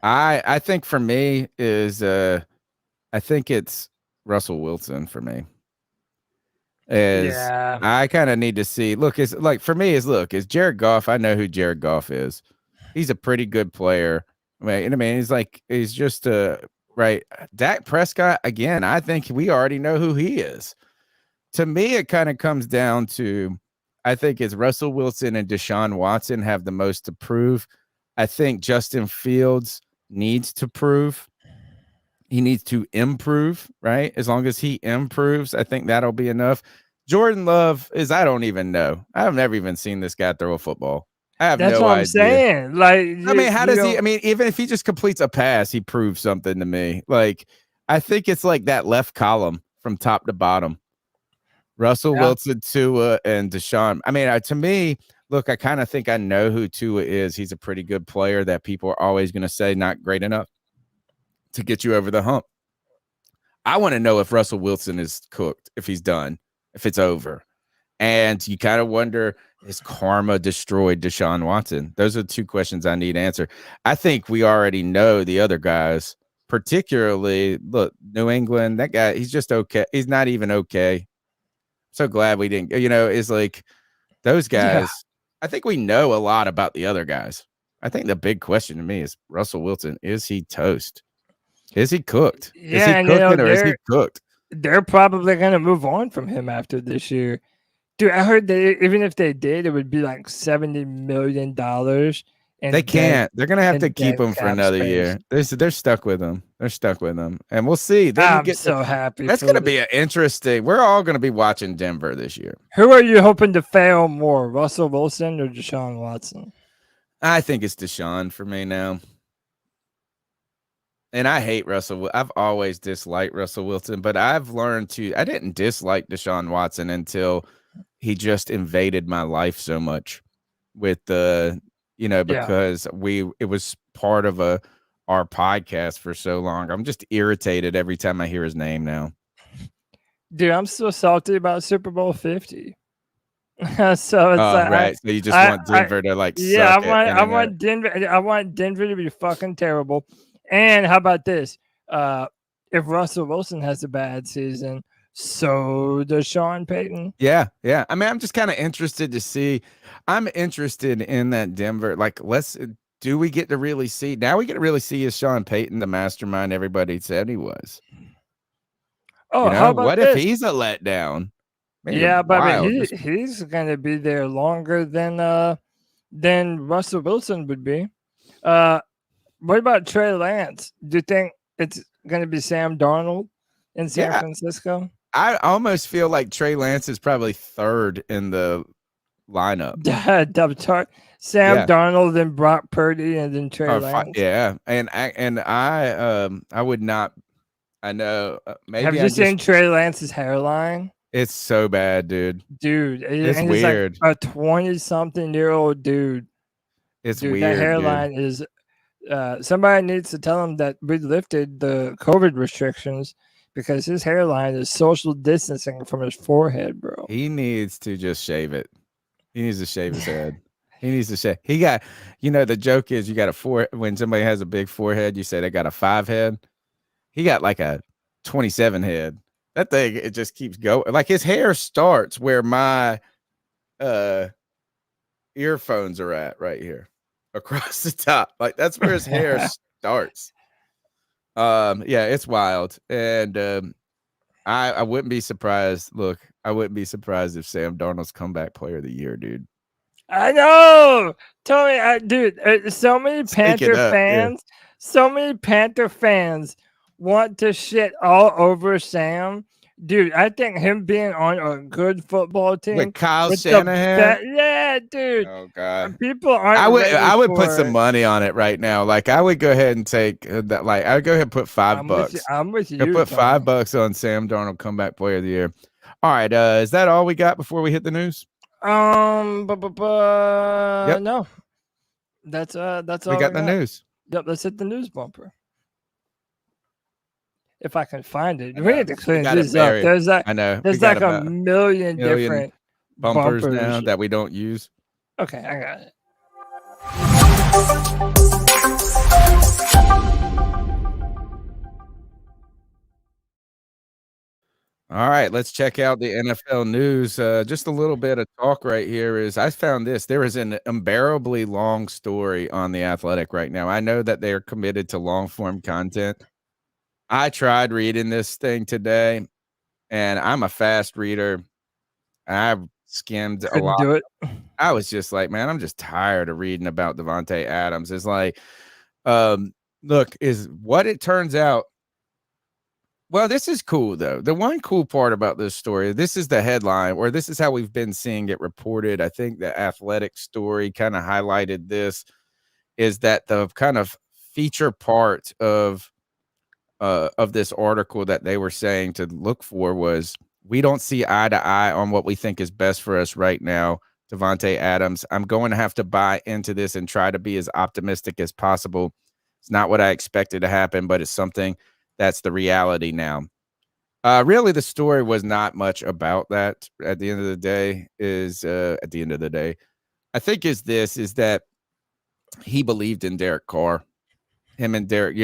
I think for me is I think it's Russell Wilson for me. I kind of need to see. Look, it's like for me is Jared Goff. I know who Jared Goff is. He's a pretty good player. I mean, he's just right. Dak Prescott again. I think we already know who he is. To me, it kind of comes down to, I think it's Russell Wilson and Deshaun Watson have the most to prove. I think Justin Fields needs to prove. He needs to improve, right? As long as he improves, I think that'll be enough. Jordan Love I don't even know. I've never even seen this guy throw a football. I have That's no what I'm idea. saying. Like, I mean, how does he? I mean, even if he just completes a pass, he proves something to me. Like, I think it's like that left column from top to bottom. Russell Wilson, Tua, and Deshaun. I mean, to me, look, I kind of think I know who Tua is. He's a pretty good player that people are always going to say not great enough to get you over the hump. I want to know if Russell Wilson is cooked, if he's done, if it's over. And you kind of wonder, is karma destroyed Deshaun Watson? Those are the two questions I need answered. I think we already know the other guys, particularly, look, New England, that guy, he's just okay. He's not even okay. So glad we didn't, it's like those guys. Yeah. I think we know a lot about the other guys. I think the big question to me is Russell Wilson. Is he toast? Is he cooked? Yeah, is he cooking or is he cooked? They're probably going to move on from him after this year. Dude, I heard that even if they did, it would be like $70 million. And they can't. They're going to have to keep him for another year. They're stuck with him. They're stuck with him. And we'll see. I'm so happy. That's going to be an interesting. We're all going to be watching Denver this year. Who are you hoping to fail more, Russell Wilson or Deshaun Watson? I think it's Deshaun for me now. And I hate Russell. I've always disliked Russell Wilson, but I've learned I didn't dislike Deshaun Watson until he just invaded my life so much with because it was part of our podcast for so long. I'm just irritated every time I hear his name now. Dude, I'm so salty about Super Bowl 50. So it's right. So you just want Denver to I want Denver to be fucking terrible. And how about this? If Russell Wilson has a bad season, so does Sean Payton. Yeah. I mean, I'm just kind of interested to see. I'm interested in that Denver. Like, do we get to really see? Now we get to really see is Sean Payton the mastermind everybody said he was? Oh, how about what if he's a letdown? Man, but he's going to be there longer than Russell Wilson would be. What about Trey Lance? Do you think it's going to be Sam Darnold in San Francisco? I almost feel like Trey Lance is probably third in the lineup. Sam Darnold, then Brock Purdy, and then Trey Lance. Yeah, and I would not. I know. Maybe have you seen Trey Lance's hairline? It's so bad, dude. It's weird. Like a 20-something-year-old dude. It's weird. That hairline is. Somebody needs to tell him that we lifted the COVID restrictions because his hairline is social distancing from his forehead, bro. He needs to just shave it. He needs to shave his head. He needs to shave. He got, the joke is you got when somebody has a big forehead, you say they got a 5 head. He got like a 27 head. That thing, it just keeps going. Like his hair starts where my earphones are at right here. Across the top, like that's where his hair starts. It's wild, and I wouldn't be surprised. Look, I wouldn't be surprised if Sam Darnold's comeback player of the year, dude. I know, Tony, dude. So many Panther fans want to shit all over Sam. Dude, I think him being on a good football team with Kyle Shanahan, dude. Oh God, people aren't. I would put some money on it right now. Like I would go ahead and take that. Like I would go ahead and put $5. I'm with you. Put $5 on Sam Darnold comeback player of the year. All right, is that all we got before we hit the news? No, that's all. We got the news. Yep, let's hit the news bumper. If I can find it, we need to clean this up. There's like a million different bumpers now that we don't use. Okay, I got it. All right, let's check out the NFL news. Just a little bit of talk right here is I found this. There is an unbearably long story on The Athletic right now. I know that they're committed to long form content. I tried reading this thing today, and I'm a fast reader. I've skimmed a lot. Do it. I was just like, man, I'm just tired of reading about Devonte Adams. It's like, look, is what it turns out. Well, this is cool, though. The one cool part about this story, this is the headline, or this is how we've been seeing it reported. I think the Athletic story kind of highlighted this, is that the kind of feature part of this article that they were saying to look for was, we don't see eye to eye on what we think is best for us right now, Devonte Adams. I'm going to have to buy into this and try to be as optimistic as possible. It's not what I expected to happen, but it's something that's the reality now. Really, the story was not much about that. At the end of the day, I think is that he believed in Derek Carr, him and Derek,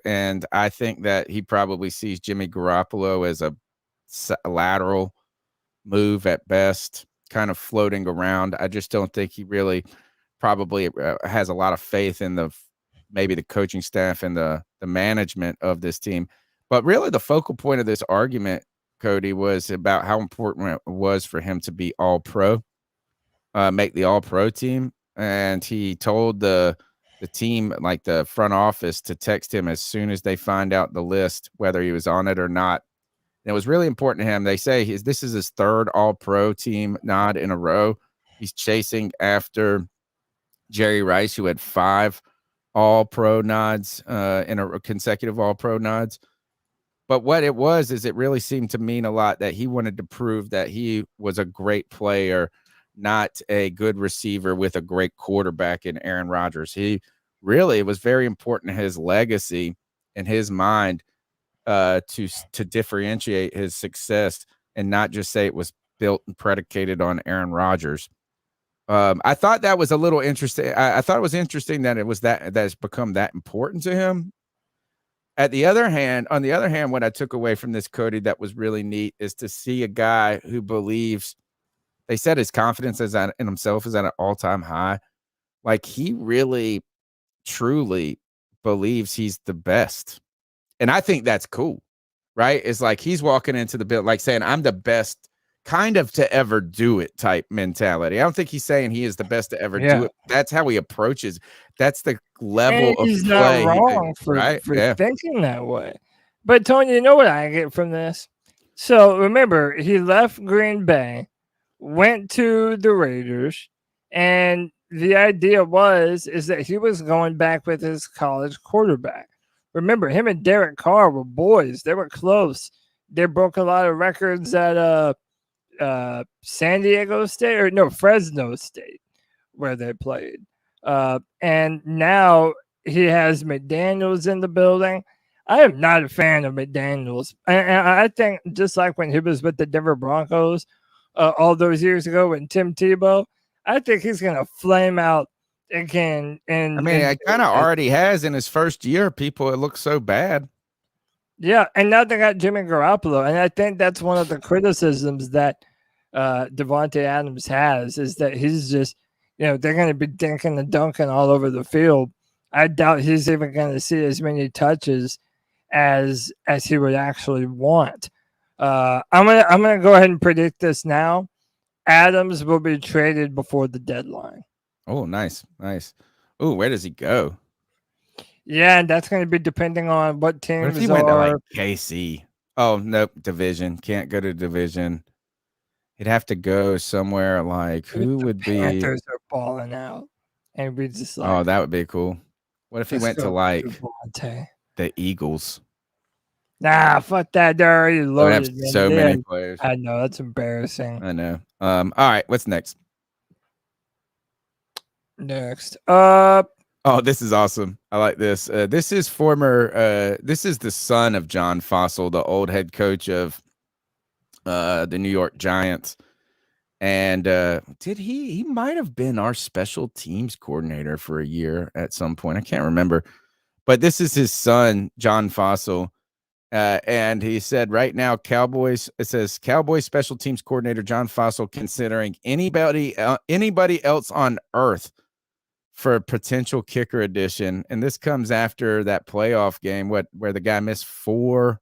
and I think that he probably sees Jimmy Garoppolo as a lateral move at best, kind of floating around. I just don't think he really probably has a lot of faith in maybe the coaching staff and the management of this team. But really the focal point of this argument, Cody, was about how important it was for him to be all pro, make the all pro team. And he told the team, like the front office, to text him as soon as they find out the list, whether he was on it or not. And it was really important to him. They say this is his third all pro team nod in a row. He's chasing after Jerry Rice, who had 5 all-pro nods in a consecutive all-pro nods. But what it was is it really seemed to mean a lot that he wanted to prove that he was a great player, not a good receiver with a great quarterback in Aaron Rodgers. It was very important to his legacy in his mind to differentiate his success and not just say it was built and predicated on Aaron Rodgers. I thought that was a little interesting. I thought it was interesting that it's become that important to him. On the other hand, what I took away from this, Cody, that was really neat is to see a guy who believes, they said his confidence in himself is at an all-time high. Like, he really, truly believes he's the best. And I think that's cool, right? It's like he's walking into the building, like saying, I'm the best kind of to ever do it type mentality. I don't think he's saying he is the best to ever do it. That's how he approaches. That's the level of he's play. Not wrong for thinking that way. But Tony, you know what I get from this? So remember, he left Green Bay, went to the Raiders, and the idea is that he was going back with his college quarterback. Remember, him and Derek Carr were boys. They were close. They broke a lot of records at Fresno State, where they played. And now he has McDaniels in the building. I am not a fan of McDaniels. And I think just like when he was with the Denver Broncos all those years ago with Tim Tebow, I think he's going to flame out again. And it kind of already has in his first year. People, it looks so bad. Yeah, and now they got Jimmy Garoppolo, and I think that's one of the criticisms that Devonte Adams has, is that he's just, they're going to be dinking and dunking all over the field. I doubt he's even going to see as many touches as he would actually want. I'm gonna go ahead and predict this now. Adams will be traded before the deadline. Oh, nice. Oh, where does he go? Yeah, and that's going to be depending on what teams What if he went to like KC? Oh, nope, division. Can't go to division. He'd have to go somewhere like, who would be? Panthers are balling out, and we just like, oh, that would be cool. What if he went to like Devontae. The Eagles? Nah, fuck that. They're already loaded. Have so many players. I know, that's embarrassing. I know. All right, what's next? Oh, this is awesome. I like this. This is the son of John Fossil, the old head coach of the New York Giants. And he might have been our special teams coordinator for a year at some point. I can't remember. But this is his son, John Fossil. And he said right now, it says Cowboys special teams coordinator John Fossil considering anybody else on earth for a potential kicker addition. And this comes after that playoff game, where the guy missed 4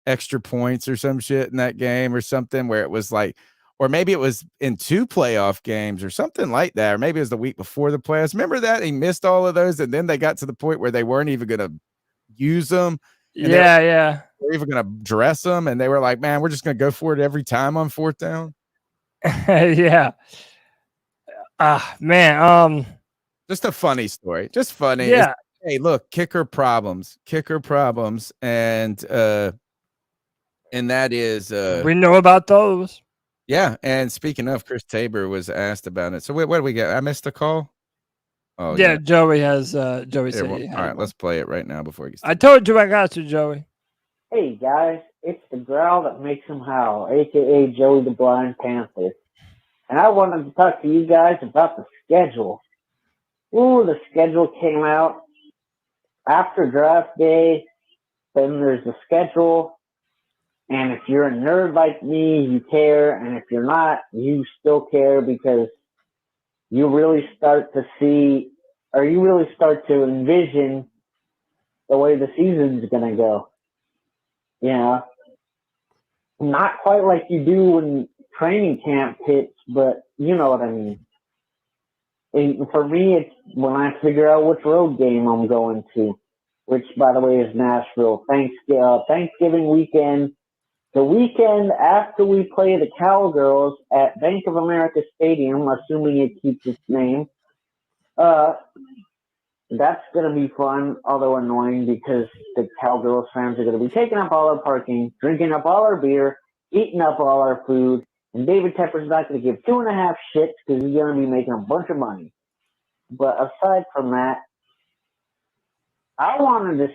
extra points or some shit in that game or something, where it was like, or maybe it was in 2 playoff games or something like that. Or maybe it was the week before the playoffs. Remember that? He missed all of those. And then they got to the point where they weren't even going to use them. Yeah. They're even going to dress them. And they were like, man, we're just going to go for it every time on 4th down. Yeah. Man. Just a funny story. Just funny. Yeah. Hey, look, kicker problems. And that is we know about those. Yeah, and speaking of, Chris Tabor was asked about it. So what do we get? I missed a call. Oh yeah. Joey has Joey said. All right, let's play it right now before he gets. I told you I got you, Joey. Hey guys, it's the growl that makes him howl, aka Joey the Blind Panther, and I wanted to talk to you guys about the schedule. Ooh, the schedule came out after draft day. Then there's the schedule. And if you're a nerd like me, you care. And if you're not, you still care because you really start to see, or you really start to envision the way the season's going to go. You know, not quite like you do when training camp hits, but you know what I mean. And for me, it's when I figure out which road game I'm going to, which, by the way, is Nashville. Thanksgiving weekend. The weekend after we play the Cowgirls at Bank of America Stadium, assuming it keeps its name, that's going to be fun, although annoying because the Cowgirls fans are going to be taking up all our parking, drinking up all our beer, eating up all our food, and David Tepper's not going to give 2.5 shits because he's going to be making a bunch of money. But aside from that, I wanted to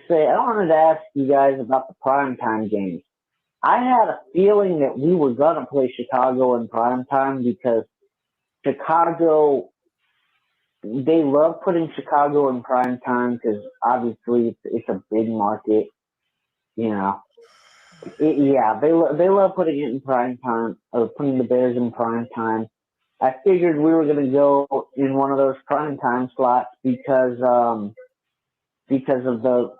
ask you guys about the primetime games. I had a feeling that we were going to play Chicago in primetime because Chicago, they love putting Chicago in primetime because obviously it's a big market, you know. They love putting it in primetime, or putting the Bears in primetime. I figured we were going to go in one of those primetime slots because of the,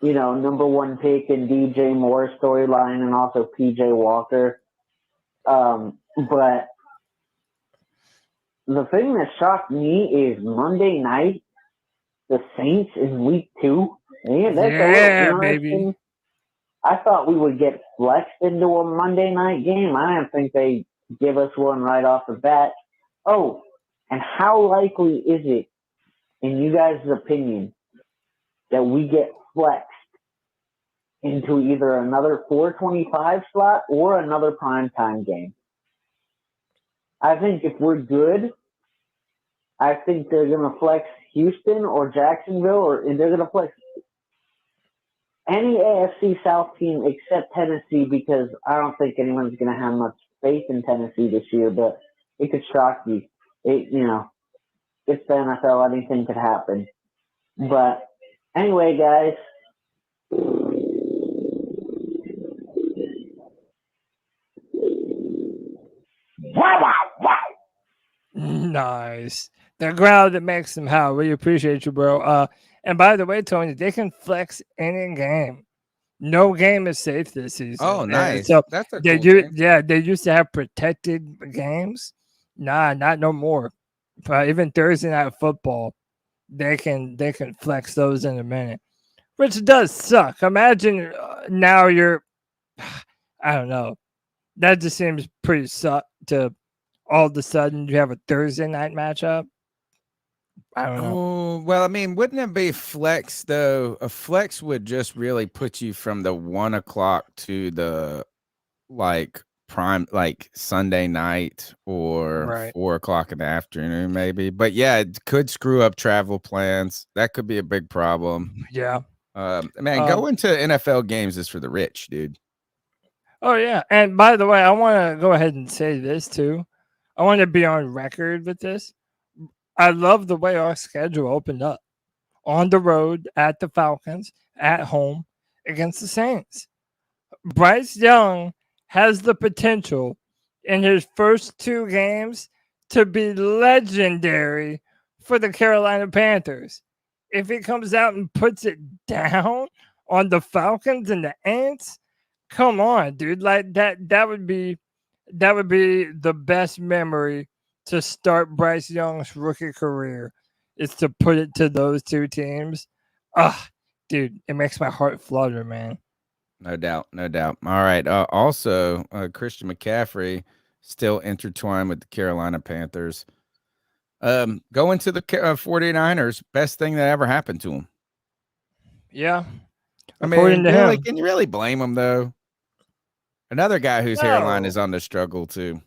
you know, number 1 pick and DJ Moore storyline and also PJ Walker. But the thing that shocked me is Monday night, the Saints in week 2. Yeah, baby. I thought we would get flexed into a Monday night game. I didn't think they'd give us one right off the bat. Oh, and how likely is it, in you guys' opinion, that we get flexed into either another 425 slot or another primetime game? I think if we're good, I think they're going to flex Houston or Jacksonville, or they're going to flex any AFC South team except Tennessee, because I don't think anyone's going to have much faith in Tennessee this year, but it could shock you. It's the NFL, anything could happen. But anyway, guys, wow. Nice. The growl that makes them howl. We appreciate you, bro. And by the way, Tony, they can flex any game. No game is safe this season. Oh, nice. So that's a they cool game. Yeah, they used to have protected games. Nah, not no more. But even Thursday night football, they can flex those in a minute, which does suck. Imagine now you're, I don't know. That just seems pretty suck to all of a sudden you have a Thursday night matchup. I don't know. Oh, well, I mean, wouldn't it be flex though? A flex would just really put you from the 1 o'clock to the prime, like Sunday night or 4 o'clock in the afternoon, maybe. But yeah, it could screw up travel plans. That could be a big problem. Yeah. Man, going to NFL games is for the rich, dude. Oh yeah, and by the way, I want to go ahead and say this too. I want to be on record with this. I love the way our schedule opened up on the road at the Falcons, at home against the Saints. Bryce Young has the potential in his first 2 games to be legendary for the Carolina Panthers. If he comes out and puts it down on the Falcons and the Ants, come on, dude. Like that would be the best memory to start Bryce Young's rookie career, is to put it to those 2 teams. Dude, it makes my heart flutter, man. No doubt. All right. Also, Christian McCaffrey still intertwined with the Carolina Panthers. Going to the 49ers, best thing that ever happened to him. Yeah. I mean, really, can you really blame him, though? Another guy whose hairline is on the struggle, too.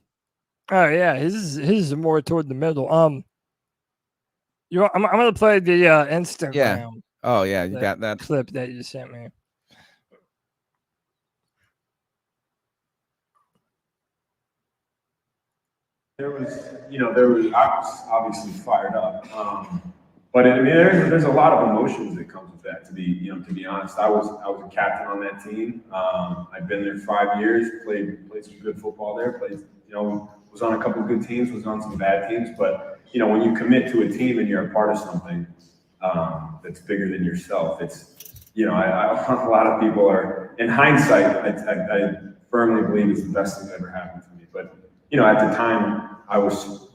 Oh, yeah. His is more toward the middle. I'm going to play the Instagram. Yeah. Oh, yeah. You got that clip that you sent me. I was obviously fired up. But there's a lot of emotions that comes with that. To be honest, I was a captain on that team. I've been there 5 years, played some good football there. Was on a couple of good teams, was on some bad teams. But when you commit to a team and you're a part of something that's bigger than yourself, it's a lot of people are, in hindsight, I firmly believe it's the best thing that ever happened to me. But at the time,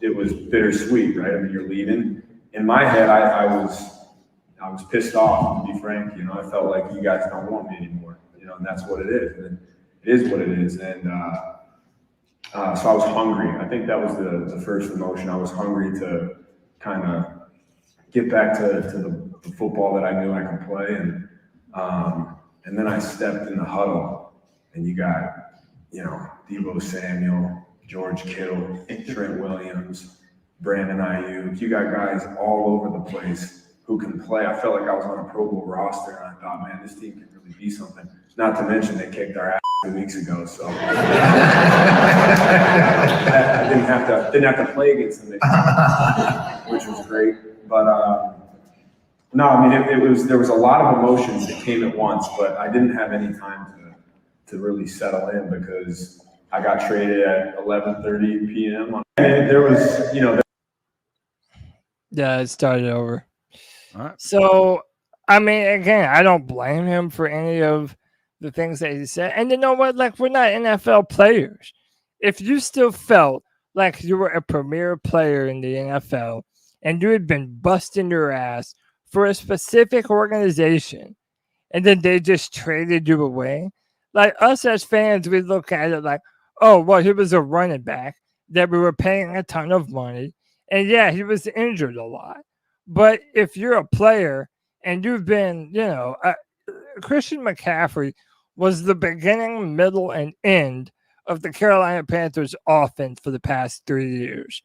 it was bittersweet, right? I mean, you're leaving. In my head, I was pissed off, to be frank. I felt like you guys don't want me anymore. And that's what it is. And it is what it is. And so I was hungry. I think that was the first emotion. I was hungry to kind of get back to the football that I knew I could play. And then I stepped in the huddle, and you got, Deebo Samuel, George Kittle, Trent Williams, Brandon Ayuk. You got guys all over the place who can play. I felt like I was on a Pro Bowl roster, and I thought, man, this team can really be something. Not to mention they kicked our ass 2 weeks ago, so I didn't have to play against them, which was great. But no, I mean there was a lot of emotions that came at once, but I didn't have any time to really settle in because I got traded at 11:30 p.m. And there was, Yeah, it started over. All right. So, I mean, again, I don't blame him for any of the things that he said. And you know what? Like, we're not NFL players. If you still felt like you were a premier player in the NFL and you had been busting your ass for a specific organization and then they just traded you away, like us as fans, we look at it like, oh, well, he was a running back that we were paying a ton of money. And yeah, he was injured a lot. But if you're a player and you've been, Christian McCaffrey was the beginning, middle, and end of the Carolina Panthers offense for the past 3 years.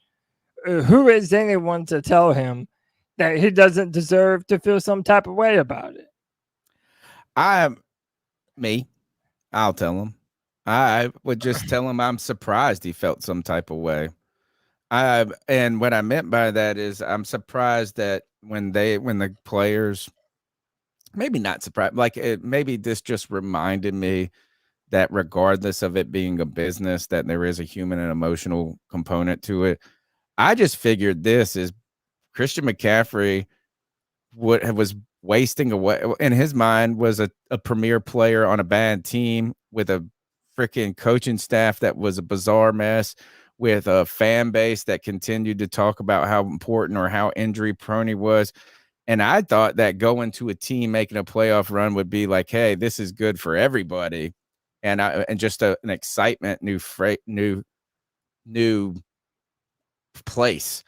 Who is anyone to tell him that he doesn't deserve to feel some type of way about it? I'll tell him. I would just tell him I'm surprised he felt some type of way. And what I meant by that is I'm surprised that when the players, maybe not surprised, maybe this just reminded me that regardless of it being a business, that there is a human and emotional component to it. I just figured this is Christian McCaffrey was wasting away in his mind, was a premier player on a bad team with a freaking coaching staff that was a bizarre mess, with a fan base that continued to talk about how important or how injury prone he was. And I thought that going to a team making a playoff run would be like, hey, this is good for everybody. And just an excitement, new place.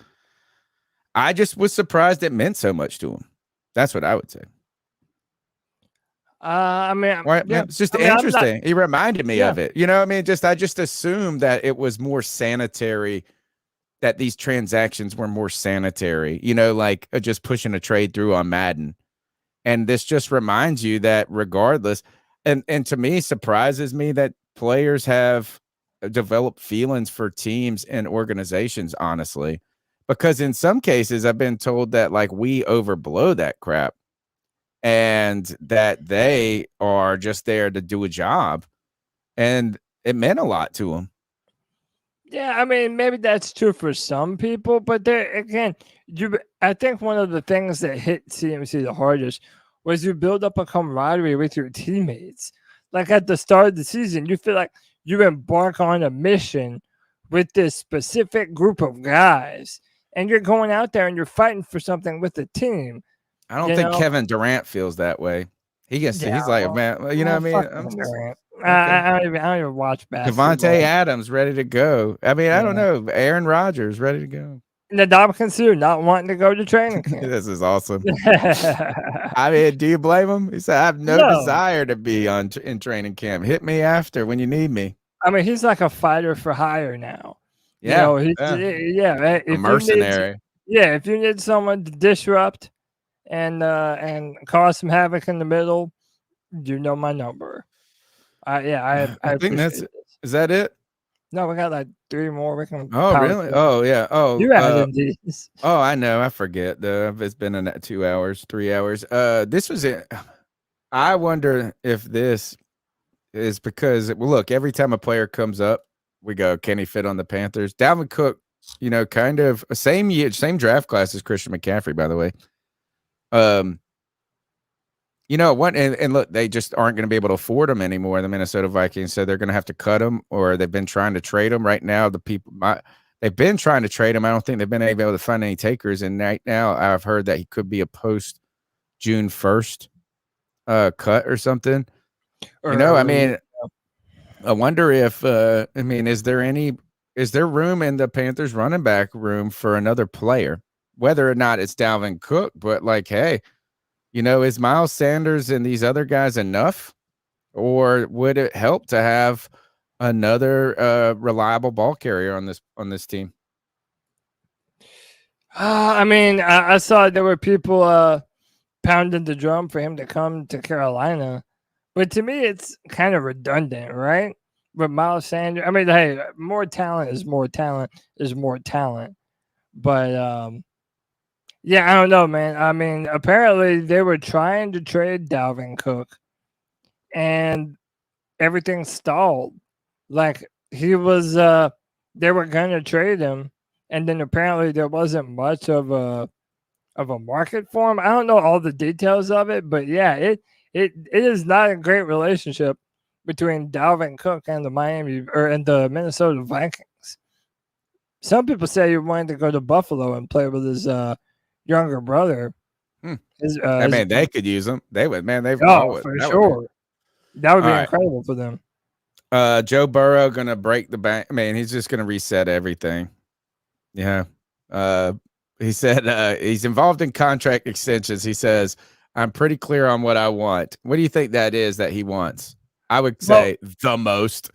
I just was surprised it meant so much to him. That's what I would say. It's just interesting. He reminded me of it. I just assumed that it was more sanitary, that these transactions were more sanitary, like just pushing a trade through on Madden. And this just reminds you that regardless, and to me, surprises me that players have developed feelings for teams and organizations, honestly, because in some cases I've been told that like we overblow that crap and that they are just there to do a job, and it meant a lot to them. Yeah, I mean, maybe that's true for some people, but there again, I think one of the things that hit CMC the hardest was you build up a camaraderie with your teammates. Like at the start of the season, you feel like you embark on a mission with this specific group of guys, and you're going out there and you're fighting for something with the team. I don't think Kevin Durant feels that way. He's like, man, you know what I mean? Durant. I don't even watch basketball. Devonte Adams ready to go. I mean, I don't know. Aaron Rodgers ready to go. Ndamukong Suh not wanting to go to training camp. This is awesome. I mean, do you blame him? He said, I have no desire to be in training camp. Hit me after when you need me. I mean, he's like a fighter for hire now. Yeah. You know, A mercenary. If you need someone to disrupt and cause some havoc in the middle, you know my number. I think is that it? No, we got like 3 more. We can. Oh, really? Oh, yeah. Oh, you added these. Oh, I know. I forget. It's been in 2 hours, 3 hours. This was it. I wonder if this is because, well, look, every time a player comes up, we go, can he fit on the Panthers? Dalvin Cook, you know, kind of same draft class as Christian McCaffrey, by the way. You know what? And look, they just aren't going to be able to afford him anymore. The Minnesota Vikings said they're going to have to cut him, or they've been trying to trade him. Right now, they've been trying to trade him. I don't think they've been able to find any takers. And right now, I've heard that he could be a post June 1st cut or something. You know, I mean, I wonder if is there room in the Panthers running back room for another player, whether or not it's Dalvin Cook, but like, hey, you know, is Miles Sanders and these other guys enough, or would it help to have another reliable ball carrier on this team? I mean, I saw there were people pounding the drum for him to come to Carolina, but to me, it's kind of redundant, right? With Miles Sanders, I mean, hey, more talent is more talent is more talent, but yeah, I don't know, man. I mean, apparently they were trying to trade Dalvin Cook, and everything stalled. Like he was, they were gonna trade him, and then apparently there wasn't much of a market for him. I don't know all the details of it, but yeah, it is not a great relationship between Dalvin Cook and the Minnesota Vikings. Some people say he wanted to go to Buffalo and play with his younger brother. I mean, they could use him. They would, man. They've for sure. That would be incredible for them. Joe Burrow gonna break the bank. I mean, he's just gonna reset everything. Yeah. He said he's involved in contract extensions. He says, I'm pretty clear on what I want. What do you think that is that he wants? I would say the most.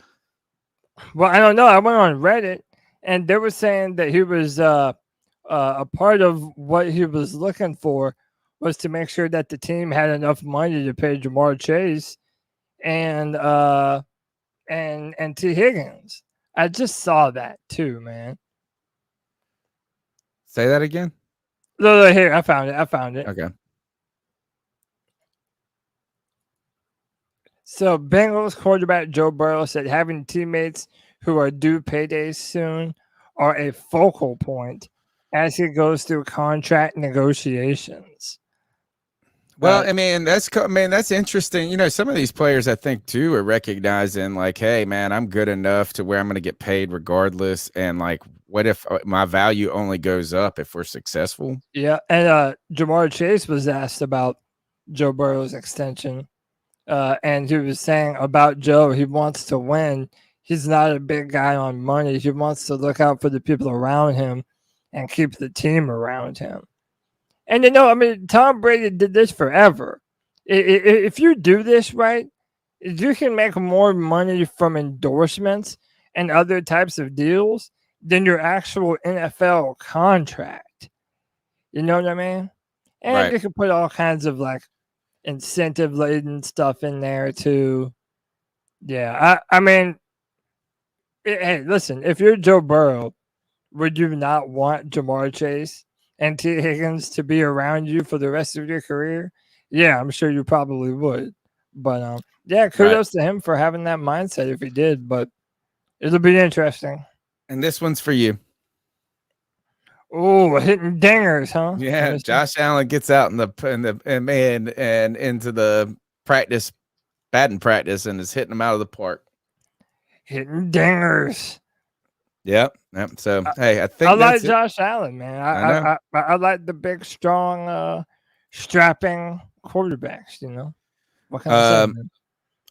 Well, I don't know. I went on Reddit, and they were saying that he was a part of what he was looking for was to make sure that the team had enough money to pay Jamar Chase and T. Higgins. I just saw that too, man. Say that again. Look, here, I found it. Okay. So Bengals quarterback Joe Burrow said having teammates who are due paydays soon are a focal point as he goes through contract negotiations. Well, I mean, that's interesting. You know, some of these players I think too are recognizing like, hey, man, I'm good enough to where I'm going to get paid regardless. And like, what if my value only goes up if we're successful? Yeah. And Jamar Chase was asked about Joe Burrow's extension. And he was saying about Joe, he wants to win. He's not a big guy on money. He wants to look out for the people around him and keep the team around him. And, you know, I mean, Tom Brady did this forever. If you do this right, you can make more money from endorsements and other types of deals than your actual NFL contract. You know what I mean? And you can put all kinds of, like, incentive-laden stuff in there, too. Yeah, I mean, hey, listen, if you're Joe Burrow, would you not want Jamar Chase and T. Higgins to be around you for the rest of your career? Yeah, I'm sure you probably would. But yeah, kudos to him for having that mindset if he did. But it'll be interesting. And this one's for you. Oh, hitting dingers, huh? Yeah, Josh Allen gets out and into the batting practice, and is hitting them out of the park. Hitting dingers. Yep. So hey, I think I like that's it. Josh Allen, man. I like the big, strong, strapping quarterbacks. You know, what can I say? Man?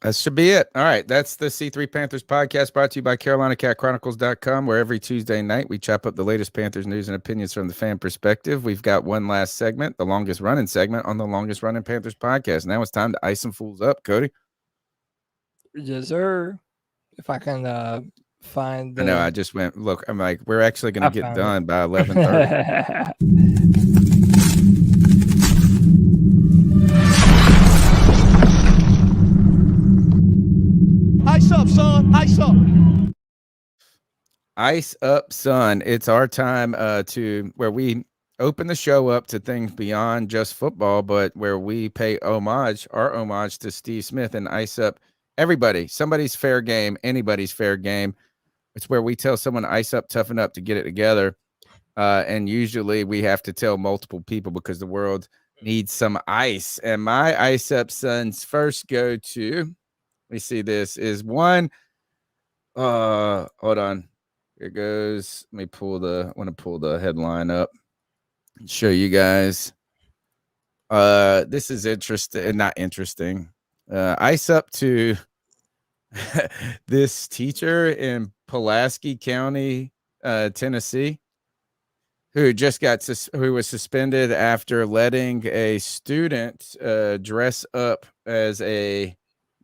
That should be it. All right. That's the C3 Panthers podcast, brought to you by CarolinaCatChronicles.com, where every Tuesday night we chop up the latest Panthers news and opinions from the fan perspective. We've got one last segment, the longest running segment on the longest running Panthers podcast. Now it's time to ice some fools up, Cody. Yes, sir. If I can find the... I know, I just went, look, I'm like, we're actually going to get done by 11:30. Ice up, son. Ice up. Ice up, son. It's our time to where we open the show up to things beyond just football, but where we pay our homage to Steve Smith and ice up everybody. Somebody's fair game, anybody's fair game. It's where we tell someone ice up, toughen up to get it together. And usually we have to tell multiple people because the world needs some ice. And my ice up sons first go to, we see this is one. Hold on. Here goes. Let me pull the headline up and show you guys. This is interesting, not interesting. Ice up to this teacher in Pulaski County, Tennessee, who was suspended after letting a student dress up as a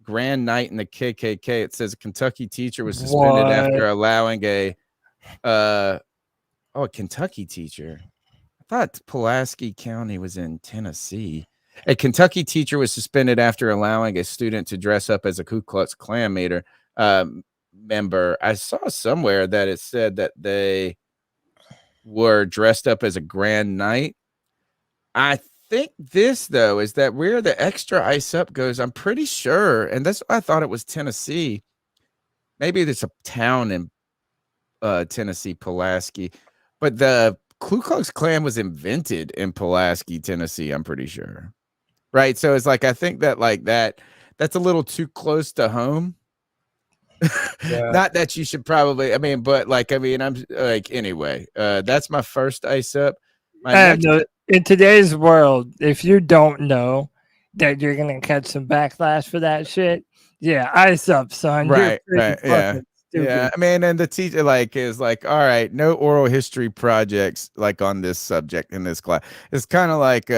grand knight in the KKK. It says a Kentucky teacher was suspended after allowing a Kentucky teacher. I thought Pulaski County was in Tennessee. A Kentucky teacher was suspended after allowing a student to dress up as a Ku Klux Klan member. I saw somewhere that it said that they were dressed up as a grand knight. I think this, though, is that where the extra ice up goes, I'm pretty sure, and that's why I thought it was Tennessee. Maybe there's a town in Tennessee, Pulaski, but the Ku Klux Klan was invented in Pulaski, Tennessee, I'm pretty sure. Right? So it's like, I think that like that's a little too close to home. Yeah. Not that you should probably, I'm like, anyway, that's my first ice up. In today's world, if you don't know that you're gonna catch some backlash for that shit, yeah, ice up, son. Right, yeah. Yeah, I mean, and the teacher is like, all right, no oral history projects like on this subject in this class. It's kind of like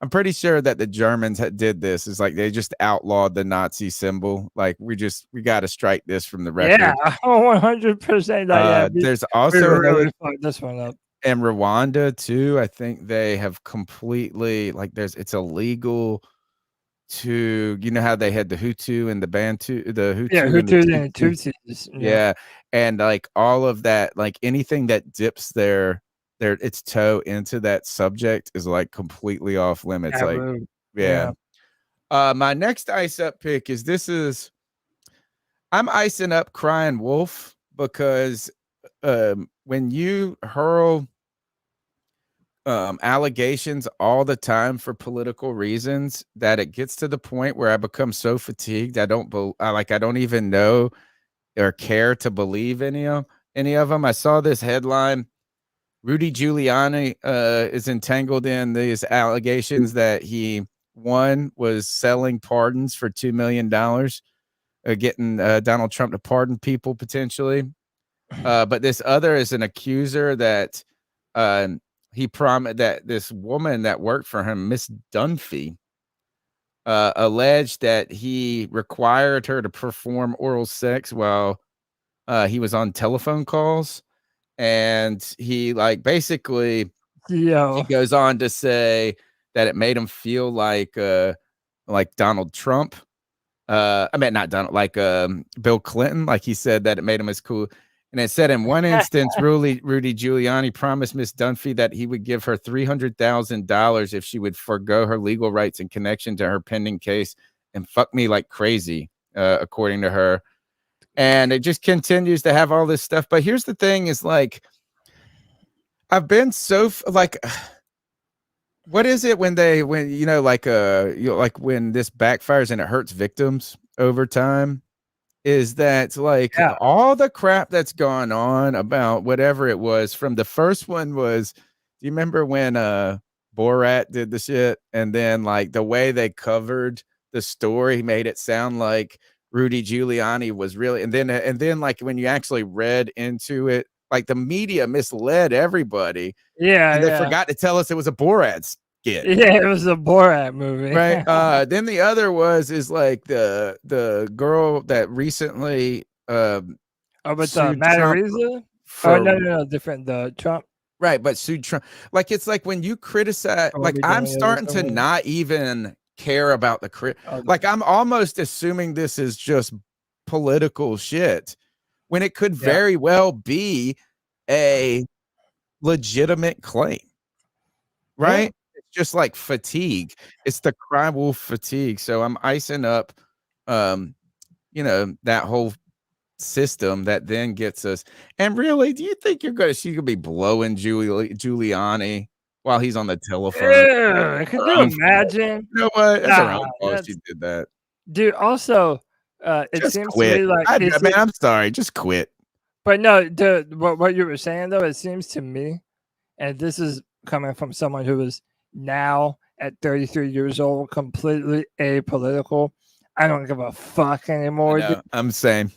I'm pretty sure that the Germans did this. It's like they just outlawed the Nazi symbol. Like we got to strike this from the record. Yeah, 100%. There's also really fucked this one up. And Rwanda too. I think they have completely it's illegal to, you know how they had the Hutu and the Bantu, the Hutu, Hutu and the Tutsis. Yeah, and like all of that, like anything that dips its toe into that subject is like completely off limits. My next ice up pick is I'm icing up Crying Wolf because when you hurl allegations all the time for political reasons, that it gets to the point where I become so fatigued I don't even know or care to believe any of them. I saw this headline: Rudy Giuliani is entangled in these allegations that he was selling pardons for $2 million, getting Donald Trump to pardon people potentially. But this other is an accuser that he promised that this woman that worked for him, Miss Dunphy, alleged that he required her to perform oral sex while he was on telephone calls. And he basically he goes on to say that it made him feel like Donald Trump. I mean, not Donald, like Bill Clinton, like he said that it made him as cool. And it said in one instance, Rudy Giuliani promised Miss Dunphy that he would give her $300,000 if she would forgo her legal rights in connection to her pending case and fuck me like crazy, according to her. And it just continues to have all this stuff. But here's the thing is like, I've been so like, what is it when when this backfires and it hurts victims over time? Is that like all the crap that's gone on about whatever it was from the first one was, do you remember when Borat did the shit and then like the way they covered the story made it sound like Rudy Giuliani was really, and then like when you actually read into it, like the media misled everybody. Yeah. And they forgot to tell us it was a Borat skit. Yeah, it was a Borat movie. Right. Then the other is like the girl that recently but sued Matt Trump Ariza? for- No, different. The Trump. Right, but sued Trump. Like it's like when you criticize, like I'm starting to not even care about the like I'm almost assuming this is just political shit when it could very well be a legitimate claim. Right? Yeah. It's just like fatigue. It's the crime wolf fatigue. So I'm icing up that whole system that then gets us. And really, do you think she's gonna be blowing Giuliani while he's on the telephone? Yeah, could you imagine? You know what? That's her own fault she did that. Dude, also, it Just seems quit. to me like I'm sorry, just quit. But no, what you were saying though, it seems to me, and this is coming from someone who is now at 33 years old, completely apolitical. I don't give a fuck anymore. I'm same.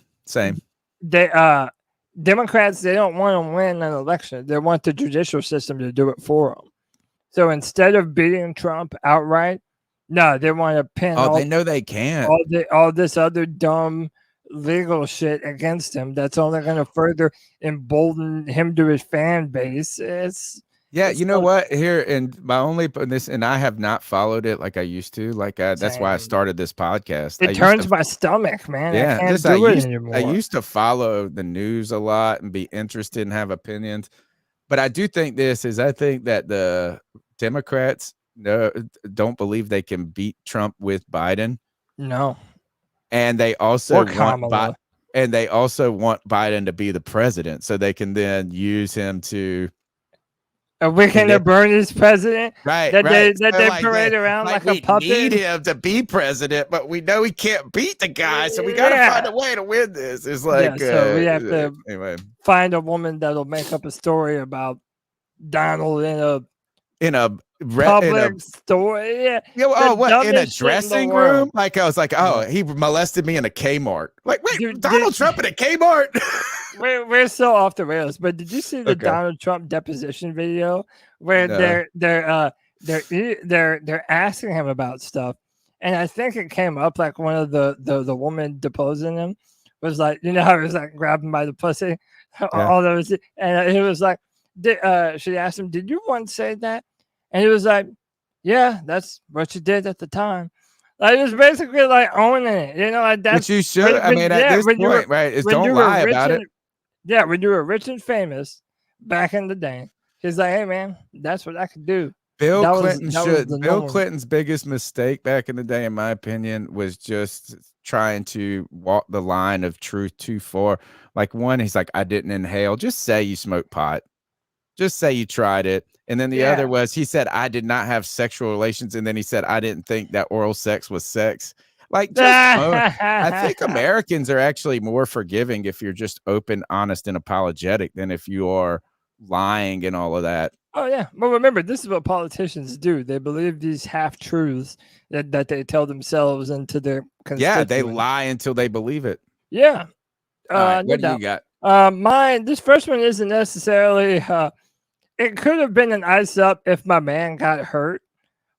They Democrats, they don't want to win an election. They want the judicial system to do it for them. So instead of beating Trump outright, no, they want to pin. They know they can. All this other dumb legal shit against him. That's only going to further embolden him to his fan base. You know what? Here, and my only this, and I have not followed it like I used to. Like that's why I started this podcast. It turns my stomach, man. Yeah, I can't do it anymore. I used to follow the news a lot and be interested and have opinions, but I do think I think that the Democrats don't believe they can beat Trump with Biden. No, and they also want Biden to be the president, so they can then use him to. A weekend of Bernie's president, right? They parade around like a puppet. We need him to be president, but we know he can't beat the guy, so we got to find a way to win this. It's like so we have to anyway find a woman that'll make up a story about Donald in a public story. Yeah. What in a dressing room? Like I was like, he molested me in a Kmart. Like, wait, Donald Trump in a Kmart? We're so off the rails. But did you see the Donald Trump deposition video where they're asking him about stuff, and I think it came up like one of the woman deposing him was like, how he was like grabbing by the pussy, all those, and he was like, she asked him, "Did you once say that?" And he was like, "Yeah, that's what you did at the time." Like, it was basically like owning it, like that's what you should. At this point, right? Is don't lie about it. Yeah, when you were rich and famous back in the day, he's like, "Hey, man, that's what I could do." Bill Clinton's biggest mistake back in the day, in my opinion, was just trying to walk the line of truth too far. Like one, he's like, "I didn't inhale." Just say you smoked pot. Just say you tried it. And then the other was, he said, "I did not have sexual relations." And then he said, "I didn't think that oral sex was sex." Like, I think Americans are actually more forgiving if you're just open, honest, and apologetic than if you are lying and all of that. Oh, yeah. Well, remember, this is what politicians do. They believe these half-truths that they tell themselves and to their constituents. Yeah, they lie until they believe it. Yeah. What do you got? This first one isn't necessarily... it could have been an ice up if my man got hurt,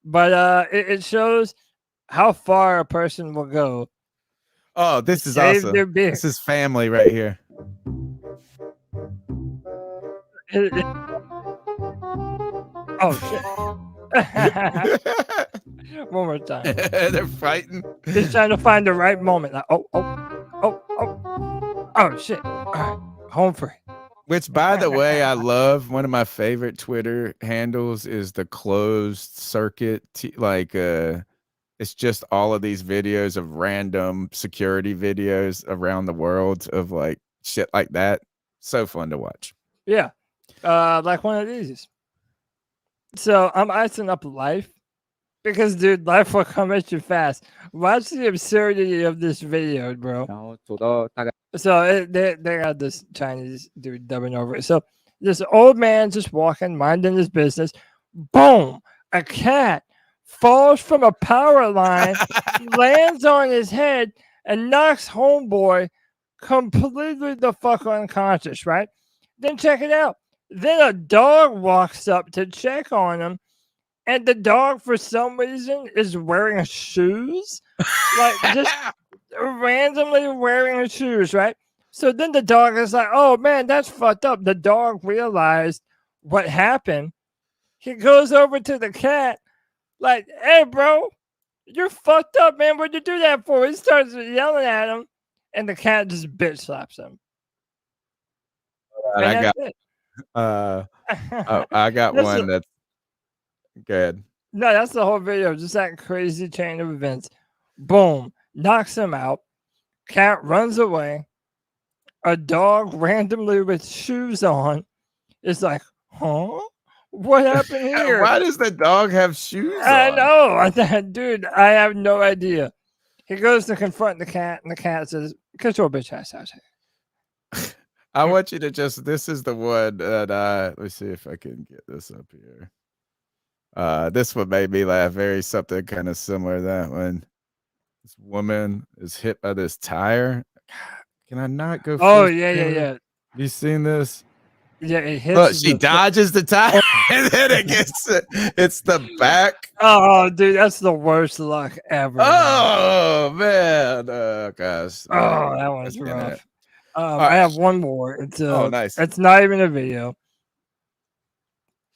but it shows how far a person will go. Oh, this is awesome. This is family right here. Oh, shit. One more time. They're fighting. He's trying to find the right moment. Like, oh shit! All right, home free. Which, by the way, I love. One of my favorite Twitter handles is the closed circuit. It's just all of these videos of random security videos around the world of like shit like that. So fun to watch. Yeah, like one of these. So I'm icing up life because, dude, life will come at you fast. Watch the absurdity of this video, bro. So they got this Chinese dude dubbing over it. So this old man just walking, minding his business. Boom! A cat falls from a power line, lands on his head, and knocks homeboy completely the fuck unconscious, right? Then check it out. Then a dog walks up to check on him, and the dog, for some reason, is wearing shoes. Like, just randomly wearing shoes, right? So then the dog is like, oh, man, that's fucked up. The dog realized what happened. He goes over to the cat, like, hey, bro, you're fucked up, man. What'd you do that for? He starts yelling at him, and the cat just bitch slaps him. I got one that's good. No, that's the whole video. Just that crazy chain of events. Boom. Knocks him out. Cat runs away. A dog randomly with shoes on is like, huh? What happened here? Why does the dog have shoes I on? know. Dude, I have no idea. He goes to confront the cat, and the cat says, get your bitch ass out here. I want you to this is the one that let's see if I can get this up here. This one made me laugh. Very something kind of similar to that one. This woman is hit by this tire. Can I not go? Oh, yeah. You seen this? Yeah, it hits. Look, she dodges the tire and then it's the back. Oh, dude, that's the worst luck ever. Oh, man. Oh, gosh. Oh, that one's rough. Right. I have one more. It's nice. It's not even a video.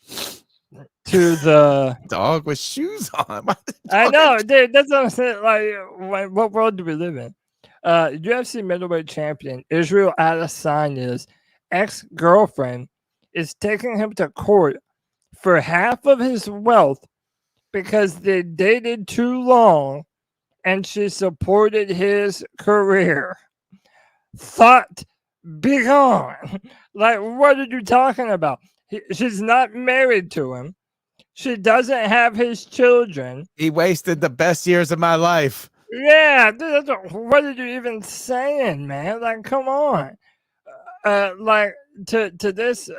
To the dog with shoes on. I know, dude. That's what I'm saying. Like, what world do we live in? UFC middleweight champion Ejiro Evero's ex-girlfriend is taking him to court for half of his wealth because they dated too long, and she supported his career. Thought be gone. Like, what are you talking about? She's not married to him. She doesn't have his children. He wasted the best years of my life. Yeah, dude, what are you even saying, man? Like, come on. Like, to this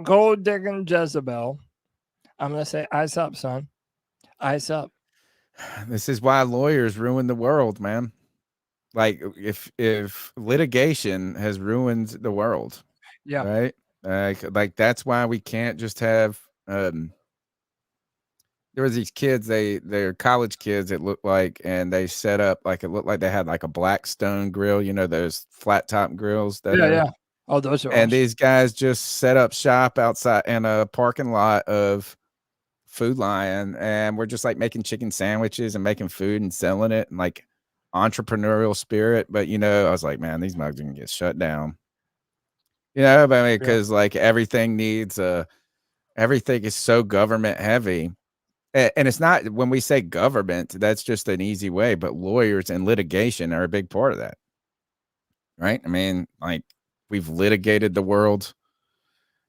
gold digging Jezebel, I'm gonna say, ice up, son. Ice up. This is why lawyers ruin the world, man. Like, if litigation has ruined the world, yeah, right? Like that's why we can't just have. There was these kids. They're college kids. It looked like, and they set up like it looked like they had like a Blackstone grill. You know those flat top grills. Yeah. Oh, those are. And awesome. these guys just set up shop outside in a parking lot of Food Lion, and we're just like making chicken sandwiches and making food and selling it, and like entrepreneurial spirit. But I was like, man, these mugs are gonna get shut down. But I mean, because like everything needs everything is so government heavy, and it's not. When we say government, that's just an easy way, but lawyers and litigation are a big part of that, right? I mean, like we've litigated the world.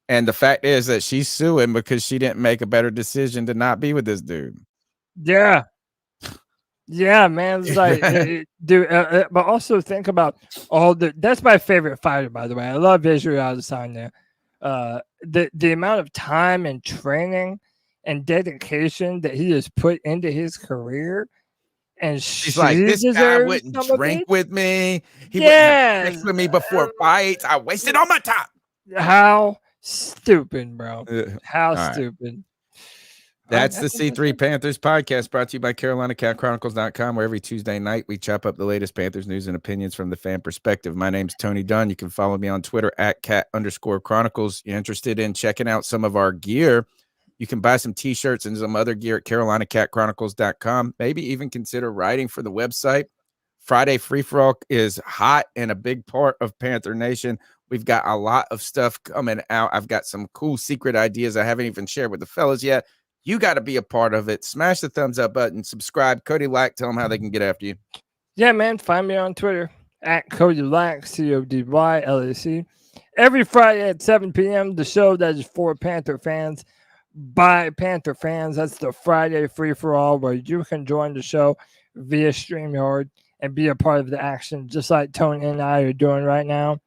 And the fact is that she's suing because she didn't make a better decision to not be with this dude. Yeah. Yeah, man. It's like, dude, but also think about that's my favorite fighter, by the way. I love Ejiro Evero there. The amount of time and training and dedication that he has put into his career. And she's like, this guy wouldn't drink with me. He wouldn't have sex with me before fights. I wasted all my time. How stupid, bro. How stupid. That's the C3 Panthers podcast, brought to you by CarolinaCatChronicles.com, where every Tuesday night we chop up the latest Panthers news and opinions from the fan perspective. My name's Tony Dunn. You can follow me on Twitter at @cat_chronicles. You're interested in checking out some of our gear, You can buy some t-shirts and some other gear at CarolinaCatChronicles.com. Maybe even consider writing for the website. Friday Free-for-All is hot and a big part of Panther Nation. We've got a lot of stuff coming out. I've got some cool secret ideas I haven't even shared with the fellas yet. You got to be a part of it. Smash the thumbs up button. Subscribe. Cody Lack, tell them how they can get after you. Yeah, man. Find me on Twitter at Cody Lack, CODYLAC. Every Friday at 7 p.m., the show that is for Panther fans by Panther fans. That's the Friday Free-for-All, where you can join the show via StreamYard and be a part of the action, just like Tony and I are doing right now.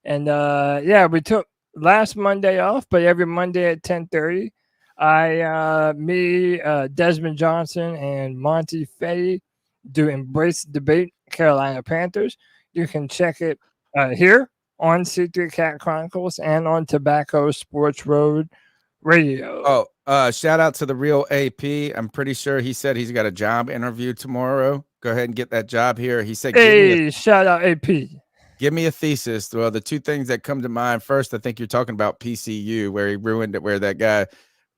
And yeah, we took last Monday off, but every Monday at 10:30, Desmond Johnson, and Monty Fetty do Embrace Debate Carolina Panthers. You can check it here on C3 Cat Chronicles and on Tobacco Sports Road Radio. Oh, shout out to the real AP. I'm pretty sure he said he's got a job interview tomorrow. Go ahead and get that job here. He said, hey, shout out AP. Give me a thesis. Well, the two things that come to mind first, I think you're talking about PCU, where he ruined it, where that guy,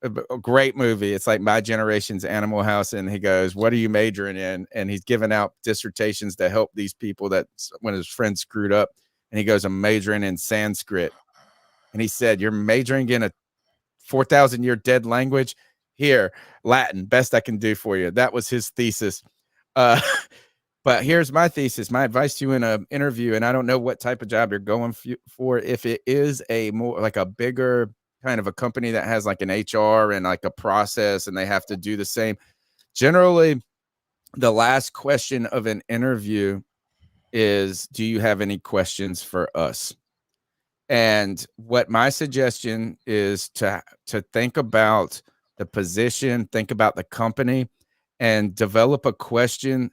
a great movie. It's like My Generation's Animal House. And he goes, what are you majoring in? And he's giving out dissertations to help these people that when his friend screwed up. And he goes, I'm majoring in Sanskrit. And he said, you're majoring in a 4,000 year dead language? Here, Latin, best I can do for you. That was his thesis. But here's my thesis, my advice to you in an interview, and I don't know what type of job you're going for. If it is a more like a bigger kind of a company that has like an HR and like a process and they have to do the same, generally the last question of an interview is, do you have any questions for us? And what my suggestion is to think about the position, think about the company, and develop a question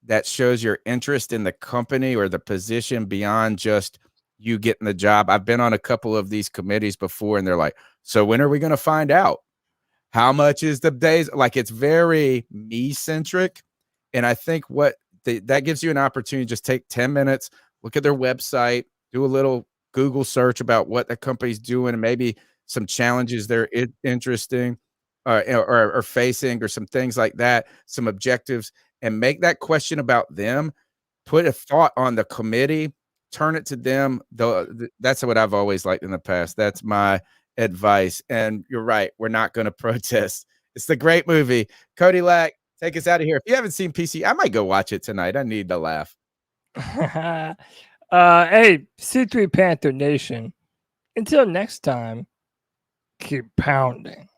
that shows your interest in the company or the position beyond just you getting the job. I've been on a couple of these committees before, and they're like, so when are we going to find out? How much is the days? Like, it's very me-centric. And I think that gives you an opportunity to just take 10 minutes, look at their website, do a little Google search about what the company's doing and maybe some challenges they're interesting or facing or some things like that, some objectives, and make that question about them, put a thought on the committee, turn it to them. That's what I've always liked in the past. That's my advice. And you're right. We're not going to protest. It's the great movie. Cody Lack, take us out of here. If you haven't seen PC, I might go watch it tonight. I need to laugh. Hey, C3 Panther Nation. Until next time, keep pounding.